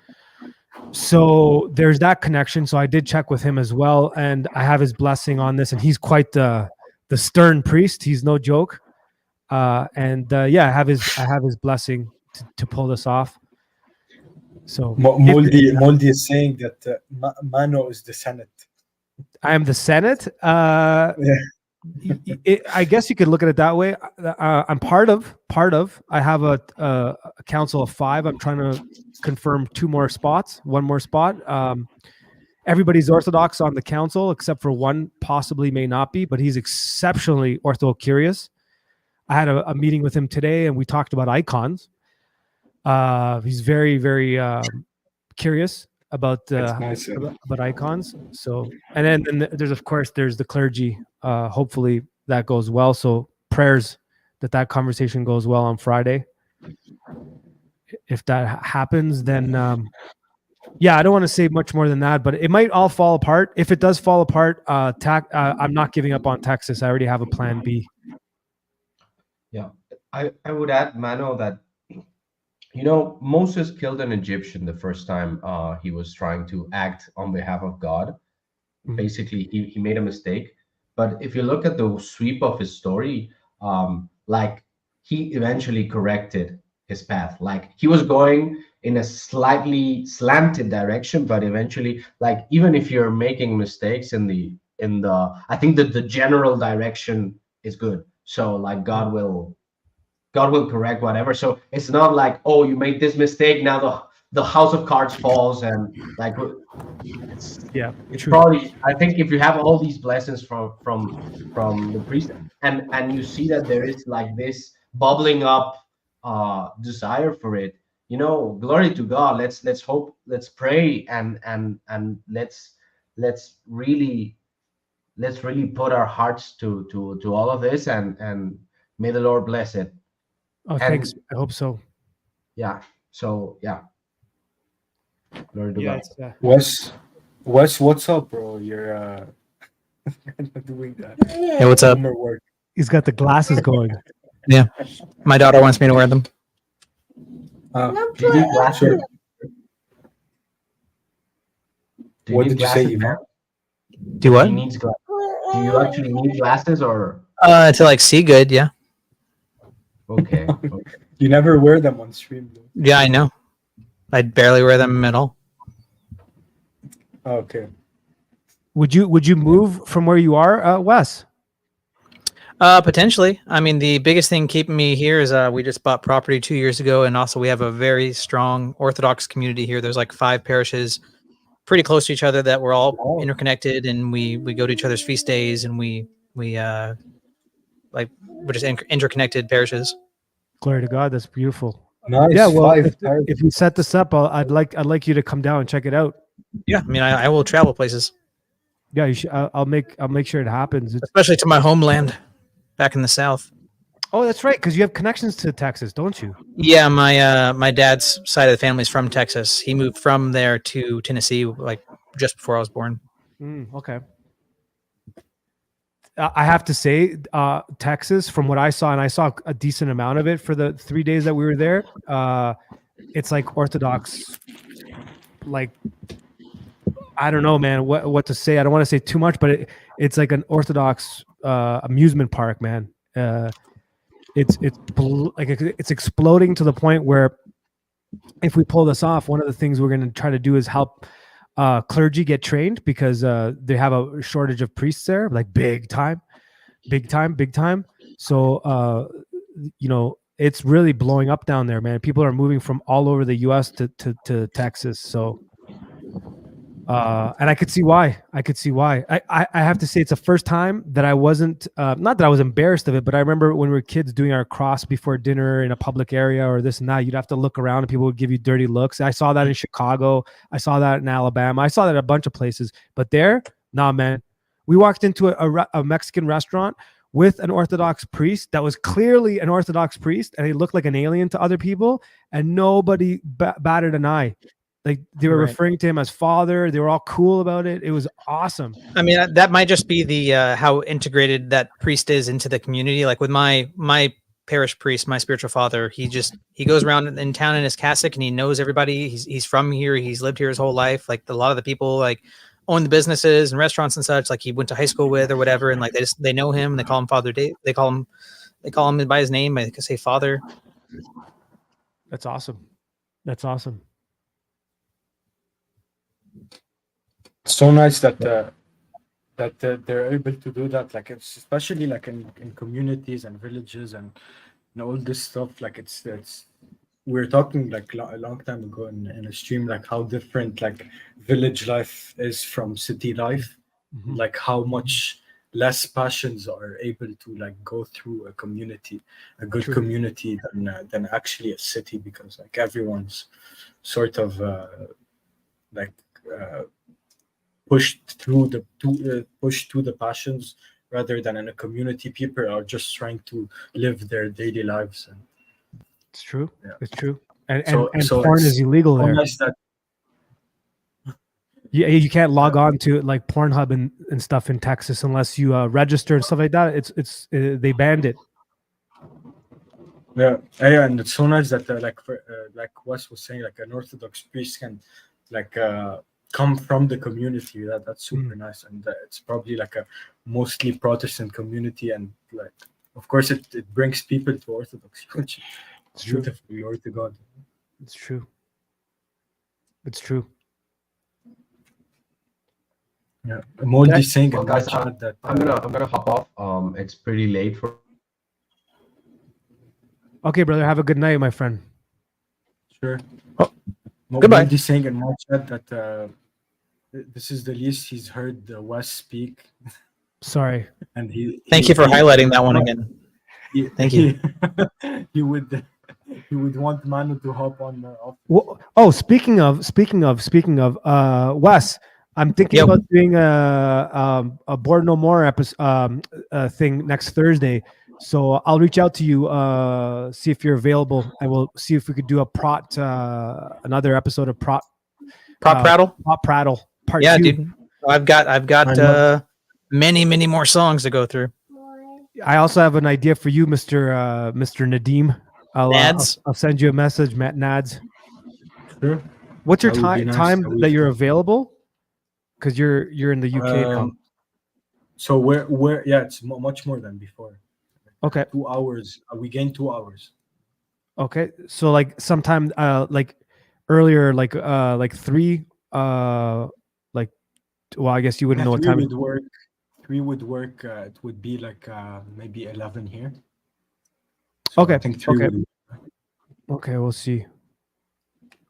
So there's that connection. So I did check with him as well, and I have his blessing on this. And he's quite the stern priest. He's no joke. Yeah, I have his blessing to pull this off. So Moldy is saying that Mano is the Senate. I am the Senate. Yeah. I guess you could look at it that way. I'm part of. I have a council of 5. I'm trying to confirm 2 more spots, 1 more spot. Everybody's Orthodox on the council except for one, possibly may not be, but he's exceptionally ortho-curious. I had a meeting with him today, and we talked about icons. He's very, very curious about icons. So, and then there's the clergy. Hopefully that goes well. So prayers that conversation goes well on Friday. If that happens, then yeah, I don't want to say much more than that, but it might all fall apart. If it does fall apart, I'm not giving up on Texas. I already have a plan B. Yeah, I would add, Mano, that Moses killed an Egyptian the first time he was trying to act on behalf of God. Mm-hmm. Basically, he made a mistake. But if you look at the sweep of his story, like, he eventually corrected his path. Like, he was going in a slightly slanted direction, but eventually, like, even if you're making mistakes in the I think that the general direction is good. So, like, God will God will correct whatever. So it's not like, oh, you made this mistake, now the house of cards falls, and like it's Yeah, it's true. probably, I think if you have all these blessings from the priest, and you see that there is like this bubbling up desire for it, glory to God. Let's hope, let's pray, and let's let's really put our hearts to all of this, and may the Lord bless it. Oh, thanks. And I hope so. yeah, so yeah, glory to Yeah, God. it's, Wes, what's up, bro? You're not doing that. Hey, what's up? More work. he's got the glasses going. Yeah, my daughter wants me to wear them. Do you need glasses? Sure. Do you What need did you say, glasses, Ivan? man? Do what? He needs glasses. Do you actually need glasses, or To like see good. Yeah, okay? You never wear them on stream, though. yeah, I know. I barely wear them at all. Okay. Would you move from where you are, Wes? Potentially. I mean, the biggest thing keeping me here is we just bought property 2 years ago, and also we have a very strong Orthodox community here. There's like 5 parishes, pretty close to each other, that we're all Oh. interconnected, and we go to each other's feast days, and we're just interconnected parishes. Glory to God. That's beautiful. Nice. Yeah. Well, 5 if you set this up, I'd like you to come down and check it out. Yeah, I mean, I will travel places, Yeah, you should. I'll make sure it happens. especially to my homeland back in the South. Oh, that's right, because you have connections to Texas, don't you? Yeah, my dad's side of the family is from Texas. He moved from there to Tennessee like just before I was born. Okay. I have to say, Texas, from what I saw, and I saw a decent amount of it for the 3 days that we were there, it's like Orthodox, like, I don't know, man, what to say. I don't want to say too much, but it's like an Orthodox amusement park, man. It's exploding to the point where if we pull this off, one of the things we're going to try to do is help clergy get trained, because they have a shortage of priests there, like big time. So it's really blowing up down there, man. People are moving from all over the U.S. to Texas. So and I could see why. I have to say, it's the first time that I wasn't, not that I was embarrassed of it, but I remember when we were kids doing our cross before dinner in a public area or this and that, you'd have to look around and people would give you dirty looks. I saw that in Chicago. I saw that in Alabama. I saw that in a bunch of places. But there, nah, man. We walked into a Mexican restaurant with an Orthodox priest that was clearly an Orthodox priest, and he looked like an alien to other people, and nobody batted an eye. Like, they were referring to him as father. They were all cool about it. It was awesome. I mean, that might just be the how integrated that priest is into the community. Like with my parish priest, my spiritual father, he goes around in town in his cassock and he knows everybody. He's from here. He's lived here his whole life. Like a lot of the people like own the businesses and restaurants and such, like he went to high school with or whatever, and like they know him. They call him Father Dave. They call him by his name. I could say Father. That's awesome. So nice that they're able to do that. Like, it's especially like in communities and villages and all this stuff. Like it's we were talking like a long time ago in a stream, like how different like village life is from city life. Mm-hmm. Like how much less passions are able to like go through a good True. community than actually a city, because like everyone's sort of pushed through the passions, rather than in a community people are just trying to live their daily lives. And It's true. Yeah. It's true. And So porn it's is illegal so there. nice that You can't log on to like Pornhub and stuff in Texas unless you register and stuff like that. It's they banned it. yeah, and it's so nice that like Wes was saying, like an Orthodox priest can like come from the community. That's super nice, and it's probably like a mostly Protestant community, and like of course it brings people to Orthodoxy, which is beautiful. Glory to God. It's true. Yeah, Moldy saying Well, in guys, that chat that I'm gonna hop off. It's pretty late for. Okay, brother. Have a good night, my friend. Sure. Oh, goodbye. Nobody's saying in my chat that this is the least he's heard Wes speak, Sorry. and he. Thank you for highlighting that one again. Thank you. He would. He would want Manu to hop on. Well, oh, speaking of, Wes, I'm thinking Yep. about doing a Board No More episode thing next Thursday. So I'll reach out to you, see if you're available, and we'll see if we could do another episode of Prop Prattle. Part Yeah, 2. dude. I've got many more songs to go through. I also have an idea for you, Mr. Nadim. I'll send you a message, Matt Nads. Sure. What's your That would be nice. time that you're available? Because you're in the UK now. So where? Yeah, it's much more than before. Okay. 2 hours. We gained 2 hours. Okay. So like sometime like earlier, like 3 like, well, I guess you wouldn't know what time. 3 would work. 3 would work. It would be like maybe 11 here. So Okay. I think 3 would. Okay, we'll see.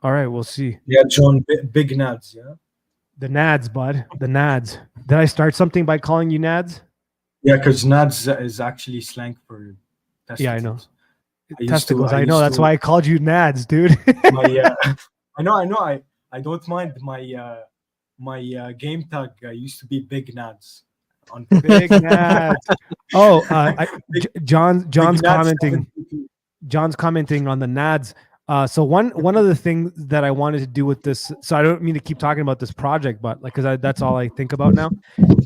All right, we'll see. Yeah, John, big Nads, yeah. The Nads, bud. The Nads. Did I start something by calling you Nads? Yeah, because Nads is actually slang for testicles. Yeah, I know. I Testicles. I know. That's why I called you Nads, dude. I know. I don't mind. My game tag used to be Big Nads. On Big Nads. Oh, John's Big Nads commenting. 72. John's commenting on the Nads. So one of the things that I wanted to do with this, so I don't mean to keep talking about this project, but like, because that's all I think about now,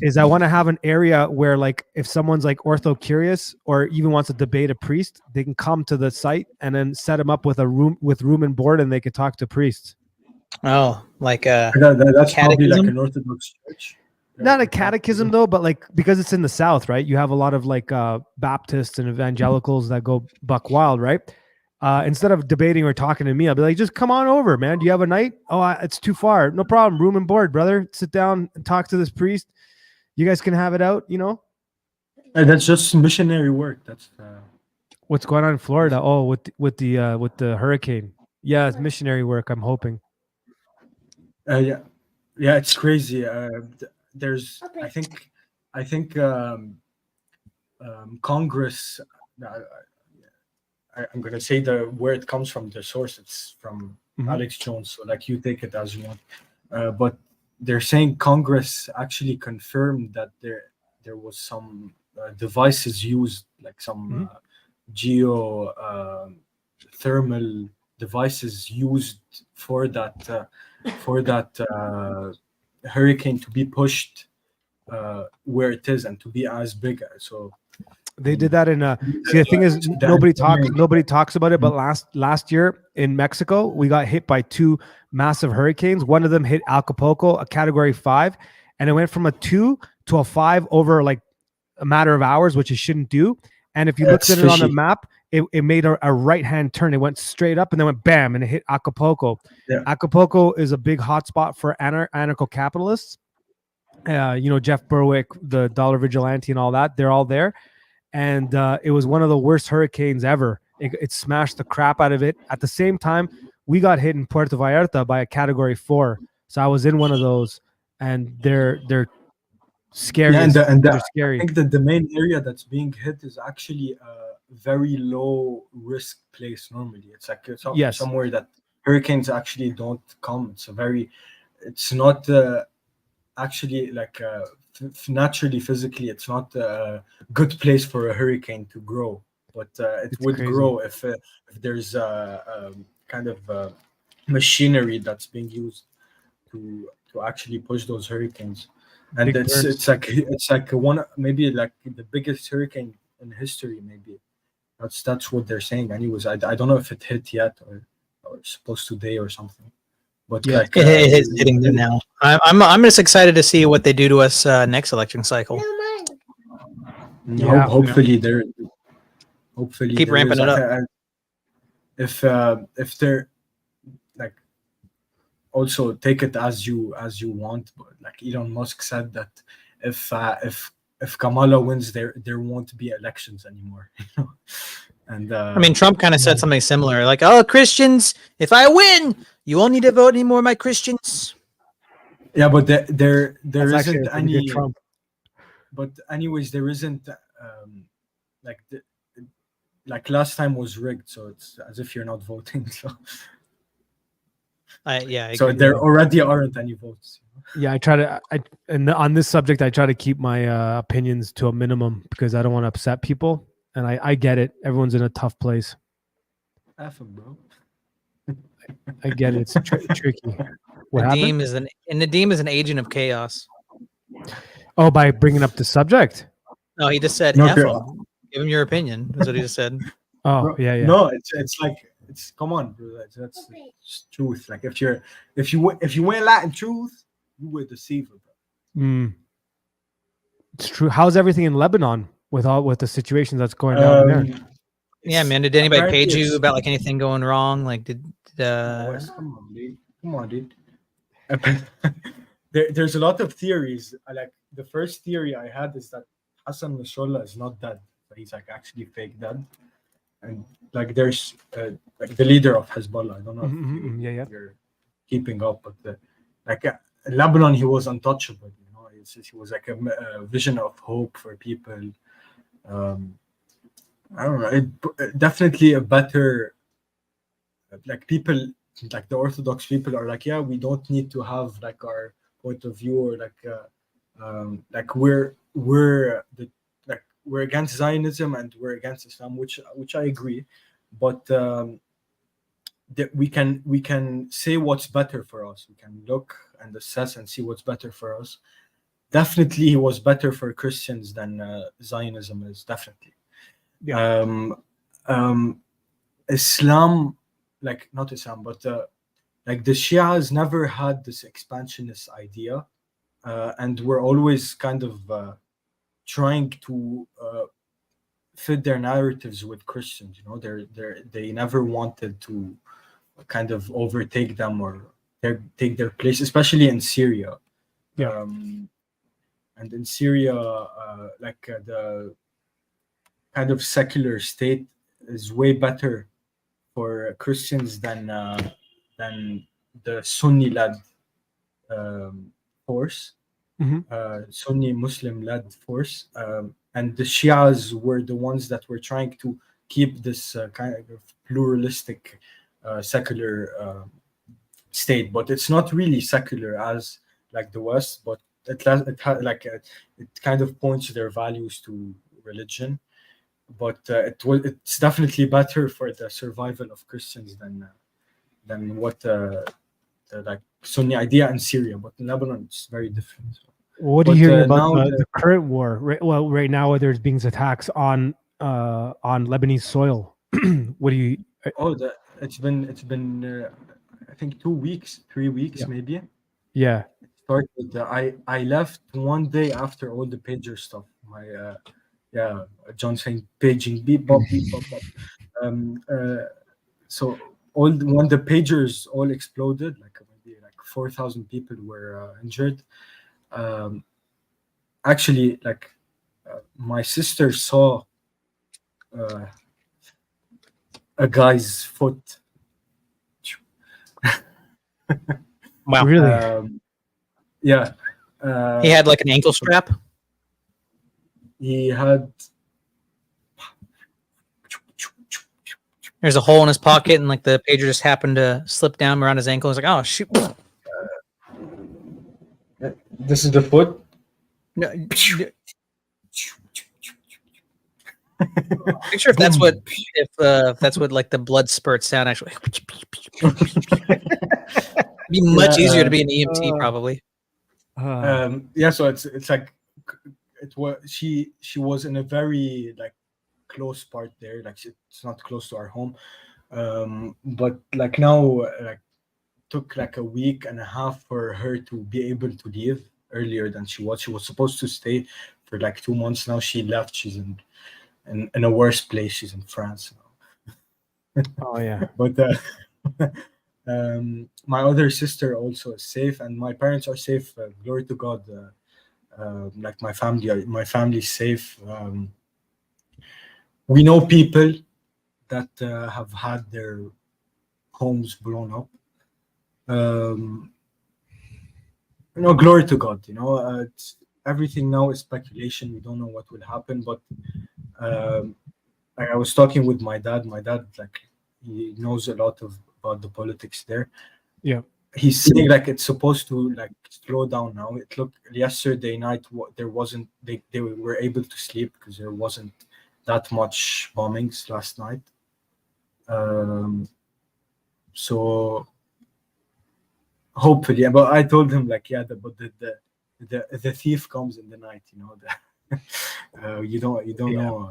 is I want to have an area where, like, if someone's like ortho curious or even wants to debate a priest, they can come to the site and then set them up with room and board, and they could talk to priests. Oh, like That's probably like an Orthodox church. Not a catechism though, but like, because it's in the South, right? You have a lot of like Baptists and evangelicals that go buck wild, right? Instead of debating or talking to me, I'll be like, just come on over, man. Do you have a night? Oh, it's too far. No problem. Room and board, brother. Sit down and talk to this priest. You guys can have it out, you know? That's just missionary work. That's what's going on in Florida. Oh, with the hurricane. Yeah, it's missionary work, I'm hoping. Yeah, it's crazy. There's, I think Congress. I'm gonna say where it comes from, the source. It's from Alex Jones. So like, you take it as you want. But they're saying Congress actually confirmed that there was some devices used, like some thermal devices used for that hurricane to be pushed where it is and to be as big. So they did that in see, the thing is, nobody talks about it, but last year in Mexico, we got hit by 2 massive hurricanes. One of them hit Acapulco, a category 5, and it went from a 2 to a 5 over like a matter of hours, which it shouldn't do. And if you looked at it on the map, it made a right-hand turn. It went straight up and then went bam, and it hit Acapulco. Yeah. Acapulco is a big hotspot for anarcho-capitalists. Jeff Berwick, the Dollar Vigilante and all that, they're all there. And it was one of the worst hurricanes ever. It smashed the crap out of it. At the same time, we got hit in Puerto Vallarta by a category 4. So I was in one of those, and they're scary. Yeah, they're scary. I think that the main area that's being hit is actually a very low risk place normally. It's like somewhere that hurricanes actually don't come. It's not actually like naturally, physically, it's not a good place for a hurricane to grow, but it would grow if there's a kind of machinery that's being used to actually push those hurricanes. And it's like one, maybe like the biggest hurricane in history. Maybe that's what they're saying. Anyways, I don't know if it hit yet or supposed today or something. But yeah, like, it is hitting them now. I'm just excited to see what they do to us next election cycle. Hopefully they're keep ramping it up. If they're like, also take it as you want, but like Elon Musk said that if Kamala wins, there won't be elections anymore. And I mean, Trump kind of said something similar, like, "Oh, Christians, if I win, you won't need to vote anymore, my Christians." yeah, but there That's actually isn't a pretty good any. Trump. But anyways, there isn't like like last time was rigged, so it's as if you're not voting. So I so agree. there already aren't any votes. Yeah, I try to. And on this subject, I try to keep my opinions to a minimum because I don't want to upset people. And I get it. Everyone's in a tough place. F it, bro. I get it. It's tricky. What happened? Nadim is an agent of chaos. Oh, by bringing up the subject. No, he just said, No, "F okay. him." Give him your opinion. That's what he just said. Oh, Bro, yeah. No, it's like it's come on, bro. That's truth. Like if you win Latin truth, you were deceiver, bro. It's true. How's everything in Lebanon with the situations that's going down there? Yeah, man. Did anybody apparently page you it's- about like anything going wrong? Like, did Wes, come on, dude. There's a lot of theories. Like the first theory I had is that Hassan Nasrallah is not dead, but he's like actually fake dead. And like there's like the leader of Hezbollah. I don't know if you're keeping up, but in Lebanon he was untouchable. You know, he was like a vision of hope for people. I don't know. Definitely a better like people like the Orthodox people are like, yeah, we don't need to have like our point of view or like we're against Zionism and we're against Islam, which I agree, but that we can say what's better for us. We can look and assess and see what's better for us. Definitely, it was better for Christians than Zionism is. Definitely, Islam, like not Islam, but like the Shias never had this expansionist idea, and were always kind of trying to fit their narratives with Christians. You know, they never wanted to kind of overtake them or take their place, especially in Syria. Yeah. And in Syria, the kind of secular state is way better for Christians than the Sunni-led force, Sunni Muslim-led force, and the Shias were the ones that were trying to keep this kind of pluralistic, secular state. But it's not really secular as like the West, but it kind of points their values to religion. But it's definitely better for the survival of Christians than what the like Sunni idea in Syria. But in Lebanon, it's very different. What are you hearing about the current war? Right now, there's being attacks on Lebanese soil. What do you? It's been I think 2 weeks, 3 weeks, maybe. Yeah. It started. I left one day after all the pager stuff. My John saying paging beep bop beep bop bop. So when the pagers all exploded, like maybe like 4,000 people were injured. Actually, like my sister saw a guy's foot. Wow. Really? Yeah. He had like an ankle strap. He had. There's a hole in his pocket, and like the pager just happened to slip down around his ankle. He's like, "Oh shoot!" This is the foot. No, picture if that's what like the blood spurts down. Actually, be much easier to be an EMT probably. So it's like it was she was in a very like close part there, like it's not close to our home, but like now like took like a week and a half for her to be able to leave earlier than she was supposed to stay for like 2 months. Now she left. She's in a worse place. She's in France now. Oh yeah. But my other sister also is safe, and my parents are safe. Glory to God. Like my family's safe. We know people that have had their homes blown up. Glory to God. It's, everything now is speculation. We don't know what will happen, but I was talking with my dad. My dad, like, he knows a lot about the politics there. Yeah. He's saying like it's supposed to like slow down now. It looked yesterday night. There wasn't. They were able to sleep because there wasn't that much bombings last night. So hopefully, but I told him like, yeah, but the thief comes in the night. You don't know.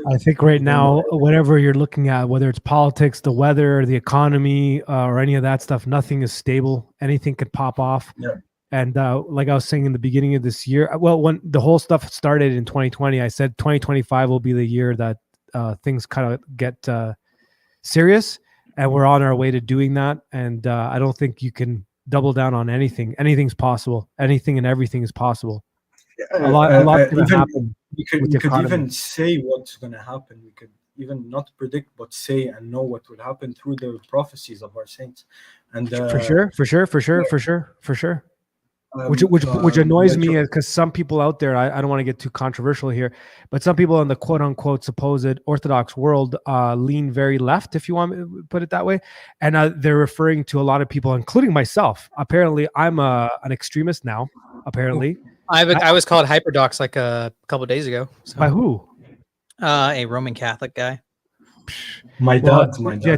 I think right now, whatever you're looking at, whether it's politics, the weather, the economy, or any of that stuff, nothing is stable. Anything could pop off. Yeah. And like I was saying in the beginning of this year, well, when the whole stuff started in 2020, I said 2025 will be the year that things kind of get serious, and we're on our way to doing that. And I don't think you can double down on anything. Anything's possible. Anything and everything is possible. A lot's going to happen. We could even say what's going to happen. We could even not predict, but say and know what will happen through the prophecies of our saints. And for sure. Which annoys me because some people out there, I don't want to get too controversial here, but some people in the quote unquote supposed Orthodox world lean very left, if you want to put it that way. And they're referring to a lot of people, including myself. Apparently, I'm an extremist now, apparently. I was called hyperdox like a couple of days ago. So. By who? A Roman Catholic guy. My dad. The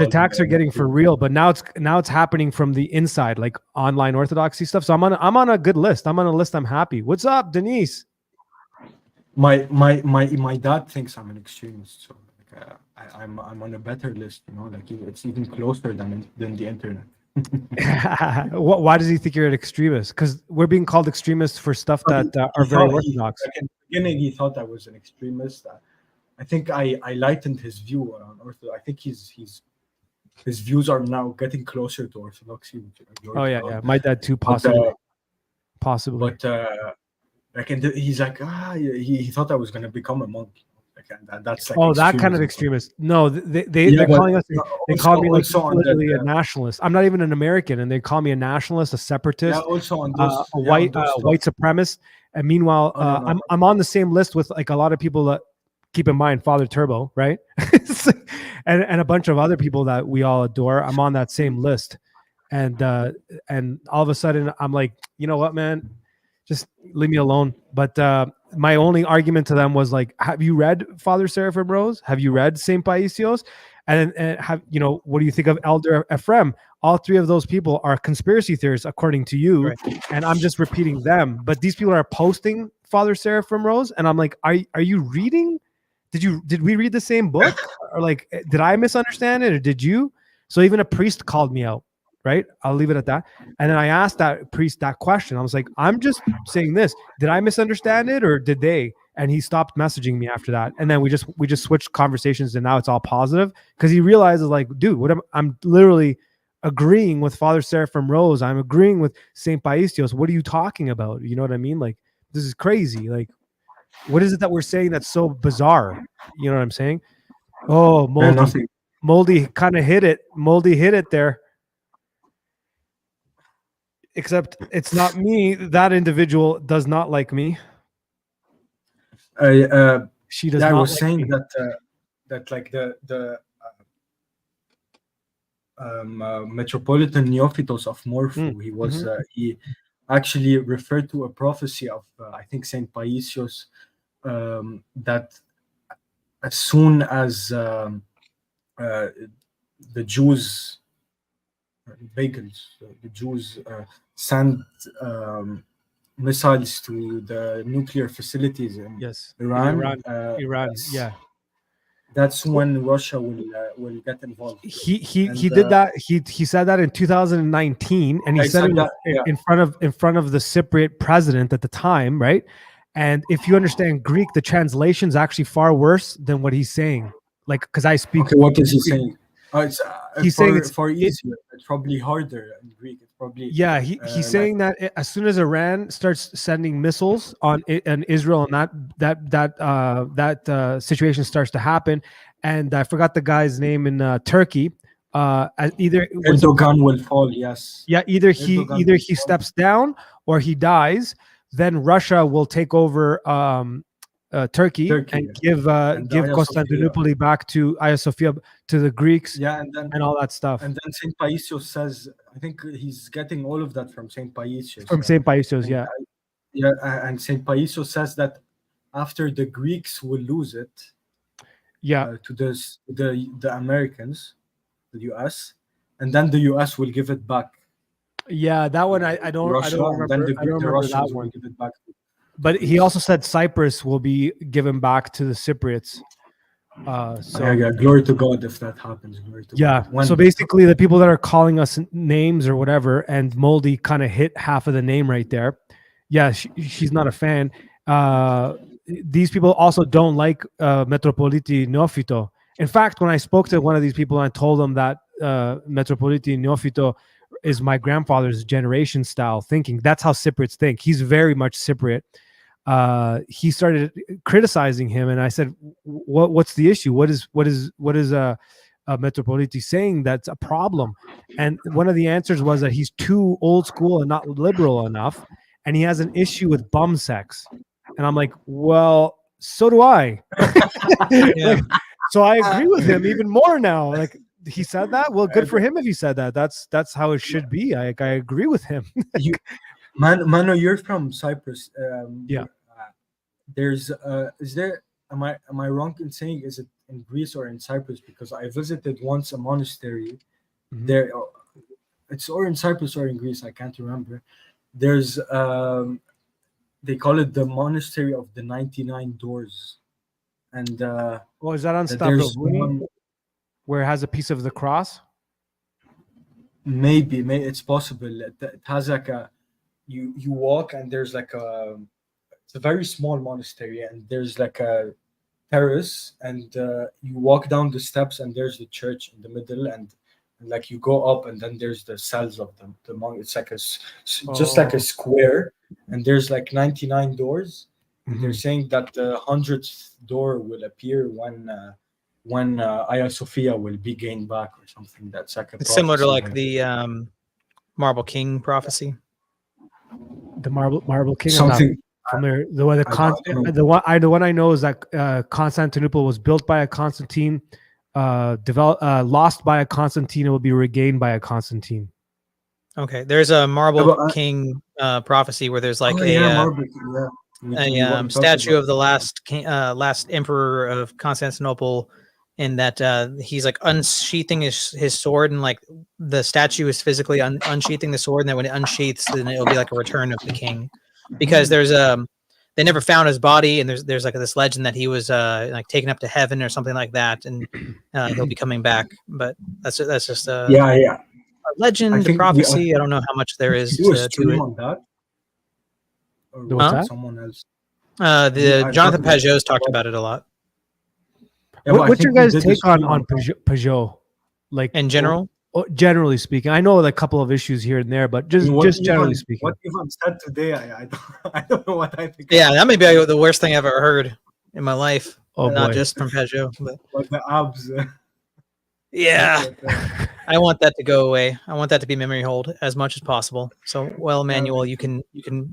attacks are getting for real, but now it's happening from the inside, like online orthodoxy stuff. So I'm on a good list. I'm on a list. I'm happy. What's up, Denise? My dad thinks I'm an extremist, so I'm on a better list. Like it's even closer than the internet. Why does he think you're an extremist? Because we're being called extremists for stuff that are very orthodox. In the beginning, he thought I was an extremist. I think I lightened his view on Orthodox. I think his views are now getting closer to Orthodoxy. Oh yeah. My dad too, possibly. But he's like, he thought I was going to become a monk. That's like that kind of extremist. No, they're calling us. They call me like literally a nationalist. I'm not even an American, and they call me a nationalist, a separatist, also on a white supremacist. And meanwhile, I'm on the same list with like a lot of people that, keep in mind, Father Turbo, right? and a bunch of other people that we all adore. I'm on that same list, and all of a sudden I'm like, you know what, man, just leave me alone. But my only argument to them was like, have you read Father Seraphim Rose? Have you read Saint Paisios? And what do you think of Elder Ephraim? All three of those people are conspiracy theorists, according to you, right. And I'm just repeating them. But these people are posting Father Seraphim Rose, and I'm like, are you reading? Did we read the same book? Or like, did I misunderstand it, or did you? So even a priest called me out, right? I'll leave it at that. And then I asked that priest that question. I was like, I'm just saying this. Did I misunderstand it, or did they? And he stopped messaging me after that. And then we just switched conversations, and now it's all positive because he realizes, like, dude, I'm literally agreeing with Father Seraphim Rose. I'm agreeing with Saint Paisios. What are you talking about? You know what I mean? Like, this is crazy. Like, what is it that we're saying that's so bizarre? You know what I'm saying? Oh, Moldy kind of hit it. Moldy hit it there. Except it's not me. That individual does not like me. She does not. I was like saying me. that like the Metropolitan Neophytos of Morpho, he was he actually referred to a prophecy of I think Saint Paisios, that as soon as the Jews, the Jews sent missiles to the nuclear facilities in Iran. Yeah. That's when Russia will get involved. He did that. He said that in 2019, and he said it in front of the Cypriot president at the time, right? And if you understand Greek, the translation's actually far worse than what he's saying. Like, because I speak. Okay, what is he saying? He's saying it's far easier. It's probably harder in Greek. It's probably He's saying that as soon as Iran starts sending missiles on Israel, and that situation starts to happen, and I forgot the guy's name in Turkey. Either it was Erdogan will fall. Yes. yeah, Erdogan either will he fall. steps down or he dies. Then Russia will take over Turkey Turkey, and and give Hagia Sophia. Constantinople back to Hagia Sophia, to the Greeks, Yeah, and all that stuff and then Saint Paisios says, I think he's getting all of that from Saint Paisios. from Saint Paisios. And, Yeah, yeah, and Saint Paisios says that after the Greeks will lose it yeah. to the Americans, the US, and then the US will give it back Yeah, that one I don't Russia, and then remember. I don't the remember that Russians will one. give it back. But he also said Cyprus will be given back to the Cypriots. So Yeah, glory to God if that happens. Glory to yeah. God. When- So basically, the people that are calling us names or whatever, and Moldy kind of hit half of the name right there. Yeah, she's not a fan. These people also don't like Metropoliti Neofito. In fact, when I spoke to one of these people and I told them that Metropoliti Neofito is my grandfather's generation style thinking, that's how Cypriots think. He's very much Cypriot. He started criticizing him, and I said, "What's the issue? What is Metropoliti saying that's a problem?" And one of the answers was that he's too old school and not liberal enough, and he has an issue with bum sex. And I'm like, well, so do I. Yeah. Like, so I agree with him even more now. Like he said that. Well, good for him if he said that. That's how it should be. I agree with him. Mano, you're from Cyprus. Yeah. There's is there am I wrong in saying is it in Greece or in Cyprus? Because I visited once a monastery Mhm. there. It's or in Cyprus or in Greece. I can't remember. There's they call it the Monastery of the 99 Doors, and Well, is that on that there's Stavrovuni, one, where it has a piece of the cross? maybe it's possible. It has like a you walk and there's like it's a very small monastery and there's like a terrace and you walk down the steps and there's the church in the middle and like you go up and then there's the cells of the monk. It's like just like Oh. a square and there's like 99 doors. Mhm. They're saying that the 100th door will appear when Hagia Sophia will be gained back or something. That's like a It's similar to prophecy. like the Marble King prophecy. The Marble King. I'm not something. familiar. The one the one I know is that Constantinople was built by a Constantine, lost by a Constantine, it will be regained by a Constantine. Okay, there's a Marble Yeah, but King prophecy where there's like Oh, a yeah, Marble King, yeah. We talked statue about of the last last emperor of Constantinople, and that he's like unsheathing his sword, and like the statue is physically unsheathing the sword, and then when it unsheaths, then it'll be like a return of the king, because there's they never found his body, and there's like this legend that he was like taken up to heaven or something like that, and he'll be coming back. But that's just a yeah. legend, I a think prophecy. I don't know how much there is do a to stream it. on that. Or What's was it that? someone else? The I Jonathan talked Pajot's talked about it a lot Yeah, but I What's your think we guys' did a take on stream on Peugeot? Like in general. generally speaking, I know like a couple of issues here and there, but just generally speaking. What Ivan said today, I don't know what I think. Yeah, that may be the worst thing I've ever heard in my life. Oh, Not boy. just from Peugeot, but But the abs. yeah, but, I want that to go away. I want that to be memory hold as much as possible. So, well, Emmanuel, you can,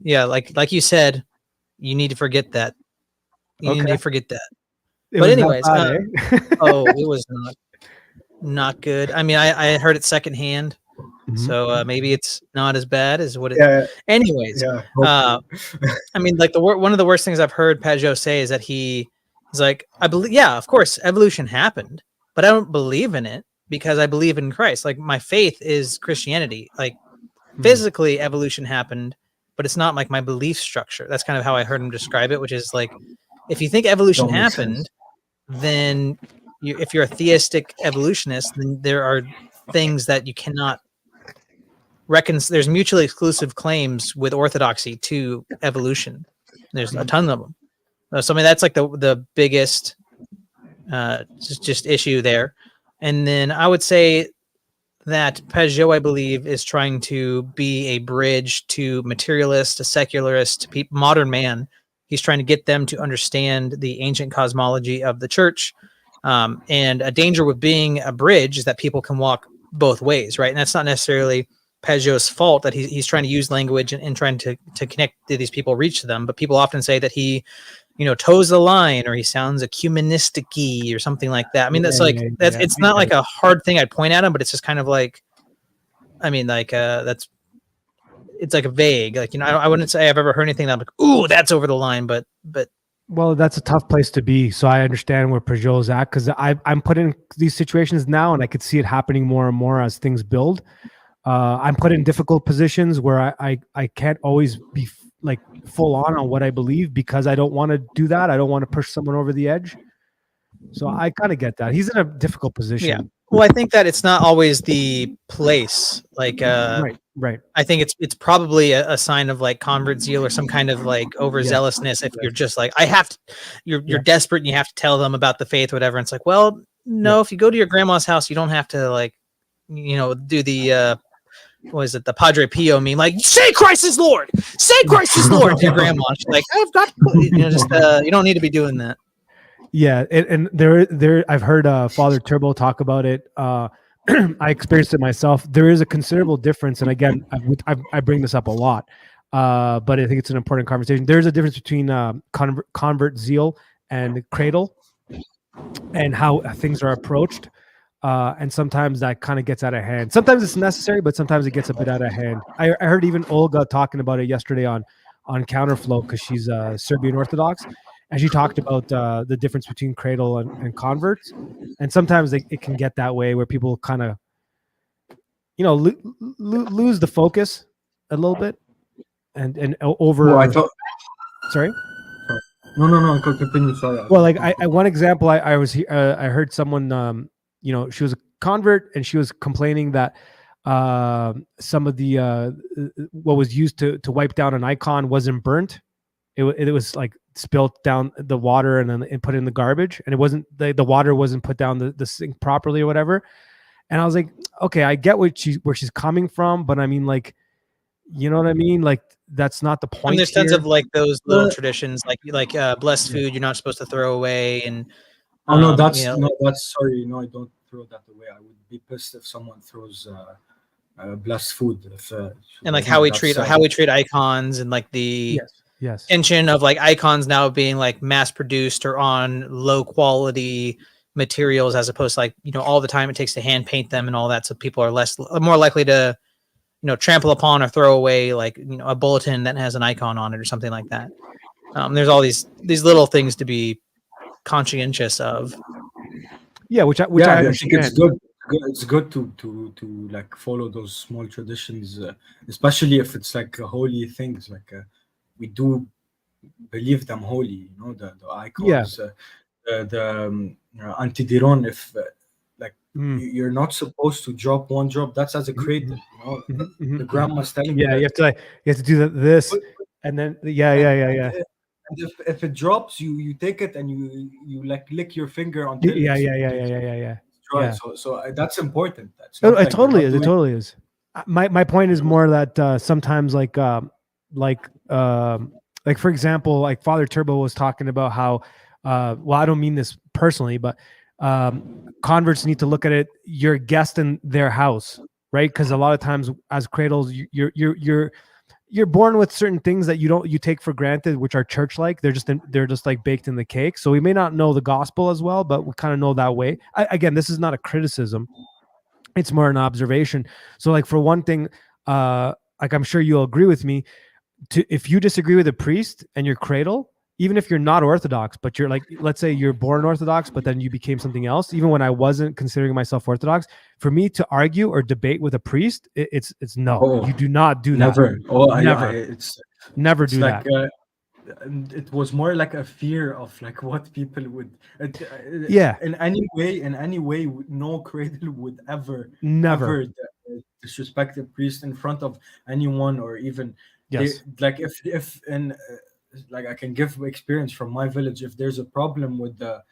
yeah, like you said, you need to forget that. You need to forget that. It But was that anyways, bad, eh? oh, it was not good. I mean, I heard it secondhand, Mhm. so maybe it's not as bad as what it. yeah, Anyways, yeah. I mean, like one of the worst things I've heard Peugeot say is that he's like, I believe, yeah, of course, evolution happened, but I don't believe in it because I believe in Christ. Like my faith is Christianity. Like physically, evolution happened, but it's not like my belief structure. That's kind of how I heard him describe it, which is like, if you think evolution Don't make happened, sense. then if you're a theistic evolutionist, then there are things that you cannot there's mutually exclusive claims with orthodoxy to evolution. There's a ton of them. So I mean, that's like the biggest just issue there. And then I would say that Peugeot, I believe, is trying to be a bridge to materialist, to secularist, to modern man. He's trying to get them to understand the ancient cosmology of the church, And a danger with being a bridge is that people can walk both ways, right? And that's not necessarily Peugeot's fault that he's trying to use language and trying to connect to these people, reach them. But people often say that he, toes the line, or he sounds ecumenistic-y or something like that. I mean, that's it's not like a hard thing I'd point at him, but it's just kind of like, I mean, like it's like a vague, like, I wouldn't say I've ever heard anything that I'm like, ooh, that's over the line, but well, that's a tough place to be. So I understand where Peugeot's at, because I'm put in these situations now, and I could see it happening more and more as things build. I'm put in difficult positions where I can't always be like full on what I believe, because I don't want to do that. I don't want to push someone over the edge. So I kind of get that. He's in a difficult position. Yeah. Well, I think that it's not always the place. Like, right. I think it's probably a sign of like convert zeal or some kind of like overzealousness. If you're just like, you're desperate and you have to tell them about the faith, whatever. And it's like, well, no, if you go to your grandma's house, you don't have to like, do the, what is it, the Padre Pio meme, like, say Christ is Lord, say Christ is Lord to your grandma. She's like, I've got, you don't need to be doing that. Yeah, and there I've heard Father Turbo talk about it. I experienced it myself. There is a considerable difference, and again, I bring this up a lot, but I think it's an important conversation. There's a difference between convert zeal and cradle, and how things are approached. And sometimes that kind of gets out of hand. Sometimes it's necessary, but sometimes it gets a bit out of hand. I heard even Olga talking about it yesterday on Counterflow, because she's Serbian Orthodox, and she talked about the difference between cradle and converts. And sometimes it can get that way where people kind of, lose the focus a little bit, and over. Well, I thought. Sorry. No. Continue. Sorry. Well, like one example, I heard someone. She was a convert, and she was complaining that some of the what was used to wipe down an icon wasn't burnt. It was like spilt down the water and then put in the garbage, and it wasn't the water wasn't put down the sink properly or whatever. And I was like, okay, I get where she's coming from, but I mean, like, you know what I mean? Like, that's not the point. And there's tons of like those little traditions, like blessed food you're not supposed to throw away, and that's sorry. No, I don't throw that away. I would be pissed if someone throws blessed food. And like how we treat icons, and like the yes tension of like icons now being like mass produced or on low quality materials, as opposed to like, all the time it takes to hand paint them and all that. So people are more likely to, trample upon or throw away like, a bulletin that has an icon on it or something like that. There's all these little things to be conscientious of. Yeah, which I understand. I think it's good. It's good to like follow those small traditions, especially if it's like holy things. Like we do believe them holy, the icons, the antidiron. If you're not supposed to drop one drop, that's as a creative. The grandma's telling you. Yeah, you have to do this, and then yeah. And if it drops, you take it and you like lick your finger until yeah. So that's important. It totally is. It totally is. My point is more that sometimes like for example, like Father Turbo was talking about how well, I don't mean this personally, but converts need to look at it. You're a guest in their house, right? Because a lot of times as cradles, you're born with certain things that you take for granted, which are church-like. They're just like baked in the cake. So we may not know the gospel as well, but we kind of know that way. Again, this is not a criticism; it's more an observation. So, like, for one thing, like, I'm sure you'll agree with me. If you disagree with a priest and your cradle, even if you're not Orthodox, but you're like, let's say you're born Orthodox, but then you became something else. Even when I wasn't considering myself Orthodox, for me to argue or debate with a priest, it's no. You do not do that. Never. Never. Never do like, that. It was more like a fear of like what people would. Yeah. In any way, no cradle would never disrespect a priest in front of anyone, or even like if in. Like I can give experience from my village. If there's a problem with the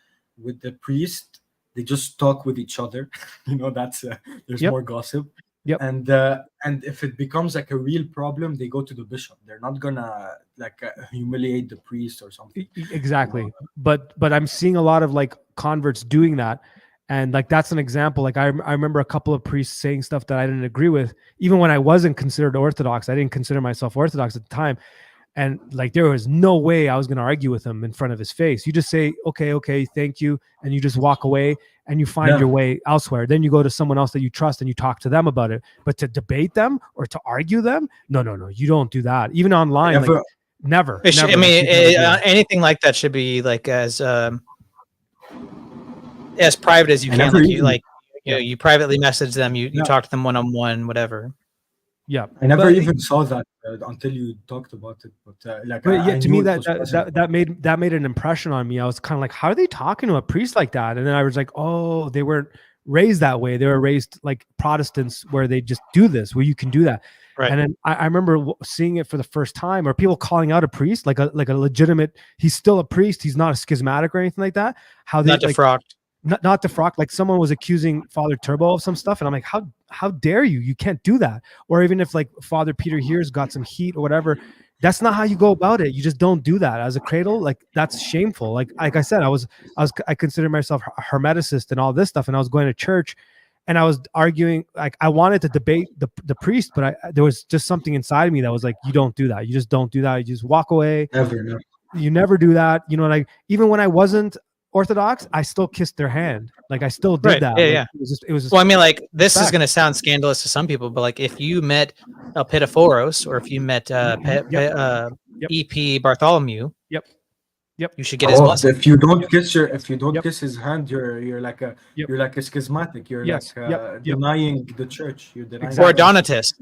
priest, they just talk with each other. That's there's more gossip. Yep. And if it becomes like a real problem, they go to the bishop. They're not gonna like humiliate the priest or something. Exactly. But I'm seeing a lot of like converts doing that. And like that's an example. Like I remember a couple of priests saying stuff that I didn't agree with, even when I wasn't considered Orthodox. I didn't consider myself Orthodox at the time. And like there was no way I was going to argue with him in front of his face. You just say, okay, thank you, and you just walk away and you find your way elsewhere. Then you go to someone else that you trust and you talk to them about it. But to debate them or to argue them, no, you don't do that. Even online, like never. I mean, anything like that should be like as private as you can. Like you privately message them, you talk to them one-on-one, whatever. Yeah, I never even saw that until you talked about it. But like, to me, that made an impression on me. I was kind of like, how are they talking to a priest like that? And then I was like, oh, they weren't raised that way. They were raised like Protestants, where they just do this, where you can do that. Right. And then I remember seeing it for the first time, or people calling out a priest like a legitimate. He's still a priest. He's not a schismatic or anything like that. How they not defrocked. Not defrocked. Like someone was accusing Father Turbo of some stuff, and I'm like, how dare you? You can't do that. Or even if like Father Peter here's got some heat or whatever, that's not how you go about it. You just don't do that as a cradle. Like that's shameful. Like I said, I consider myself a hermeticist and all this stuff, and I was going to church, and I was arguing. Like I wanted to debate the priest, but there was just something inside of me that was like, you don't do that. You just don't do that. You just walk away. Never. You never do that. You know, like even when I wasn't Orthodox, I still kissed their hand. Like I still did that. Yeah, like, It was just well, I mean, like this is going to sound scandalous to some people, but like if you met El Pitaphoros or if you met EP Bartholomew, yep, you should get his blessing. If you don't kiss his hand, you're like a schismatic. You're denying the church. You're denying or a Donatist.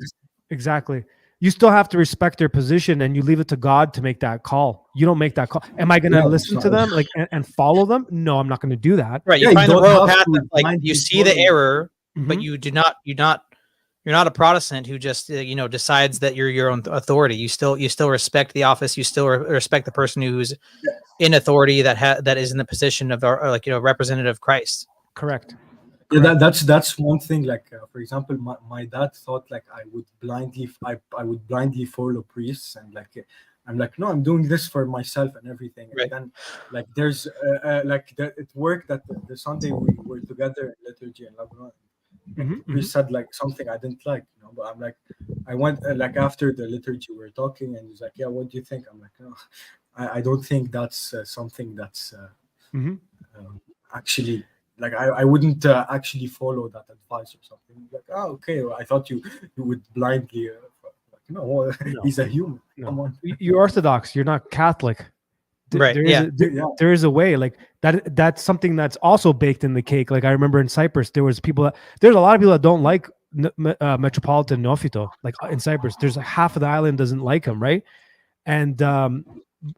Exactly. You still have to respect their position, and you leave it to God to make that call. You don't make that call. Am I going to listen to them and follow them? No, I'm not going to do that. Right. You find the royal path that, like you see the error, but you do not. You're not a Protestant who just decides that you're your own authority. You still respect the office. You still respect the person who's in authority that is in the position of representative of Christ. Correct. Yeah, that's one thing. Like for example, my dad thought like I would blindly follow priests, and like I'm like, no, I'm doing this for myself and everything. Right. And then like there's it worked that the Sunday we were together in liturgy and Lebanon. We said like something I didn't like, but I'm like, I went like after the liturgy we were talking, and he's like, yeah, what do you think? I'm like, no, I don't think that's something that's actually. Like I wouldn't actually follow that advice or something. Like, oh, okay. Well, I thought you would blindly. No, he's a human. No. Come on. You're Orthodox. You're not Catholic. Right. There is a way. Like that. That's something that's also baked in the cake. Like I remember in Cyprus, there's a lot of people that don't like Metropolitan Neofito. Like in Cyprus, there's half of the island doesn't like him, right? And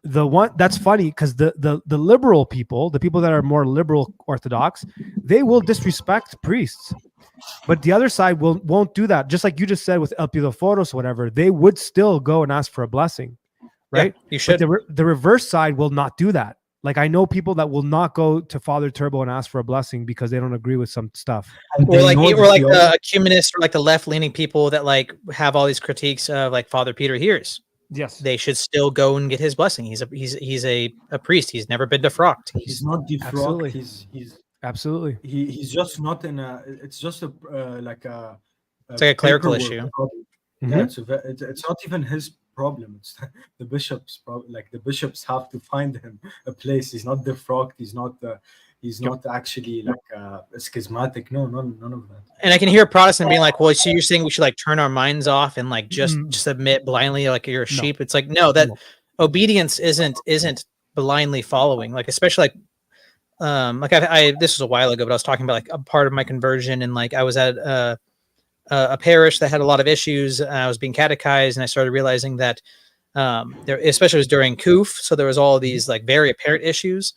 the one that's funny because the liberal people, the people that are more liberal Orthodox, they will disrespect priests, but the other side won't do that. Just like you just said with El Pitaphoros or whatever, they would still go and ask for a blessing, right? Yeah, you should. But the reverse side will not do that. Like I know people that will not go to Father Turbo and ask for a blessing because they don't agree with some stuff. Or like the ecumenists or like the left-leaning people that like have all these critiques of like Father Peter Hears. Yes, they should still go and get his blessing. He's a priest. He's never been defrocked. He's not defrocked. He's absolutely. He's just not in a. It's just a it's like a clerical issue. Yeah, it's not even his problem. It's the bishop's problem. Like the bishops have to find him a place. He's not defrocked. He's not. He's not actually like a schismatic. No, none of that. And I can hear a Protestant being like, "Well, so you're saying we should like turn our minds off and like just submit blindly, like you're a sheep?" It's like no, that obedience isn't blindly following. Like especially like I this was a while ago, but I was talking about like a part of my conversion, and like I was at a parish that had a lot of issues. And I was being catechized, and I started realizing that there, especially it was during Kuf, so there was all these like very apparent issues.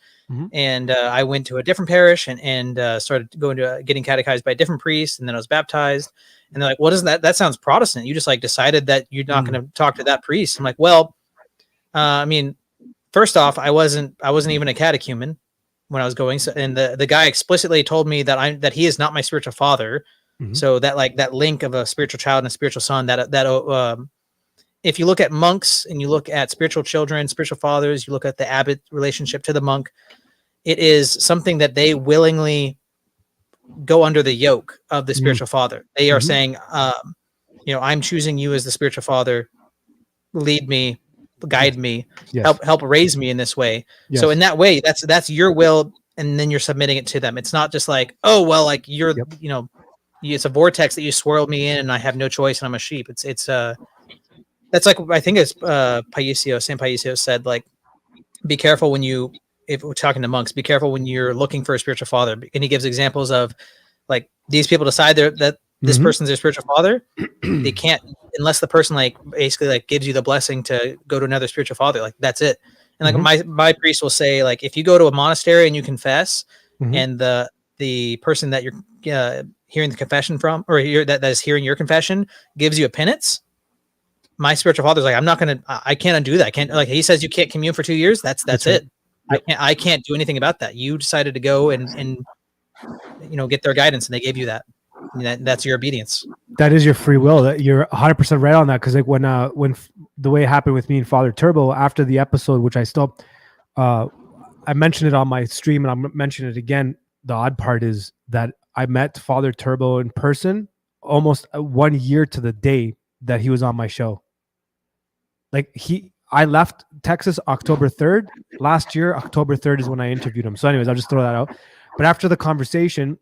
And I went to a different parish and started going to getting catechized by a different priest, and then I was baptized. And they're like, "What is that? That sounds Protestant. You just like decided that you're not going to talk to that priest." I'm like, "Well, I mean, first off, I wasn't even a catechumen when I was going. So, and the guy explicitly told me that he is not my spiritual father. Mhm. So that like that link of a spiritual child and a spiritual son, if you look at monks and you look at spiritual children, spiritual fathers, you look at the abbot relationship to the monk, it is something that they willingly go under the yoke of the Mhm. spiritual father. They are Mhm. saying, I'm choosing you as the spiritual father. Lead me, guide me, Yes. help raise me in this way. Yes. So in that way, that's your will, and then you're submitting it to them. It's not just like, oh well, like you're, Yep. it's a vortex that you swirled me in, and I have no choice, and I'm a sheep. It's that's like I think it's Saint Paisios said, like, be careful when if we're talking to monks, be careful when you're looking for a spiritual father. And he gives examples of like these people decide that this Mhm. person's their spiritual father. They can't unless the person like basically like gives you the blessing to go to another spiritual father. Like that's it. And like Mhm. my priest will say, like, if you go to a monastery and you confess, Mhm. and the person that you're hearing the confession from, or that is hearing your confession, gives you a penance, my spiritual father's like, I can't undo that. I can't, like, he says you can't commune for 2 years. That's That's it. right. Yep. I can't do anything about that. You decided to go and get their guidance, and they gave you that. That's your obedience. That is your free will. That you're 100% right on that. Because like when the way it happened with me and Father Turbo after the episode, which I still, I mentioned it on my stream and I'm mentioning it again. The odd part is that I met Father Turbo in person almost 1 year to the day that he was on my show. Like I left Texas October 3rd. Last year, October 3rd is when I interviewed him. So anyways, I'll just throw that out. But after the conversation,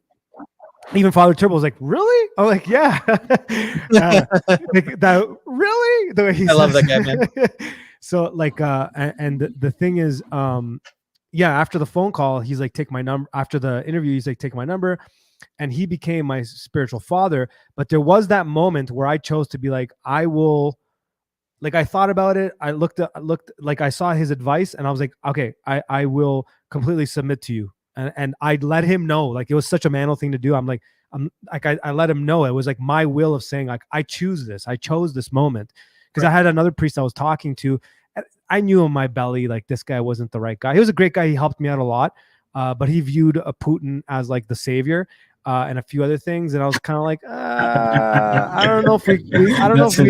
even Father Turbo was like, really? I'm like, yeah. Like that, really? The way he I love says- that guy, man. So like, and the thing is, yeah, after the phone call, he's like, take my number. After the interview, he's like, take my number. And he became my spiritual father. But there was that moment where I chose to be like, I will, like, I thought about it. I looked, like, I saw his advice and I was like, okay, I will completely submit to you. And I let him know, like, it was such a manly thing to do. I'm like, I let him know. It was like my will of saying, like, I chose this moment. Because I had another priest I was talking to. I knew in my belly, like, this guy wasn't the right guy. He was a great guy. He helped me out a lot. But he viewed Putin as like the savior. And a few other things, and I was kind of like, I don't know if we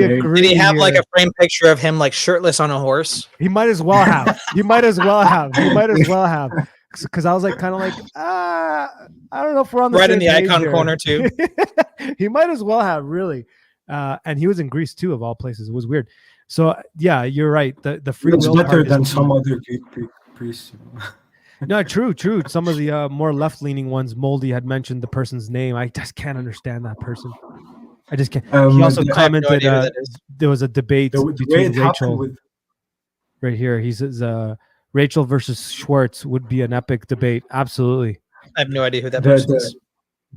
agree. Did he have like here. a frame picture of him like shirtless on a horse? He might as well have. Because I was like, kind of like, I don't know if we're on the right same in the page icon here. corner too. He might as well have, really. And he was in Greece too, of all places. It was weird. So yeah, you're right. The free It's will better part than is some other priests. no, true. Some of the more left-leaning ones, Moldy had mentioned the person's name. I just can't understand that person. I just can't. He also I have no commented idea who that is. there was a debate The way between it happened Rachel. with Right here, he says Rachel versus Schwartz would be an epic debate. Absolutely. I have no idea who that person is.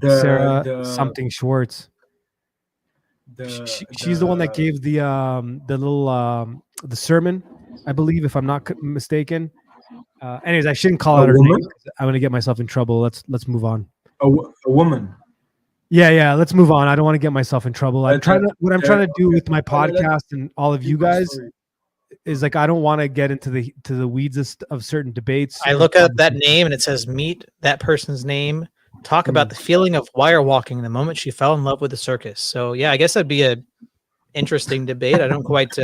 Sarah something Schwartz. She's the one that gave the little the sermon, I believe, if I'm not mistaken. Anyways, I shouldn't call out her name. I'm gonna get myself in trouble. Let's move on. a woman. Yeah. Let's move on. I don't want to get myself in trouble. What I'm trying to do with my podcast and all of you guys is, like, I don't want to get into the weeds of certain debates. I look at that name and it says meet that person's name. Talk about the feeling of wire walking the moment she fell in love with the circus. So yeah, I guess that'd be a interesting debate. I don't quite.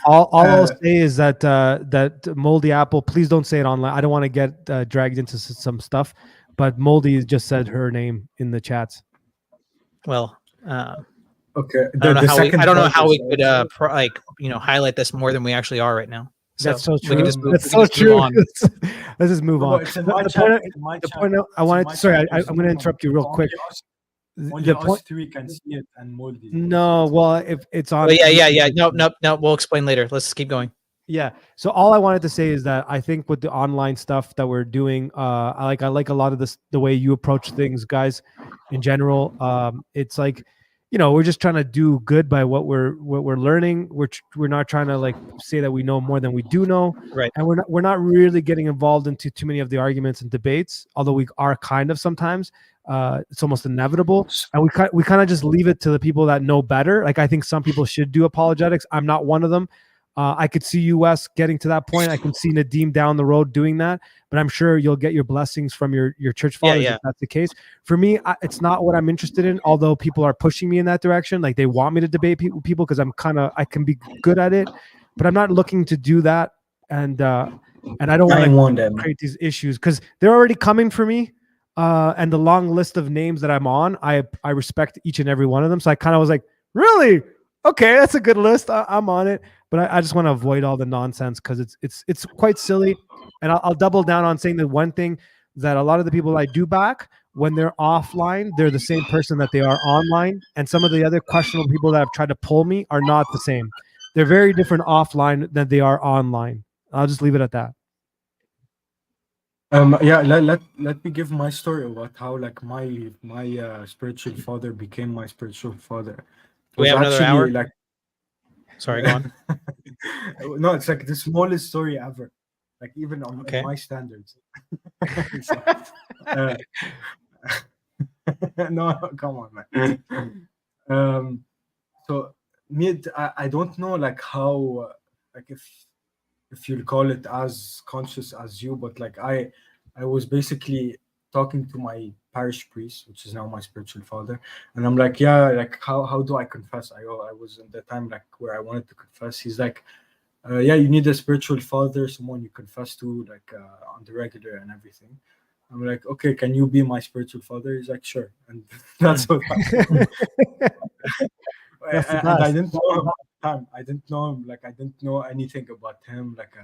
All I'll say is that that Moldy Apple. Please don't say it online. I don't want to get dragged into some stuff. But Moldy just said her name in the chats. Well, Okay. I don't know how we could highlight this more than we actually are right now. That's so true. We can just move, That's so true. Let's just move on. It's in my chat. I wanted. Sorry, I'm going to interrupt you real quick. Only us three can see it and Moldy. No, well, if it's on. Oh, yeah. No. We'll explain later. Let's keep going. Yeah. So all I wanted to say is that I think with the online stuff that we're doing, I like a lot of this, the way you approach things, guys. In general, it's like, we're just trying to do good by what we're learning. We're not trying to, like, say that we know more than we do know, right? And we're not really getting involved into too many of the arguments and debates, although we are kind of sometimes. It's almost inevitable, and we kind of just leave it to the people that know better. Like, I think some people should do apologetics. I'm not one of them. I could see you, Wes, getting to that point. I can see Nadim down the road doing that, but I'm sure you'll get your blessings from your church fathers yeah. if that's the case. For me, it's not what I'm interested in, although people are pushing me in that direction. Like they want me to debate people because I can be good at it, but I'm not looking to do that. And I don't want want to them. create these issues because they're already coming for me. And the long list of names that I'm on, I respect each and every one of them. So I kind of was like, really? Okay, that's a good list. I'm on it. But I just want to avoid all the nonsense because it's quite silly. And I'll double down on saying the one thing that a lot of the people I do back, when they're offline, they're the same person that they are online. And some of the other questionable people that have tried to pull me are not the same. They're very different offline than they are online. I'll just leave it at that. Yeah, let me give my story about how like my spiritual father became my spiritual father. It Do we was have another hour? like Sorry, go on. no, it's like the smallest story ever, like even on Okay. in my standards. So, uh, no, come on, man. So I don't know like how like if you'll call it as conscious as you, but like I was basically talking to my parish priest, which is now my spiritual father, and I'm like, yeah, like how do I confess? I was in the time like where I wanted to confess. He's like, yeah, you need a spiritual father, someone you confess to like on the regular and everything. I'm like, okay, can you be my spiritual father? He's like, sure, and that's what happened. That's the And I best. didn't know him at the time. I didn't know him. Like I didn't know anything about him. Like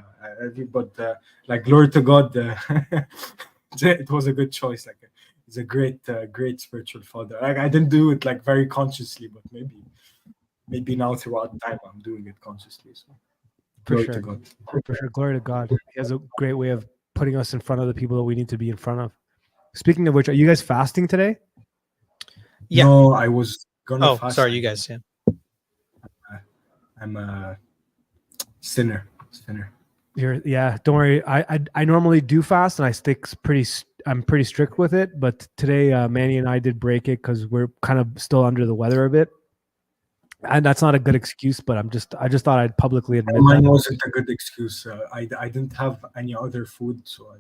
but like glory to God, it was a good choice. Like he's a great spiritual father. Like I didn't do it like very consciously, but maybe now throughout time I'm doing it consciously. So For glory sure. to God. For sure. Glory to God. He has a great way of putting us in front of the people that we need to be in front of. Speaking of which, are you guys fasting today? Yeah. No, I was gonna Oh, fast. sorry, you guys. Yeah. I'm a sinner. Don't worry. I normally do fast and I'm pretty strict with it, but today Manny and I did break it because we're kind of still under the weather a bit. And that's not a good excuse, but I just thought I'd publicly admit Mine that. wasn't a good excuse. I didn't have any other food, so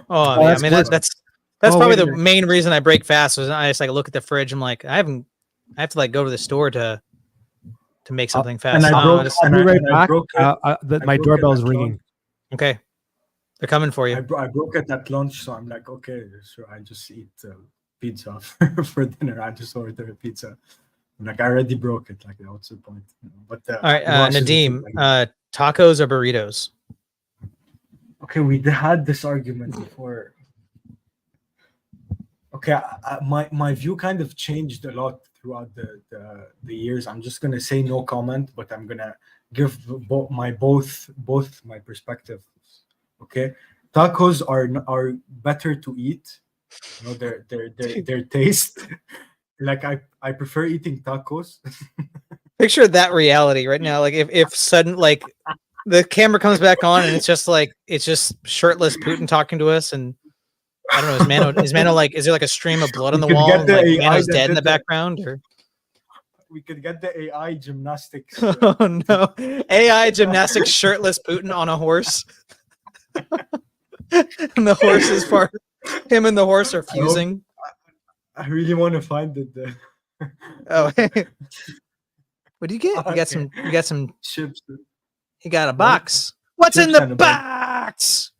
Oh, yeah. I that's mean, good. that's Oh, probably wait a the minute. main reason I break fast. Was I just like look at the fridge. I'm like, I have to like go to the store to make something fast. and I No, broke- just- I'll be right back. broke it. My broke it doorbell's at ringing. lunch. okay, they're coming for you. I broke it at lunch, so I'm like, okay, so I just eat pizza for dinner. I just ordered a pizza. I'm like, I already broke it. Like, what's the point? But All right, it washes the Nadim, food anyway. tacos or burritos? Okay, we had this argument before. Okay, my view kind of changed a lot throughout the years. I'm just gonna say no comment, but I'm gonna give both my perspectives. Okay, tacos are better to eat. You know their taste. Like I prefer eating tacos. Picture that reality right now. Like if sudden like the camera comes back on and it's just shirtless Putin talking to us, and I don't know, is Mano like, is there like a stream of blood on the We could wall get and the like AI Mano's that dead in did the that. background, or We could get the AI gymnastics. oh no, AI gymnastics shirtless Putin on a horse, and the horse is part. Him and the horse are fusing. I really want to find it. Oh, what do you get? You got some. You got some. Chips. You got a box. What's in Chips the and a bun. box?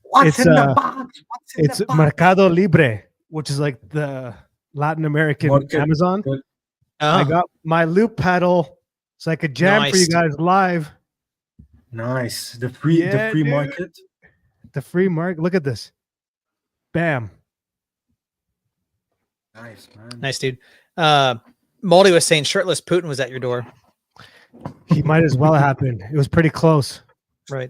It's it's Mercado Libre, which is like the Latin American Market. Amazon. Good. I got my loop pedal so I could jam for you Nice. guys live. Nice. The free Dude. market. The free market. Look at this. Bam. Nice, man. Nice, dude. Moldy was saying shirtless Putin was at your door. He might as well have been. It was pretty close. Right.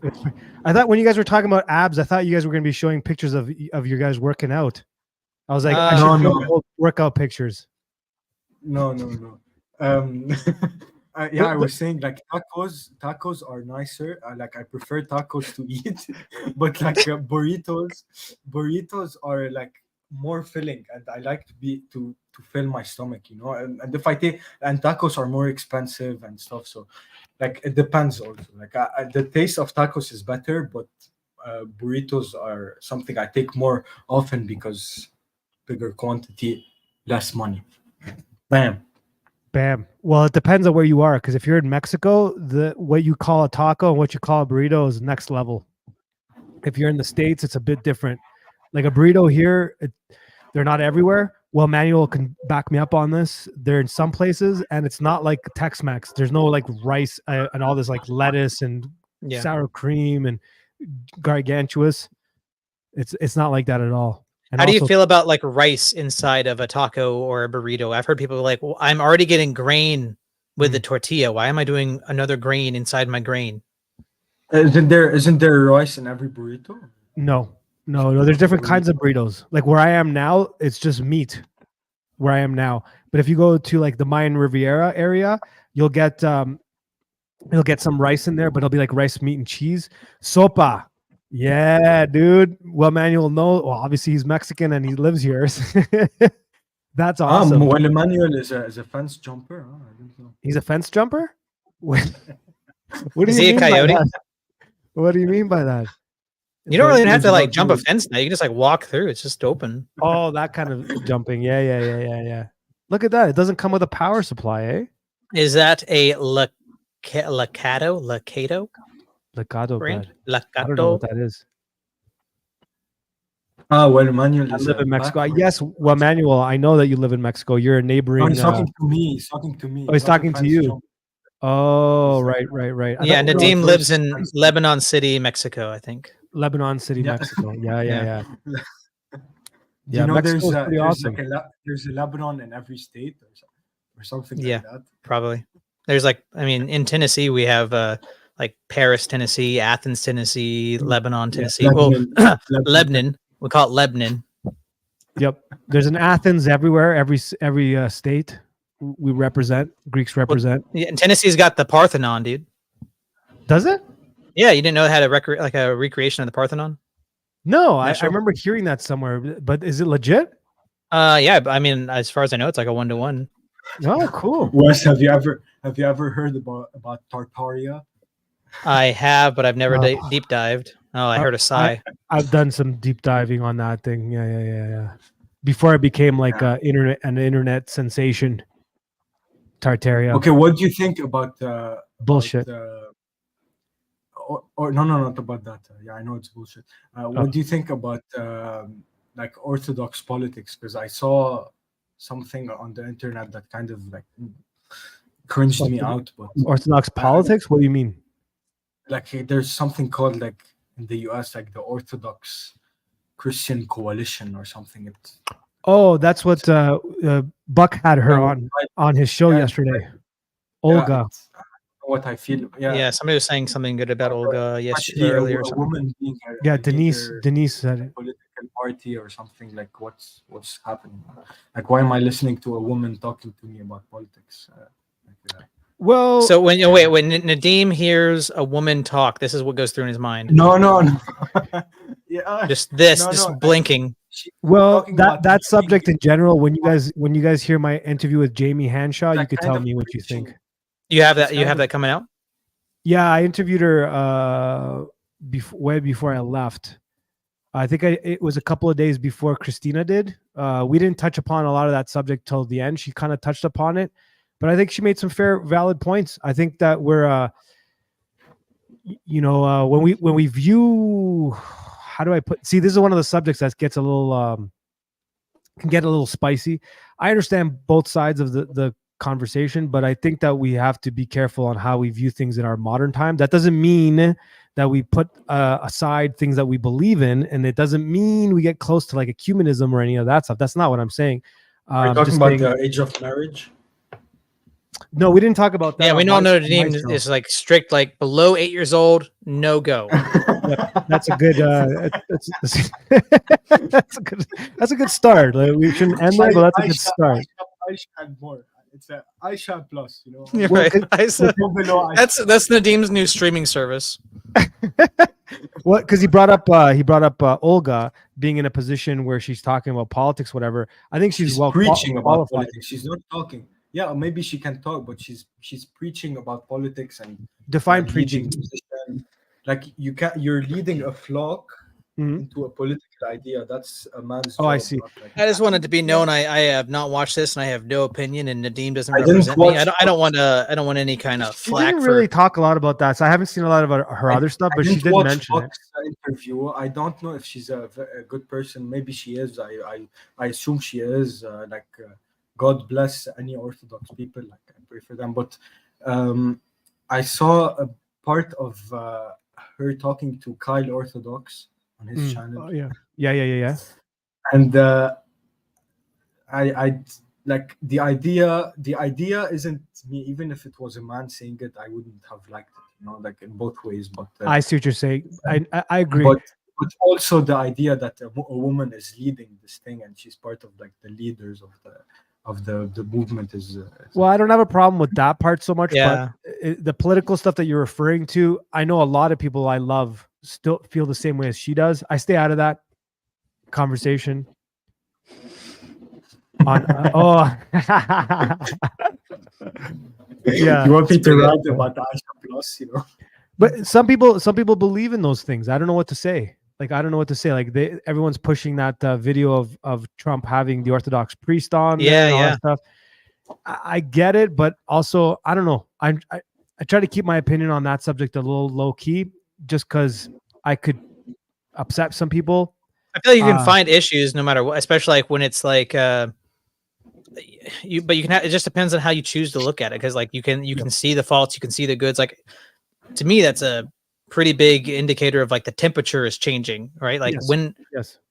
I thought when you guys were talking about abs, I thought you guys were going to be showing pictures of your guys working out. I was like, I should No. show workout pictures. No. Yeah, I was saying like tacos are nicer. Like I prefer tacos to eat, but like burritos are like more filling, and I like to fill my stomach, you know. And if I take, and tacos are more expensive and stuff, so like it depends also. Like the taste of tacos is better, but burritos are something I take more often because bigger quantity, less money. Bam. Bam. Well, it depends on where you are, because if you're in Mexico, the what you call a taco and what you call a burrito is next level. If you're in the States, it's a bit different. Like a burrito here, they're not everywhere. Well, Manuel can back me up on this. They're in some places, and it's not like Tex-Mex. There's no like rice and all this like lettuce and Yeah. sour cream and gargantuous. It's not like that at all. And How do you also- feel about like rice inside of a taco or a burrito? I've heard people like, well, I'm already getting grain with the tortilla. Why am I doing another grain inside my grain? Isn't there rice in every burrito? No. There's different kinds of burritos. Like where I am now, it's just meat. Where I am now, but if you go to like the Mayan Riviera area, you'll get some rice in there, but it'll be like rice, meat, and cheese. Sopa, yeah, dude. Well, Manuel knows. Well, obviously he's Mexican and he lives here. That's awesome. Well, Emmanuel is a fence jumper. Oh, I didn't know. He's a fence jumper. What do Is you he a mean by coyote? that? What do you mean by that? You don't really have to like It's jump a about- fence now. You can just like walk through. It's just open. Oh, that kind of jumping. Yeah. Look at that. It doesn't come with a power supply, eh? Is that a Lacado Licado brand? bread. I don't know Lacato. what that is. Well, Emmanuel I is live in Mexico. back- Yes, well, Manuel, I know that you live in Mexico. You're a No, neighboring. he's talking to me. He's talking to me. Oh, he's not a talking to fence you. jumper. Oh, He's- right. I Yeah, thought we were Nadim on lives first- in Lebanon City, Mexico, I think. Lebanon City, Yeah. Mexico. Yeah. Yeah. Do Yeah, you know Mexico's pretty there's awesome. like there's a Lebanon in every state or something Yeah. like that. Probably. There's like, I mean, in Tennessee, we have like Paris, Tennessee, Athens, Tennessee, Lebanon, Tennessee. Lebanon. Well, Lebanon. We call it Lebanon. Yep. There's an Athens everywhere. Every state we represent. Greeks represent. Yeah, and Tennessee's got the Parthenon, dude. Does it? Yeah, you didn't know it had a recreation of the Parthenon? No, I National- remember hearing that somewhere. But is it legit? Yeah, I mean, as far as I know, it's like a 1-to-1. Oh, cool. Wes, have you ever heard about Tartaria? I have, but I've never Oh. deep dived. Oh, I heard a sigh. I've done some deep diving on that thing. Yeah. Before it became like an internet sensation. Tartaria. Okay, what do you think about Bullshit. or no, not about that. Yeah, I know it's bullshit. Oh. What do you think about like orthodox politics? Because I saw something on the internet that kind of like cringed me out. But Orthodox politics? What do you mean? like there's something called like in the US like the Orthodox Christian Coalition or something. It's Oh, that's what Buck had her Yeah, on his show yeah, yesterday. yeah, Olga. it's- what I feel. Yeah. Yeah. Somebody was saying something good about Olga Especially earlier or a something. woman being Yeah, a Denise leader said in a it. political party or something. Like what's happening? Like why am I listening to a woman talking to me about politics? Well, So when Nadim hears a woman talk, this is what goes through in his mind. No. Yeah. Just this, No, just no, blinking. well, talking that about that the subject in preaching. general. When you guys hear my interview with Jamie Hanshaw, you That could kind tell of me what you preaching. think. You have that. It's You kind have of- that coming out. Yeah, I interviewed her way before I left. I think it was a couple of days before Christina did. We didn't touch upon a lot of that subject till the end. She kind of touched upon it, but I think she made some valid points. I think that we're, when we view, how do I put? See, this is one of the subjects that gets a little, can get a little spicy. I understand both sides of the conversation, but I think that we have to be careful on how we view things in our modern time. That doesn't mean that we put aside things that we believe in, and it doesn't mean we get close to like ecumenism or any of that stuff. That's not what I'm saying. Are you I'm talking just about saying- the age of marriage? no, we didn't talk about that. Yeah, we on all know my Nadim show. is like strict, like below 8 years old, no go. That's a good. That's a good start. Like, we shouldn't end there, but that's a good start. Aisha and more. It's a Aisha plus, you know. You're Well, right. I said- Go below Aisha. that's Nadim's new streaming service. What? Because he brought up Olga being in a position where she's talking about politics, whatever. I think she's She's well preaching about qualified. politics. She's not talking. yeah, or maybe she can talk, but she's preaching about politics and Define leading preaching. position. Like you're leading a flock Mhm. into a political idea. That's a man's Oh, job. I see. Not like I just wanted to be known. I have not watched this, and I have no opinion. And Nadim doesn't I didn't represent me. watch. I don't want to. I don't want any kind of She flack didn't for. really talk a lot about that, so I haven't seen a lot of her other stuff, but she didn't did watch mention it. Fox interview. I don't know if she's a good person. Maybe she is. I assume she is. God bless any Orthodox people. Like I pray for them. But I saw a part of her talking to Kyle Orthodox on his channel. Oh, yeah. And I like the idea. The idea isn't me. Even if it was a man saying it, I wouldn't have liked it. You know, like in both ways. But I see what you're saying. I agree. but also the idea that a woman is leading this thing and she's part of like the leaders of the movement is Well, I don't have a problem with that part so much, Yeah. but the political stuff that you're referring to, I know a lot of people I love still feel the same way as she does. I stay out of that conversation. On yeah. You want me to write about Aisha Plus, you know? But some people believe in those things. I don't know what to say. Like I don't know what to say. Like everyone's pushing that video of Trump having the Orthodox priest on. Yeah, there and all yeah. that stuff. I get it, but also I don't know. I try to keep my opinion on that subject a little low key, just because I could upset some people. I feel like you can find issues no matter what, especially like when it's like but you can it just depends on how you choose to look at it, because like you can see the faults, you can see the goods. Like to me, that's a pretty big indicator of like the temperature is changing, right? Like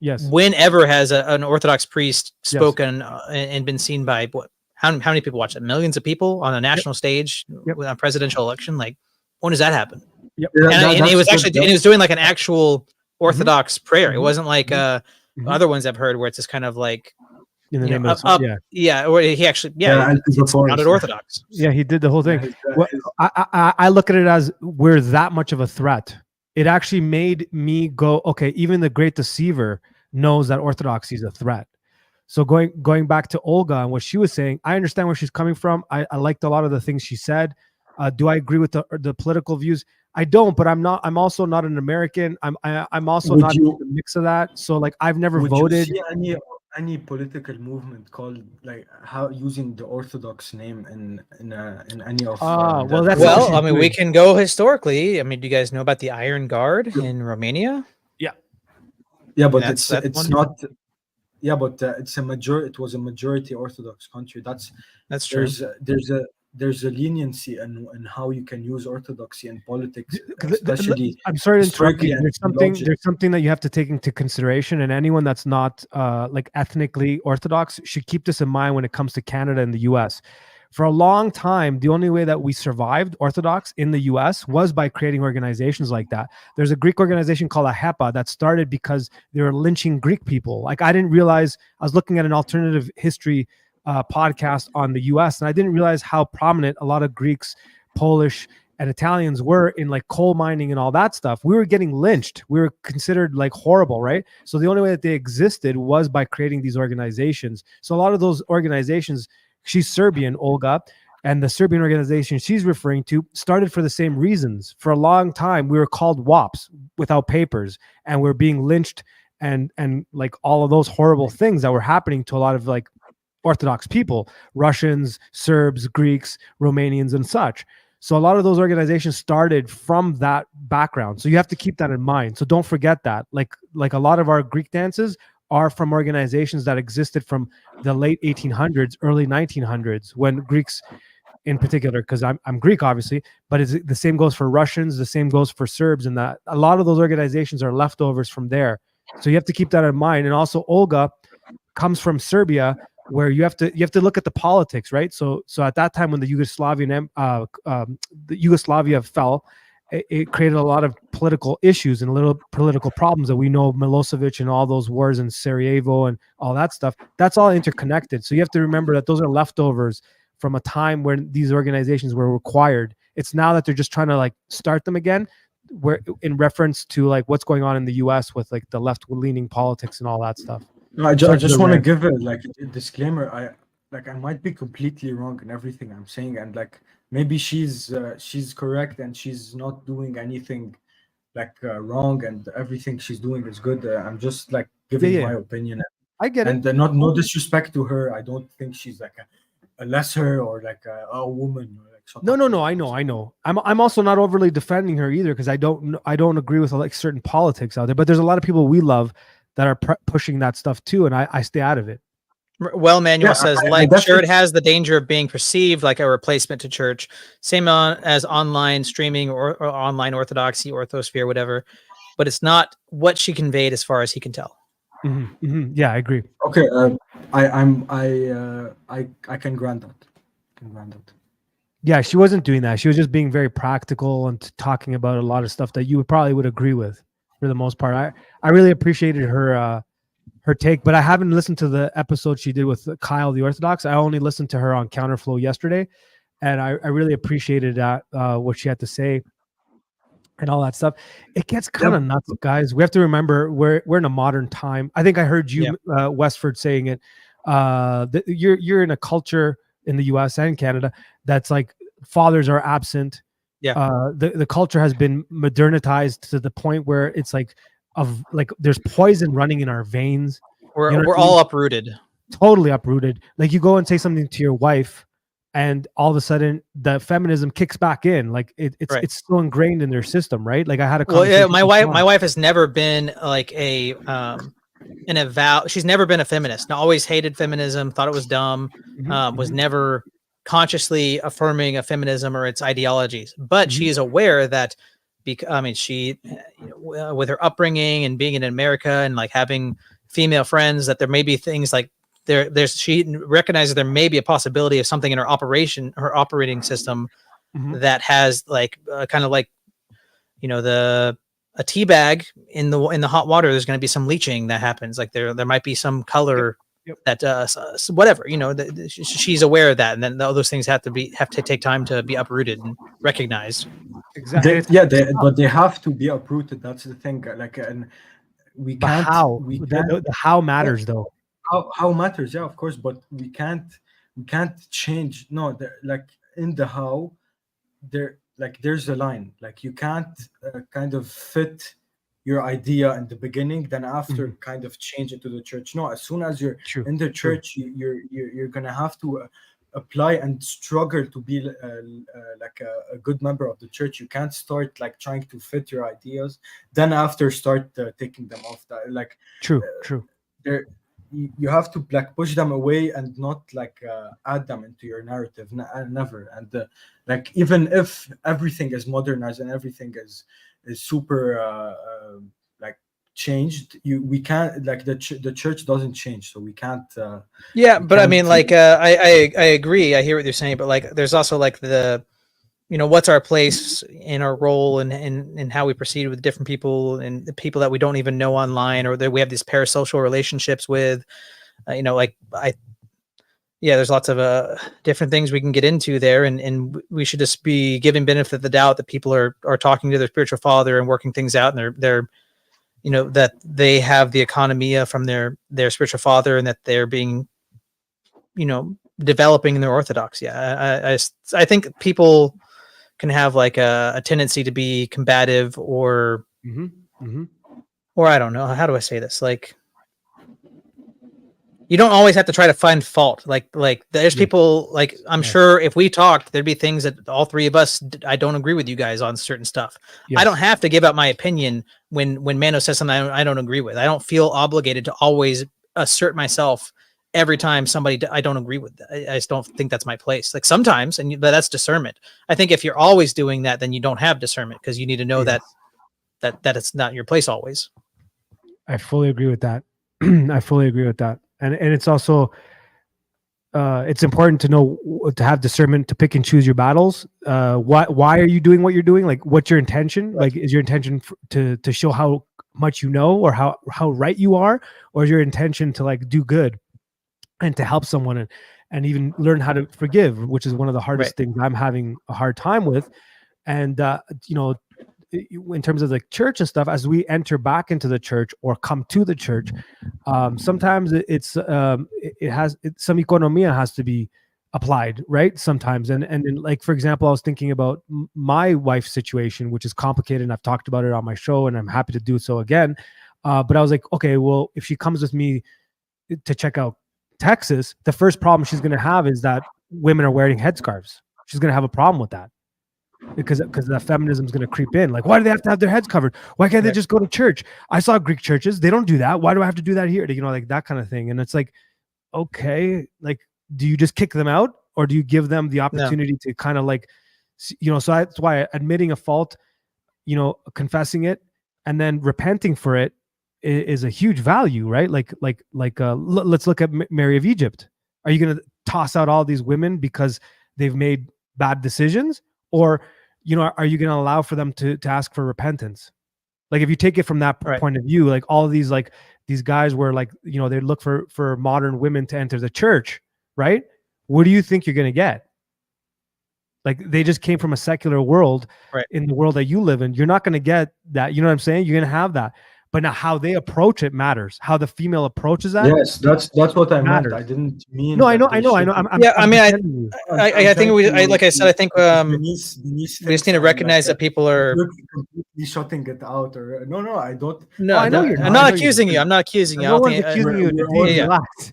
yes. Whenever has an Orthodox priest spoken and been seen by what? How many people watch it? Millions of people on a national stage with a presidential election. Like when does that happen? Yep. And it was actually it was doing like an actual Orthodox prayer. It wasn't like other ones I've heard where it's just kind of like in the name of or he actually it's sounded Orthodox. Yeah, he did the whole thing. I look at it as we're that much of a threat. It actually made me go, okay, even the great deceiver knows that Orthodoxy is a threat. So going back to Olga and what she was saying, I understand where she's coming from. I liked a lot of the things she said. Do I agree with the political views? I don't, but I'm also not an American. I'm also not in the mix of that. So like I've never voted. You see any political movement called like how using the Orthodox name in any of well, I mean, we can go historically. I mean, do you guys know about the Iron Guard in Romania? Yeah, but it's not. Yeah, but it's a majority. It was a majority Orthodox country. That's true. There's a leniency in how you can use Orthodoxy in politics, especially. I'm sorry to interrupt you. There's something that you have to take into consideration, and anyone that's not like ethnically Orthodox should keep this in mind when it comes to Canada and the U.S. For a long time, the only way that we survived Orthodox in the U.S. was by creating organizations like that. There's a Greek organization called AHEPA that started because they were lynching Greek people. Like I didn't realize, I was looking at an alternative history podcast on the U.S. and I didn't realize how prominent a lot of Greeks, Polish, and Italians were in like coal mining and all that stuff. We were getting lynched. We were considered like horrible, right? So the only way that they existed was by creating these organizations. So a lot of those organizations, she's Serbian, Olga, and the Serbian organization she's referring to started for the same reasons. For a long time, we were called WAPs, without papers, and we're being lynched and like all of those horrible things that were happening to a lot of like Orthodox people, Russians, Serbs, Greeks, Romanians, and such. So a lot of those organizations started from that background. So you have to keep that in mind. So don't forget that. Like a lot of our Greek dances are from organizations that existed from the late 1800s, early 1900s, when Greeks in particular, because I'm Greek, obviously, but the same goes for Russians, the same goes for Serbs, and that a lot of those organizations are leftovers from there. So you have to keep that in mind. And also Olga comes from Serbia, where you have to look at the politics, right? So at that time when the Yugoslavia fell, it created a lot of political issues and little political problems that we know, Milosevic and all those wars in Sarajevo and all that stuff. That's all interconnected. So you have to remember that those are leftovers from a time when these organizations were required. It's now that they're just trying to like start them again, where in reference to like what's going on in the US with like the left-leaning politics and all that stuff. No, I just want to give a disclaimer. like I might be completely wrong in everything I'm saying, and like maybe she's correct and she's not doing anything like wrong, and everything she's doing is good. I'm just like Yeah, giving yeah, my opinion, I get it. and not no disrespect to her. I don't think she's like a lesser or like a woman. Or like shut No, up, no, you no. know I what I'm know, saying? I know. I'm also not overly defending her either because I don't agree with like certain politics out there. But there's a lot of people we love that are pushing that stuff too, and I stay out of it. Well, Manuel Yeah, says, I like, sure, it definitely. has the danger of being perceived like a replacement to church, same as online streaming or online orthodoxy, orthosphere, whatever. But it's not what she conveyed, as far as he can tell. Yeah, I agree. Okay, I can grant that. Can grant that. Yeah, she wasn't doing that. She was just being very practical and talking about a lot of stuff that you probably would agree with for the most part. I really appreciated her take, but I haven't listened to the episode she did with Kyle the Orthodox. I only listened to her on Counterflow yesterday, and I really appreciated that what she had to say and all that stuff. It gets kind of Yeah, nuts, guys. We have to remember we're in a modern time. I think I heard Yeah. you, Westford, saying it. You're in a culture in the U.S. and Canada that's like fathers are absent. Yeah. The culture has been modernized to the point where it's like there's poison running in our veins. We're You know what we're I mean? all uprooted. Totally uprooted. Like you go and say something to your wife, and all of a sudden the feminism kicks back in. Like Right. it's so ingrained in their system, right? Like I had a Well, conversation. yeah, with my wife has never been like an avowed. She's never been a feminist. Always hated feminism. Thought it was dumb. Was never consciously affirming of feminism or its ideologies. But she is aware that, I mean, she, with her upbringing and being in America and like having female friends, that there may be things like she recognizes there may be a possibility of something in her operating system that has like kind of like, a tea bag in the hot water. There's going to be some leaching that happens. Like there might be some color that whatever, she's aware of that, and then all those things have to take time to be uprooted and recognized. Exactly. but they have to be uprooted. That's the thing. Like, and we But can't. how? We The, can't. the how matters though. How matters, yeah, of course, but we can't change. No, like in the how, there's a line. Like you can't kind of fit your idea in the beginning, then after kind of change it to the church. No, as soon as you're True. in the True. church, you're gonna have to apply and struggle to be like a good member of the church. You can't start like trying to fit your ideas, then after start taking them off. That like True. True. there you have to like push them away and not like add them into your narrative. Never. And like even if everything is modernized and everything is super like changed, we can't, like the church doesn't change, so we can't Yeah, we but I can't mean, like, I agree. I hear what you're saying, but like, there's also like what's our place in our role and how we proceed with different people and the people that we don't even know online or that we have these parasocial relationships with. There's lots of different things we can get into there, and we should just be giving benefit of the doubt that people are talking to their spiritual father and working things out, and they're that they have the economia from their spiritual father, and that they're being developing in their orthodoxy. I think people can have like a tendency to be combative or I don't know, how do I say this, like you don't always have to try to find fault. Like there's people, like I'm sure if we talked, there'd be things that all three of us, I don't agree with you guys on certain stuff. I don't have to give out my opinion when Mano says something I don't agree with. I don't feel obligated to always assert myself every time somebody I don't agree with. I just don't think that's my place. Like sometimes, but that's discernment. I think if you're always doing that, then you don't have discernment, because you need to know that it's not your place always. I fully agree with that. I fully agree with that. And it's also it's important to know, to have discernment, to pick and choose your battles. Why are you doing what you're doing? Like, what's your intention? Like, is your intention to show how much you know, or how right you are, or is your intention to like do good and to help someone and even learn how to forgive, which is one of the hardest things I'm having a hard time with. And in terms of the church and stuff, as we enter back into the church or come to the church, sometimes some economia has to be applied, right? Sometimes, and then, like, for example, I was thinking about my wife's situation, which is complicated, and I've talked about it on my show, and I'm happy to do so again. But I was like, okay, well, if she comes with me to check out Texas, the first problem she's going to have is that women are wearing headscarves. She's going to have a problem with that because the feminism is going to creep in. Like, why do they have to have their heads covered? Why can't they just go to church? I saw Greek churches. They don't do that. Why do I have to do that here? You know, like that kind of thing. And it's like, okay, like, do you just kick them out, or do you give them the opportunity to kind of like, you know, so that's why admitting a fault, you know, confessing it and then repenting for it is a huge value, right? Let's look at Mary of Egypt. Are you going to toss out all these women because they've made bad decisions, or, you know, are you going to allow for them to ask for repentance? Like, if you take it from that point of view, like all of these, like these guys were like, you know, they look for modern women to enter the church, right? What do you think you're going to get? Like, they just came from a secular world. In the world that you live in, you're not going to get that. You know what I'm saying? You're going to have that. But now how they approach it matters. How the female approaches that. Yes, that's what I matters. meant. I didn't mean. No, I know. I think like I said, I think we just need to recognize that people are completely shutting it out. Or no, I don't. No, I know you're I'm not accusing you. I'm not accusing you. No one's accusing you.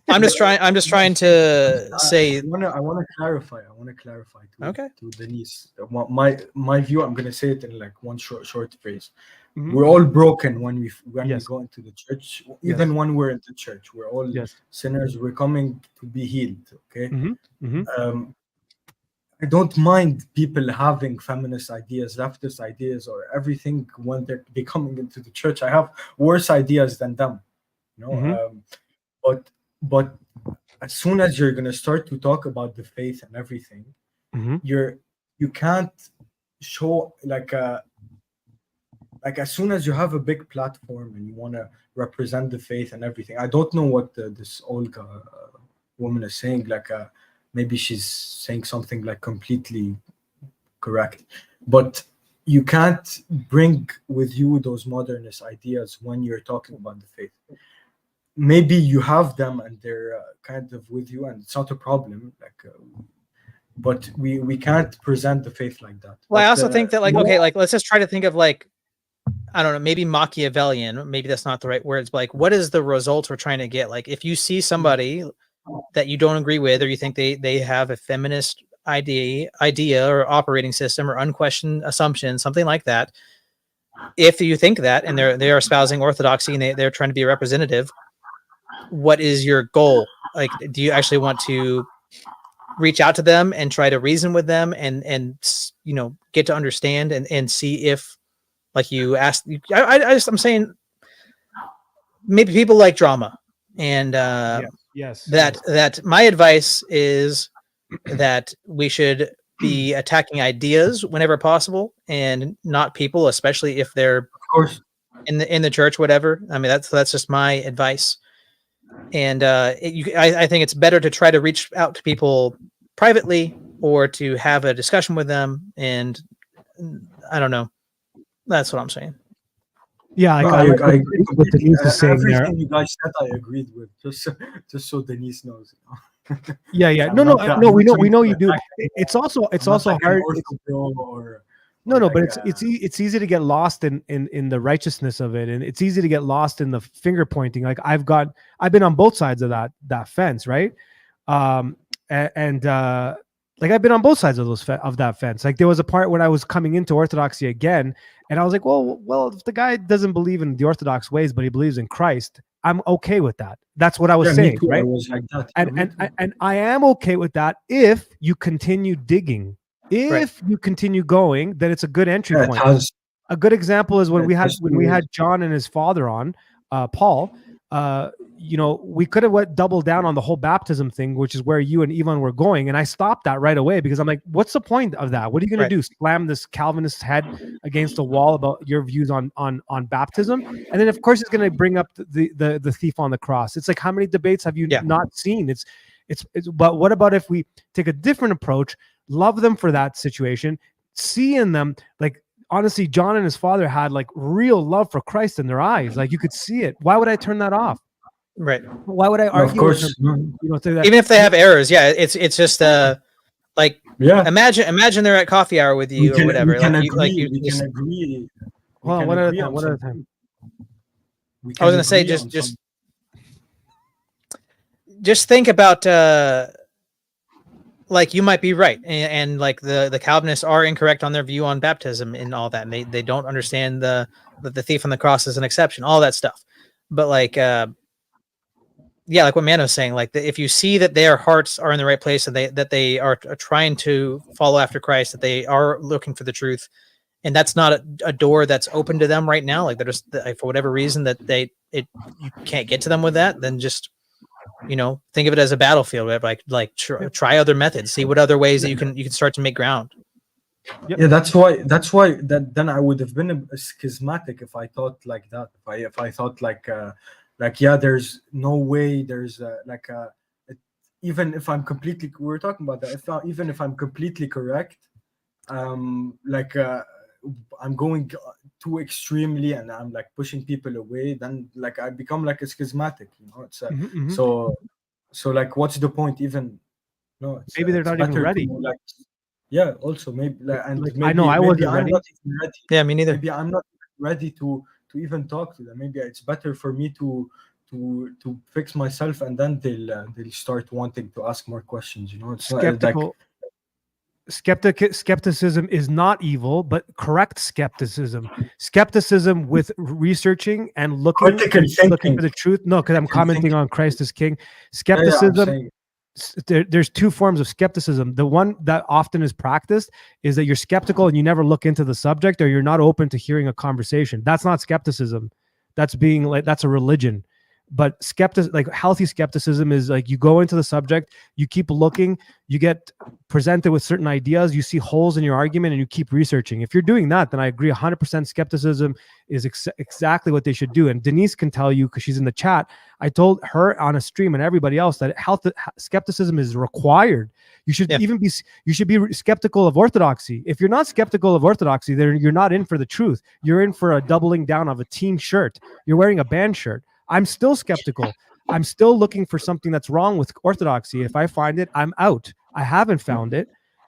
I'm just trying to say. I want to clarify. Okay. To Denise, my view. I'm gonna say it in like one short phrase. We're all broken when we go into the church. Even when we're in the church, we're all sinners. We're coming to be healed. Okay. I don't mind people having feminist ideas, leftist ideas, or everything when they're coming into the church. I have worse ideas than them, you know. But as soon as you're gonna start to talk about the faith and everything, you can't show like as soon as you have a big platform and you want to represent the faith and everything. I don't know what this Olga woman is saying. Like maybe she's saying something like completely correct, but you can't bring with you those modernist ideas when you're talking about the faith. Maybe you have them and they're kind of with you, and it's not a problem. Like, but we can't present the faith like that. Well, but, I also think that let's just try to think of like, I don't know, maybe Machiavellian. Maybe that's not the right words, but like, what is the result we're trying to get? Like, if you see somebody that you don't agree with, or you think they have a feminist idea or operating system or unquestioned assumption, something like that. If you think that, and they're espousing orthodoxy and they're trying to be a representative, what is your goal? Like, do you actually want to reach out to them and try to reason with them and you know, get to understand and see if, like you asked, I'm saying maybe people like drama, and that my advice is that we should be attacking ideas whenever possible and not people, especially if they're of course in the church, whatever. I mean, that's just my advice. And I think it's better to try to reach out to people privately or to have a discussion with them. And I don't know. That's what I'm saying. Yeah, I agree with Denise is saying there. Everything you guys said, I agreed with. Just so Denise knows. You know? Yeah. No. We know you do. It's also hard. But it's easy to get lost in the righteousness of it, and it's easy to get lost in the finger pointing. Like I've been on both sides of that fence, right? Like I've been on both sides of that fence. Like there was a part when I was coming into Orthodoxy again, and I was like, well, if the guy doesn't believe in the Orthodox ways, but he believes in Christ, I'm okay with that. That's what I was saying, right? I was like that. And I am okay with that if you continue digging. If you continue going, then it's a good entry point. A good example is when we had John and his father on, Paul. You know, we could have doubled down on the whole baptism thing, which is where you and Ivan were going, and I stopped that right away because I'm like, what's the point of that? What are you going to do? Slam this Calvinist head against a wall about your views on baptism? And then of course he's going to bring up the thief on the cross. It's like, how many debates have you not seen? It's but what about if we take a different approach, love them for that situation, see in them like honestly, John and his father had like real love for Christ in their eyes. Like you could see it. Why would I turn that off? Right. Why would I Of argue with course. them? You know, say that. Even if they have errors, yeah, it's just like Yeah. imagine they're at coffee hour with We you or can whatever. we can Like agree. you We just, can agree. We Hold on, can one at a agree time. on One at a time. something. We I was can gonna say agree on just think about like you might be right, and like the Calvinists are incorrect on their view on baptism and all that. And they don't understand the thief on the cross is an exception, all that stuff. But like yeah, like what Man was saying, like if you see that their hearts are in the right place and they are trying to follow after Christ, that they are looking for the truth, and that's not a door that's open to them right now, like they're just for whatever reason that you can't get to them with that, then just think of it as a battlefield. Like try other methods, see what other ways that you can start to make ground. Yeah, that's why that then I would have been a schismatic if I thought like that. If I thought like yeah, there's no way there's even if I'm completely, we were talking about that, even if I'm completely correct, like I'm going too extremely and I'm like pushing people away, then like I become like a schismatic, it's so like what's the point even? No, Maybe they're it's not even better ready. to, like, yeah, also maybe and Like, maybe I know I maybe wasn't I'm ready. not even ready. Yeah, me neither. Maybe I'm not ready to even talk to them. Maybe it's better for me to fix myself, and then they'll start wanting to ask more questions. It's not like Skepticism is not evil, but correct skepticism with researching and looking critical for the truth. No, because I'm commenting on Christ as King. Skepticism, there's two forms of skepticism. The one that often is practiced is that you're skeptical and you never look into the subject, or you're not open to hearing a conversation. That's not skepticism. That's a religion. But healthy skepticism is like you go into the subject, you keep looking, you get presented with certain ideas, you see holes in your argument, and you keep researching. If you're doing that, then I agree 100% skepticism is exactly what they should do. And Denise can tell you, because she's in the chat, I told her on a stream and everybody else that skepticism is required. You should you should be skeptical of orthodoxy. If you're not skeptical of orthodoxy, then you're not in for the truth. You're in for a doubling down of a team shirt. You're wearing a band shirt. I'm still skeptical. I'm still looking for something that's wrong with orthodoxy. If I find it, I'm out. I haven't found it.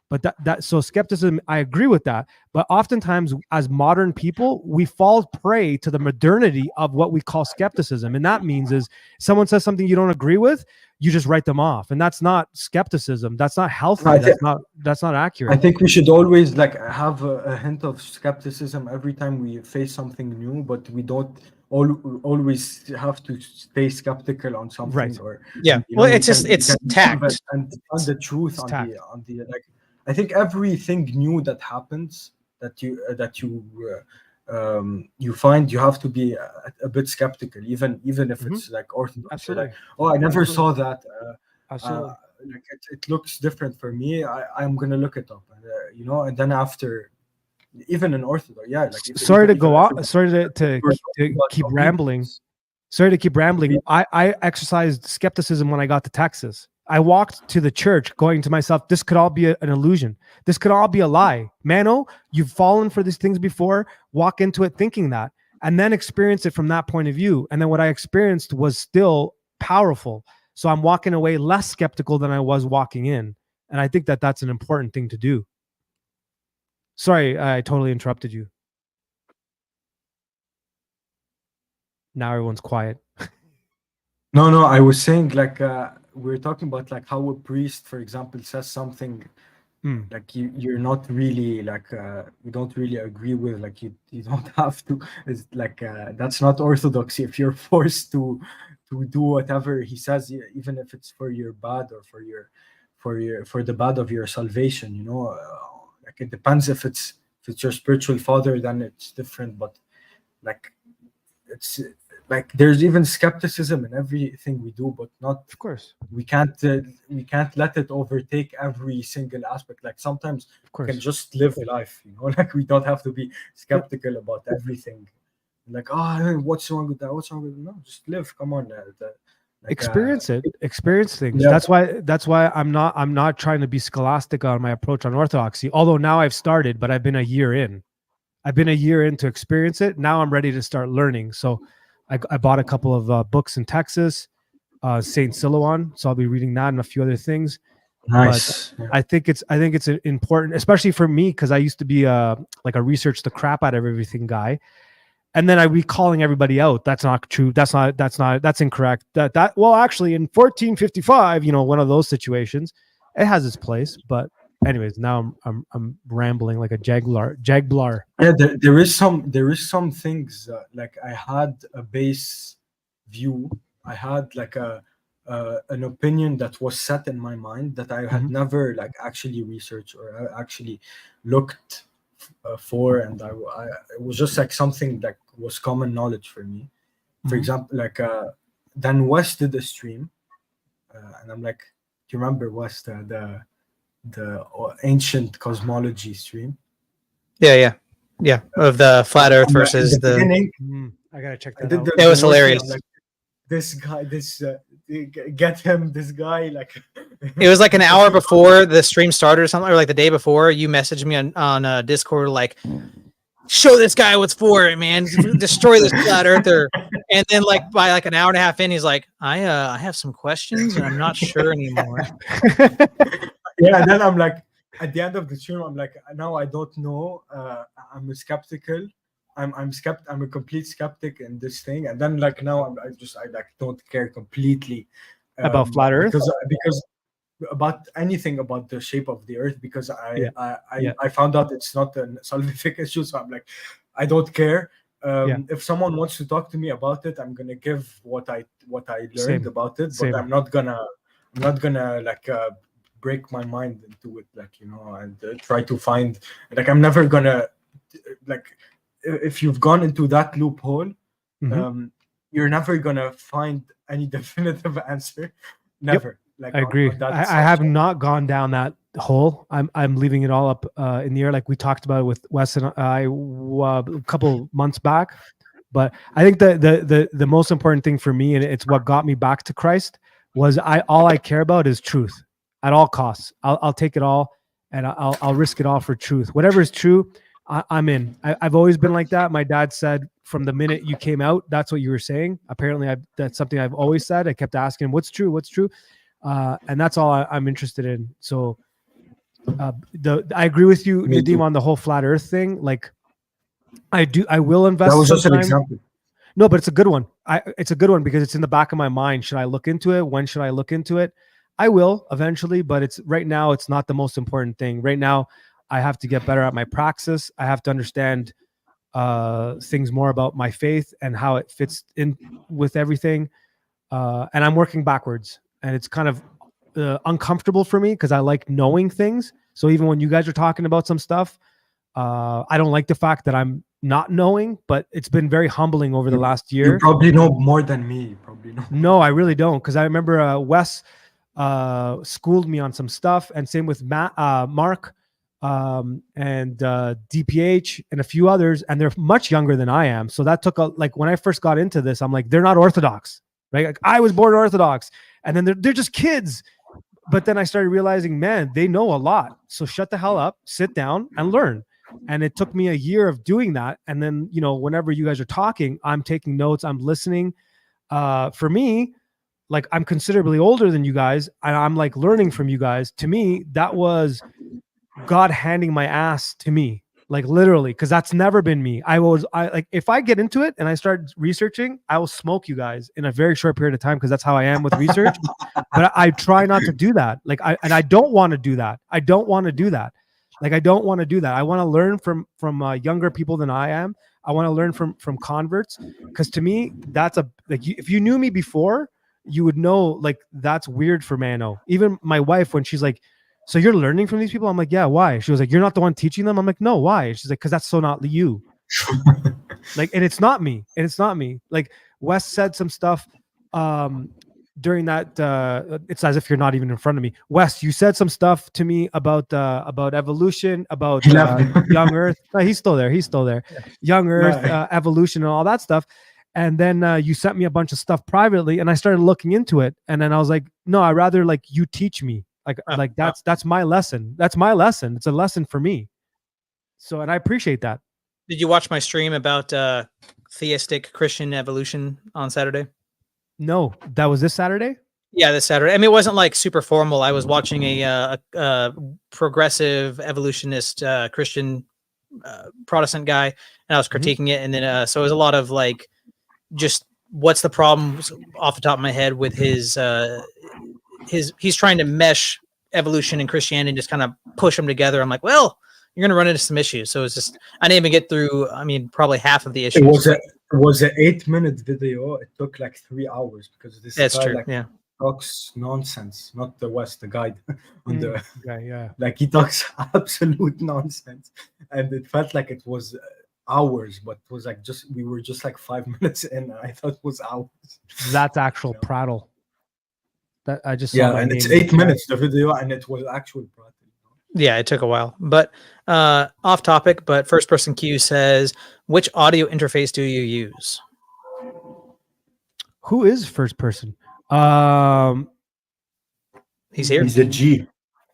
But so skepticism, I agree with that. But oftentimes, as modern people, we fall prey to the modernity of what we call skepticism. And that means is someone says something you don't agree with, you just write them off. And that's not skepticism. That's not healthy. That's not accurate. I think we should always like have a hint of skepticism every time we face something new, but we don't always have to stay skeptical on something. Right. Or well, it's tact and on the truth, on tact. the like. I think everything new that happens that you you find, you have to be a bit skeptical, even if it's like orthodox. Absolutely. Like, oh, I never saw that. Absolutely. Like it looks different for me. I'm gonna look it up, and then after, even in orthodox, yeah. Like sorry to keep rambling. Sorry to keep rambling. I exercised skepticism when I got to Texas. I walked to the church going to myself, this could all be an illusion. This could all be a lie. Mano, you've fallen for these things before. Walk into it thinking that, and then experience it from that point of view. And then what I experienced was still powerful. So I'm walking away less skeptical than I was walking in. And I think that that's an important thing to do. Sorry, I totally interrupted you. Now everyone's quiet. No, I was saying like we're talking about like how a priest, for example, says something like you're not really like you don't really agree with, like you don't have to. It's like that's not orthodoxy if you're forced to do whatever he says, even if it's for your bad or for the bad of your salvation. Like it depends if it's your spiritual father, then it's different. But like it's like there's even skepticism in everything we do, but not, of course, we can't let it overtake every single aspect. Like sometimes we can just live life, like we don't have to be skeptical about everything. Like, oh, what's wrong with that? What's wrong with that? No, just live. Come on, experience things. Yeah. That's why I'm not trying to be scholastic on my approach on orthodoxy. Although now I've started, but I've been a year in. I've been a year in to experience it. Now I'm ready to start learning. So I bought a couple of books in Texas, Saint Silouan. So I'll be reading that and a few other things. Nice. But I think it's important, especially for me, because I used to be like a research the crap out of everything guy, and then I be calling everybody out. That's not true. That's incorrect. Well, actually, in 1455, one of those situations, it has its place. But anyways, now I'm rambling like a jaguar. Yeah, there is some things like I had a base view. I had like an opinion that was set in my mind that I had never like actually researched or actually looked for, and it was just like something that was common knowledge for me. For example, like then West did a stream, and I'm like, do you remember West the ancient cosmology stream? Yeah. Of the flat Earth In versus the. beginning, I gotta check I that did out. It was the worst thing. hilarious. I'm like, this guy, get him, this guy, like. It was like an hour before the stream started or something, or like the day before. You messaged me on Discord like, show this guy what's for it, man. Destroy this flat earther. And then like by like an hour and a half in, he's like, I have some questions and I'm not sure anymore. Yeah, and then I'm like, at the end of the stream, I'm like, now I don't know. I'm skeptical. I'm a complete skeptic in this thing. And then like now I like don't care completely About flat Earth, because about anything about the shape of the Earth, because Yeah. I found out it's not a scientific issue. So I'm like, I don't care. If someone wants to talk to me about it, I'm gonna give what I learned Same. about it, but Same. I'm not gonna like break my mind into it, like, and try to find, like, I'm never gonna, like, if you've gone into that loophole, you're never gonna find any definitive answer. Never. Like, I agree. on that I have subject. not gone down that hole. I'm leaving it all up in the air, like we talked about with Wes and I a couple months back. But I think the most important thing for me, and it's what got me back to Christ, was all I care about is truth at all costs. I'll take it all, and I'll risk it all for truth. Whatever is true, I'm in. I've always been like that. My dad said from the minute you came out, that's what you were saying. Apparently, that's something I've always said. I kept asking him, what's true? What's true? And that's all I'm interested in. So I agree with you, Me Nadim, too. on the whole flat Earth thing. Like I will invest. That was just an sometime. example. No, but it's a good one. It's a good one because it's in the back of my mind. Should I look into it? When should I look into it? I will eventually, but it's right now. It's not the most important thing. Right now, I have to get better at my praxis. I have to understand things more about my faith and how it fits in with everything. And I'm working backwards, and it's kind of uncomfortable for me because I like knowing things. So even when you guys are talking about some stuff, I don't like the fact that I'm not knowing, but it's been very humbling over the last year. You probably know more than me. You probably know. No, I really don't, because I remember Wes schooled me on some stuff, and same with Mark and DPH and a few others, and they're much younger than I am. So that took like when I first got into this, I'm like, they're not Orthodox, right? Like I was born Orthodox, and then they're just kids. But then I started realizing, man, they know a lot. So shut the hell up, sit down, and learn. And it took me a year of doing that. And then, whenever you guys are talking, I'm taking notes, I'm listening. For me, like I'm considerably older than you guys, and I'm like learning from you guys. To me, that was God handing my ass to me, like literally, because that's never been me. I like, if I get into it and I start researching, I will smoke you guys in a very short period of time, because that's how I am with research. But I try not to do that. Like I don't want to do that. I don't want to do that. Like I don't want to do that. I want to learn from younger people than I am. I want to learn from converts, because to me, that's if you knew me before, you would know, like, that's weird for Mano. Even my wife, when she's like, so you're learning from these people? I'm like, yeah, why? She was like, you're not the one teaching them? I'm like, no, why? She's like, because that's so not you. Like, and it's not me. And it's not me. Like Wes said some stuff during that. It's as if you're not even in front of me. Wes, you said some stuff to me about evolution, about young Earth. No, he's still there. Yeah. Young Earth, evolution, and all that stuff. And then you sent me a bunch of stuff privately, and I started looking into it. And then I was like, no, I'd rather like you teach me. Like that's my lesson. That's my lesson. It's a lesson for me. So, and I appreciate that. Did you watch my stream about theistic Christian evolution on Saturday? No, that was this Saturday. Yeah, this Saturday. I mean, it wasn't like super formal. I was watching a progressive evolutionist Christian Protestant guy, and I was critiquing it. And then so it was a lot of like just what's the problem off the top of my head with his he's trying to mesh evolution and Christianity and just kind of push them together. I'm like, well, you're going to run into some issues. So it's just I didn't even get through. I mean, probably half of the issues. It was an 8-minute video. It took like 3 hours because this That's guy, true. like, Yeah. talks nonsense, not the West, the guide on the Yeah. like he talks absolute nonsense, and it felt like it was hours, but it was like we were just like 5 minutes in, and I thought it was hours. That's actual prattle. That I just saw Yeah, my and it's name. 8 minutes the video, and it was actual prattle. Yeah, it took a while, but off topic. But first person Q says, which audio interface do you use? Who is first person? He's here. He's a G.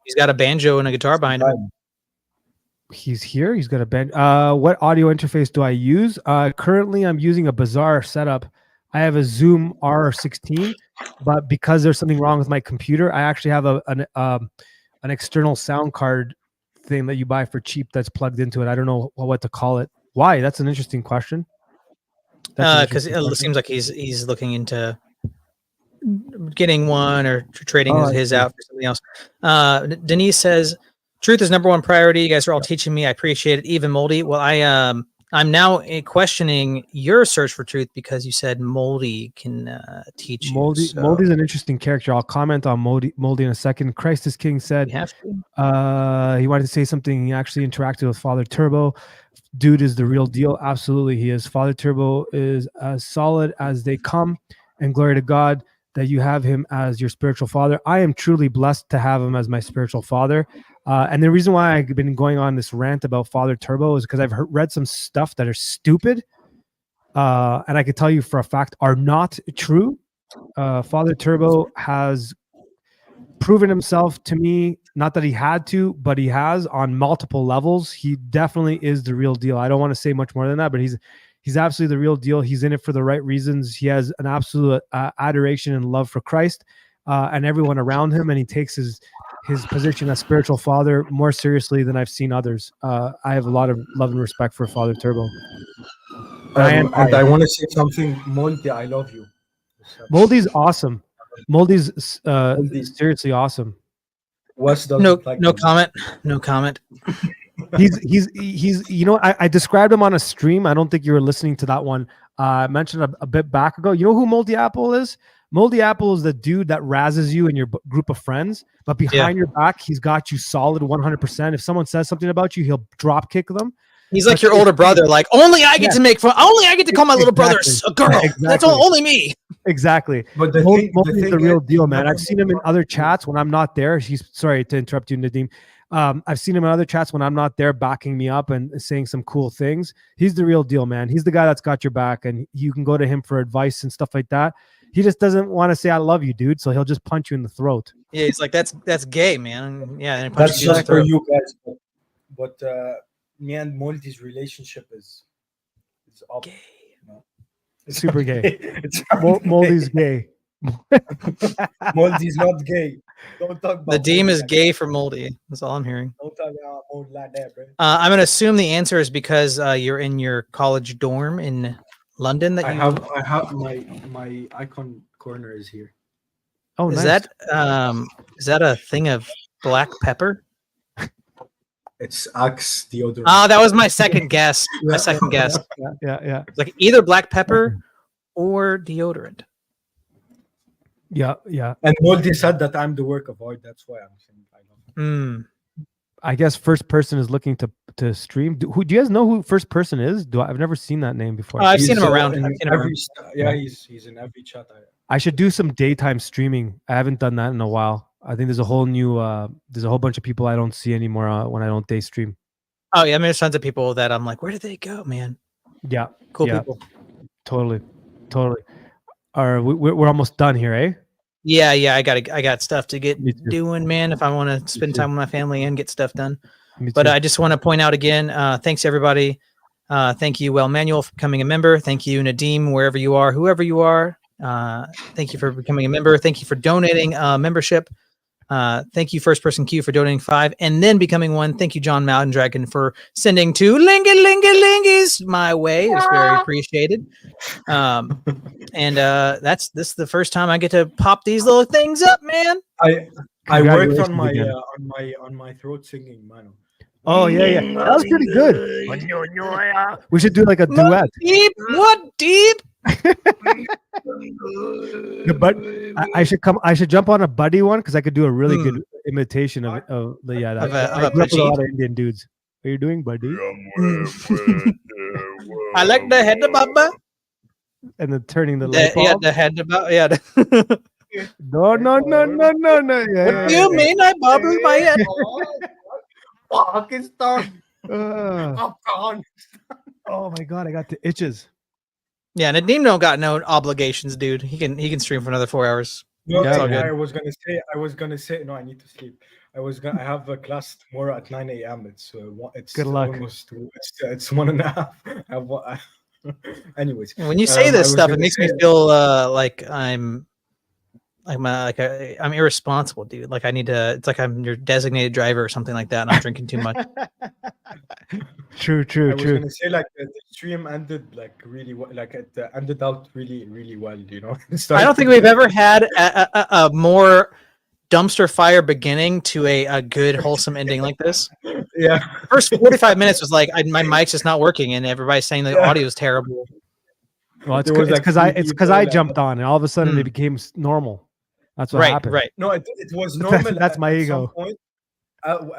He's got a banjo and a guitar behind him. He's here. He's got a band. What audio interface do I use? Currently, I'm using a bizarre setup. I have a Zoom R16, but because there's something wrong with my computer, I actually have an external sound card thing that you buy for cheap that's plugged into it. I don't know what to call it. Why? That's an interesting question. Because it seems like he's looking into getting one or trading his out for something else. Denise says, truth is number one priority. You guys are all teaching me. I appreciate it. Even Moldy. Well, I'm now questioning your search for truth because you said Moldy can teach you. Moldy's an interesting character. I'll comment on Moldy in a second. Christ is King said You have to. he wanted to say something. He actually interacted with Father Turbo. Dude is the real deal. Absolutely, he is. Father Turbo is as solid as they come, and glory to God that you have him as your spiritual father. I am truly blessed to have him as my spiritual father. And the reason why I've been going on this rant about Father Turbo is because I've read some stuff that are stupid, and I can tell you for a fact are not true. Father Turbo has proven himself to me, not that he had to, but he has on multiple levels. He definitely is the real deal. I don't want to say much more than that, but he's absolutely the real deal. He's in it for the right reasons. He has an absolute adoration and love for Christ and everyone around him, and he takes his position as spiritual father more seriously than I've seen others. I have a lot of love and respect for Father Turbo. And I want to say something, Moldy. I love you. Moldy's awesome. Moldy's seriously awesome. Wes doesn't No like comment. No comment. He's you know, I described him on a stream. I don't think you were listening to that one. I mentioned a bit back ago. You know who Moldy Apple is? Moldy Apple is the dude that razzes you in your group of friends, but behind your back, he's got you solid 100%. If someone says something about you, he'll drop kick them. He's like your older brother. Like, only I get to make fun. Only I get to call my little brother a girl. Exactly. That's only me. Exactly. But Moldy's the real deal, man. I've seen him in other chats when I'm not there. He's sorry to interrupt you, Nadim. I've seen him in other chats when I'm not there, backing me up and saying some cool things. He's the real deal, man. He's the guy that's got your back, and you can go to him for advice and stuff like that. He just doesn't want to say "I love you, dude," so he'll just punch you in the throat. Yeah, he's like, that's gay, man. Yeah, and that's just for you guys. But me and Moldy's relationship is up. Gay. You know? Super gay. Moldy's gay. Moldy's not gay. Don't talk about Nadim is gay for Moldy. That's all I'm hearing. Don't talk about Moldy like that, bro. I'm gonna assume the answer is because you're in your college dorm in London. That I have my icon corner is here. Oh, is nice. that a thing of black pepper? It's Axe deodorant. Oh, that was my second guess. My second guess. Yeah. Like either black pepper or deodorant. Yeah. And Moldy said that I'm the work of art. That's why I'm saying I love it. I guess first person is looking to stream. Do you guys know who first person is? I've never seen that name before. I've seen him around. He's in every chat. I should do some daytime streaming. I haven't done that in a while. I think there's a whole bunch of people I don't see anymore when I don't day stream. Oh yeah, I mean, there's tons of people that I'm like, where did they go, man? Yeah, cool people. Totally. We're almost done here, eh? Yeah. I got stuff to get doing, man. If I want to spend time with my family and get stuff done. But I just want to point out again, thanks everybody Thank you, Well Manuel, for becoming a member. Thank you, Nadim, wherever you are, whoever you are. Thank you for becoming a member. Thank you for donating membership. Thank you, First Person Q, for donating 5 and then becoming 1. Thank you, John Mountain Dragon, for sending 2 lingies my way. It's very appreciated. And this is the first time I get to pop these little things up, man. I worked on Congratulations my again. on my throat singing, man. Oh yeah. That was pretty good. We should do like a duet. What deep? But I should jump on a buddy one because I could do a really good imitation of that. Of I a grew up with a lot Pajit? of Indian dudes. What are you doing, buddy? I like the head of Baba. And then turning the light bulb. Yeah, the head about yeah. No. Yeah, What do you mean I bubble my head? Pakistan, Uh, Afghan. oh my god, I got the itches. Yeah, Nadim don't got no obligations, dude. He can stream for another 4 hours. No, Yeah, all good. I was gonna say no. I need to sleep. I have a class tomorrow at 9 a.m. It's Good luck. almost it's 1.5. Anyways, When you say I this was stuff, it gonna makes me say- feel like I'm irresponsible, dude. Like I need to. It's like I'm your designated driver or something like that, and I'm drinking too much. True. I was gonna say like the stream ended like really well, like it ended out really well. You know, I don't think we've ever had a more dumpster fire beginning to a good wholesome ending like this. Yeah, First 45 minutes was like my mic's just not working, and everybody's saying the audio is terrible. Well, it's There was, like, because three I people, jumped on, and all of a sudden it Hmm. became normal. That's what Right, happened. right. no, it was That's- normal. that's my at ego. Some point,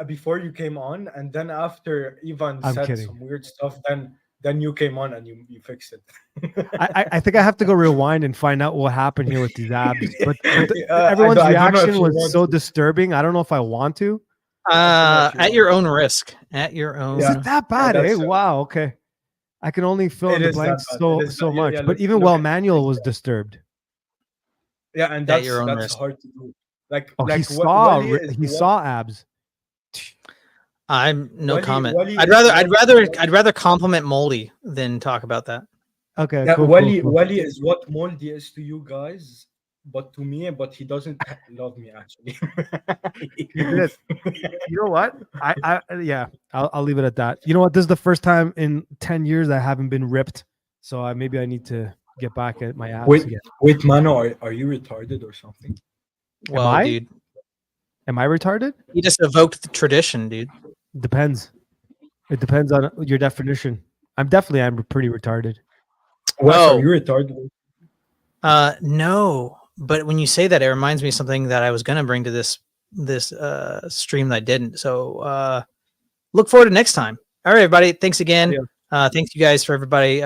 before you came on, and then after Ivan I'm said kidding. some weird stuff, then you came on and you fixed it. I think I have to go rewind and find out what happened here with these abs. But I everyone's don't know if reaction you was want so to. disturbing. I don't know if I want to. At your own risk. At your own. Is Yeah. it that bad? that's, Wow. Okay. I can only fill It in the is that blanks bad. so It is so that- much. yeah, But look- even look Well at- Manuel was disturbed. Yeah, and At that's your own risk. hard to do. Like, Oh, like he saw Wally is he the saw abs. I'm no comment. Wally I'd is- rather compliment Moldy than talk about that. Okay. Yeah, cool, Wally cool. Wally is what Moldy is to you guys, but to me, he doesn't love me actually. He did. You know what? I'll leave it at that. You know what? This is the first time in 10 years I haven't been ripped. So maybe I need to get back at my abs Wait, again. wait, Mano, are you retarded or something? Well, I? dude, Am I retarded? he just evoked the tradition, dude. Depends. It depends on your definition. I'm pretty retarded. Wes, Oh. are you retarded? No, but when you say that, it reminds me of something that I was gonna bring to this stream that I didn't. So look forward to next time. All right, everybody. Thanks again. Thanks you guys for everybody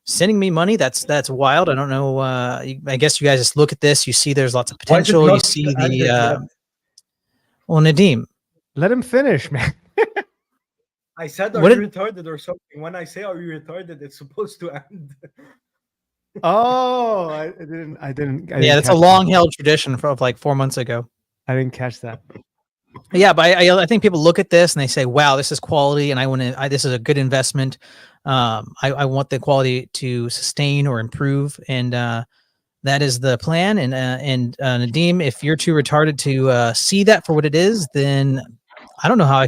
sending me money. That's wild. I don't know. I guess you guys just look at this. You see, there's lots of Why is it potential. You not see ended the yet? well, Nadim. Let him finish, man. I said, are What you did- retarded or something? When I say, are you retarded, it's supposed to end. Oh, I didn't. Yeah, that's a long held tradition from like 4 months ago. I didn't catch that. Yeah, but I think people look at this and they say, "Wow, this is quality," and I want to. This is a good investment. I want the quality to sustain or improve, and that is the plan. And Nadim, if you're too retarded to see that for what it is, then I don't know how I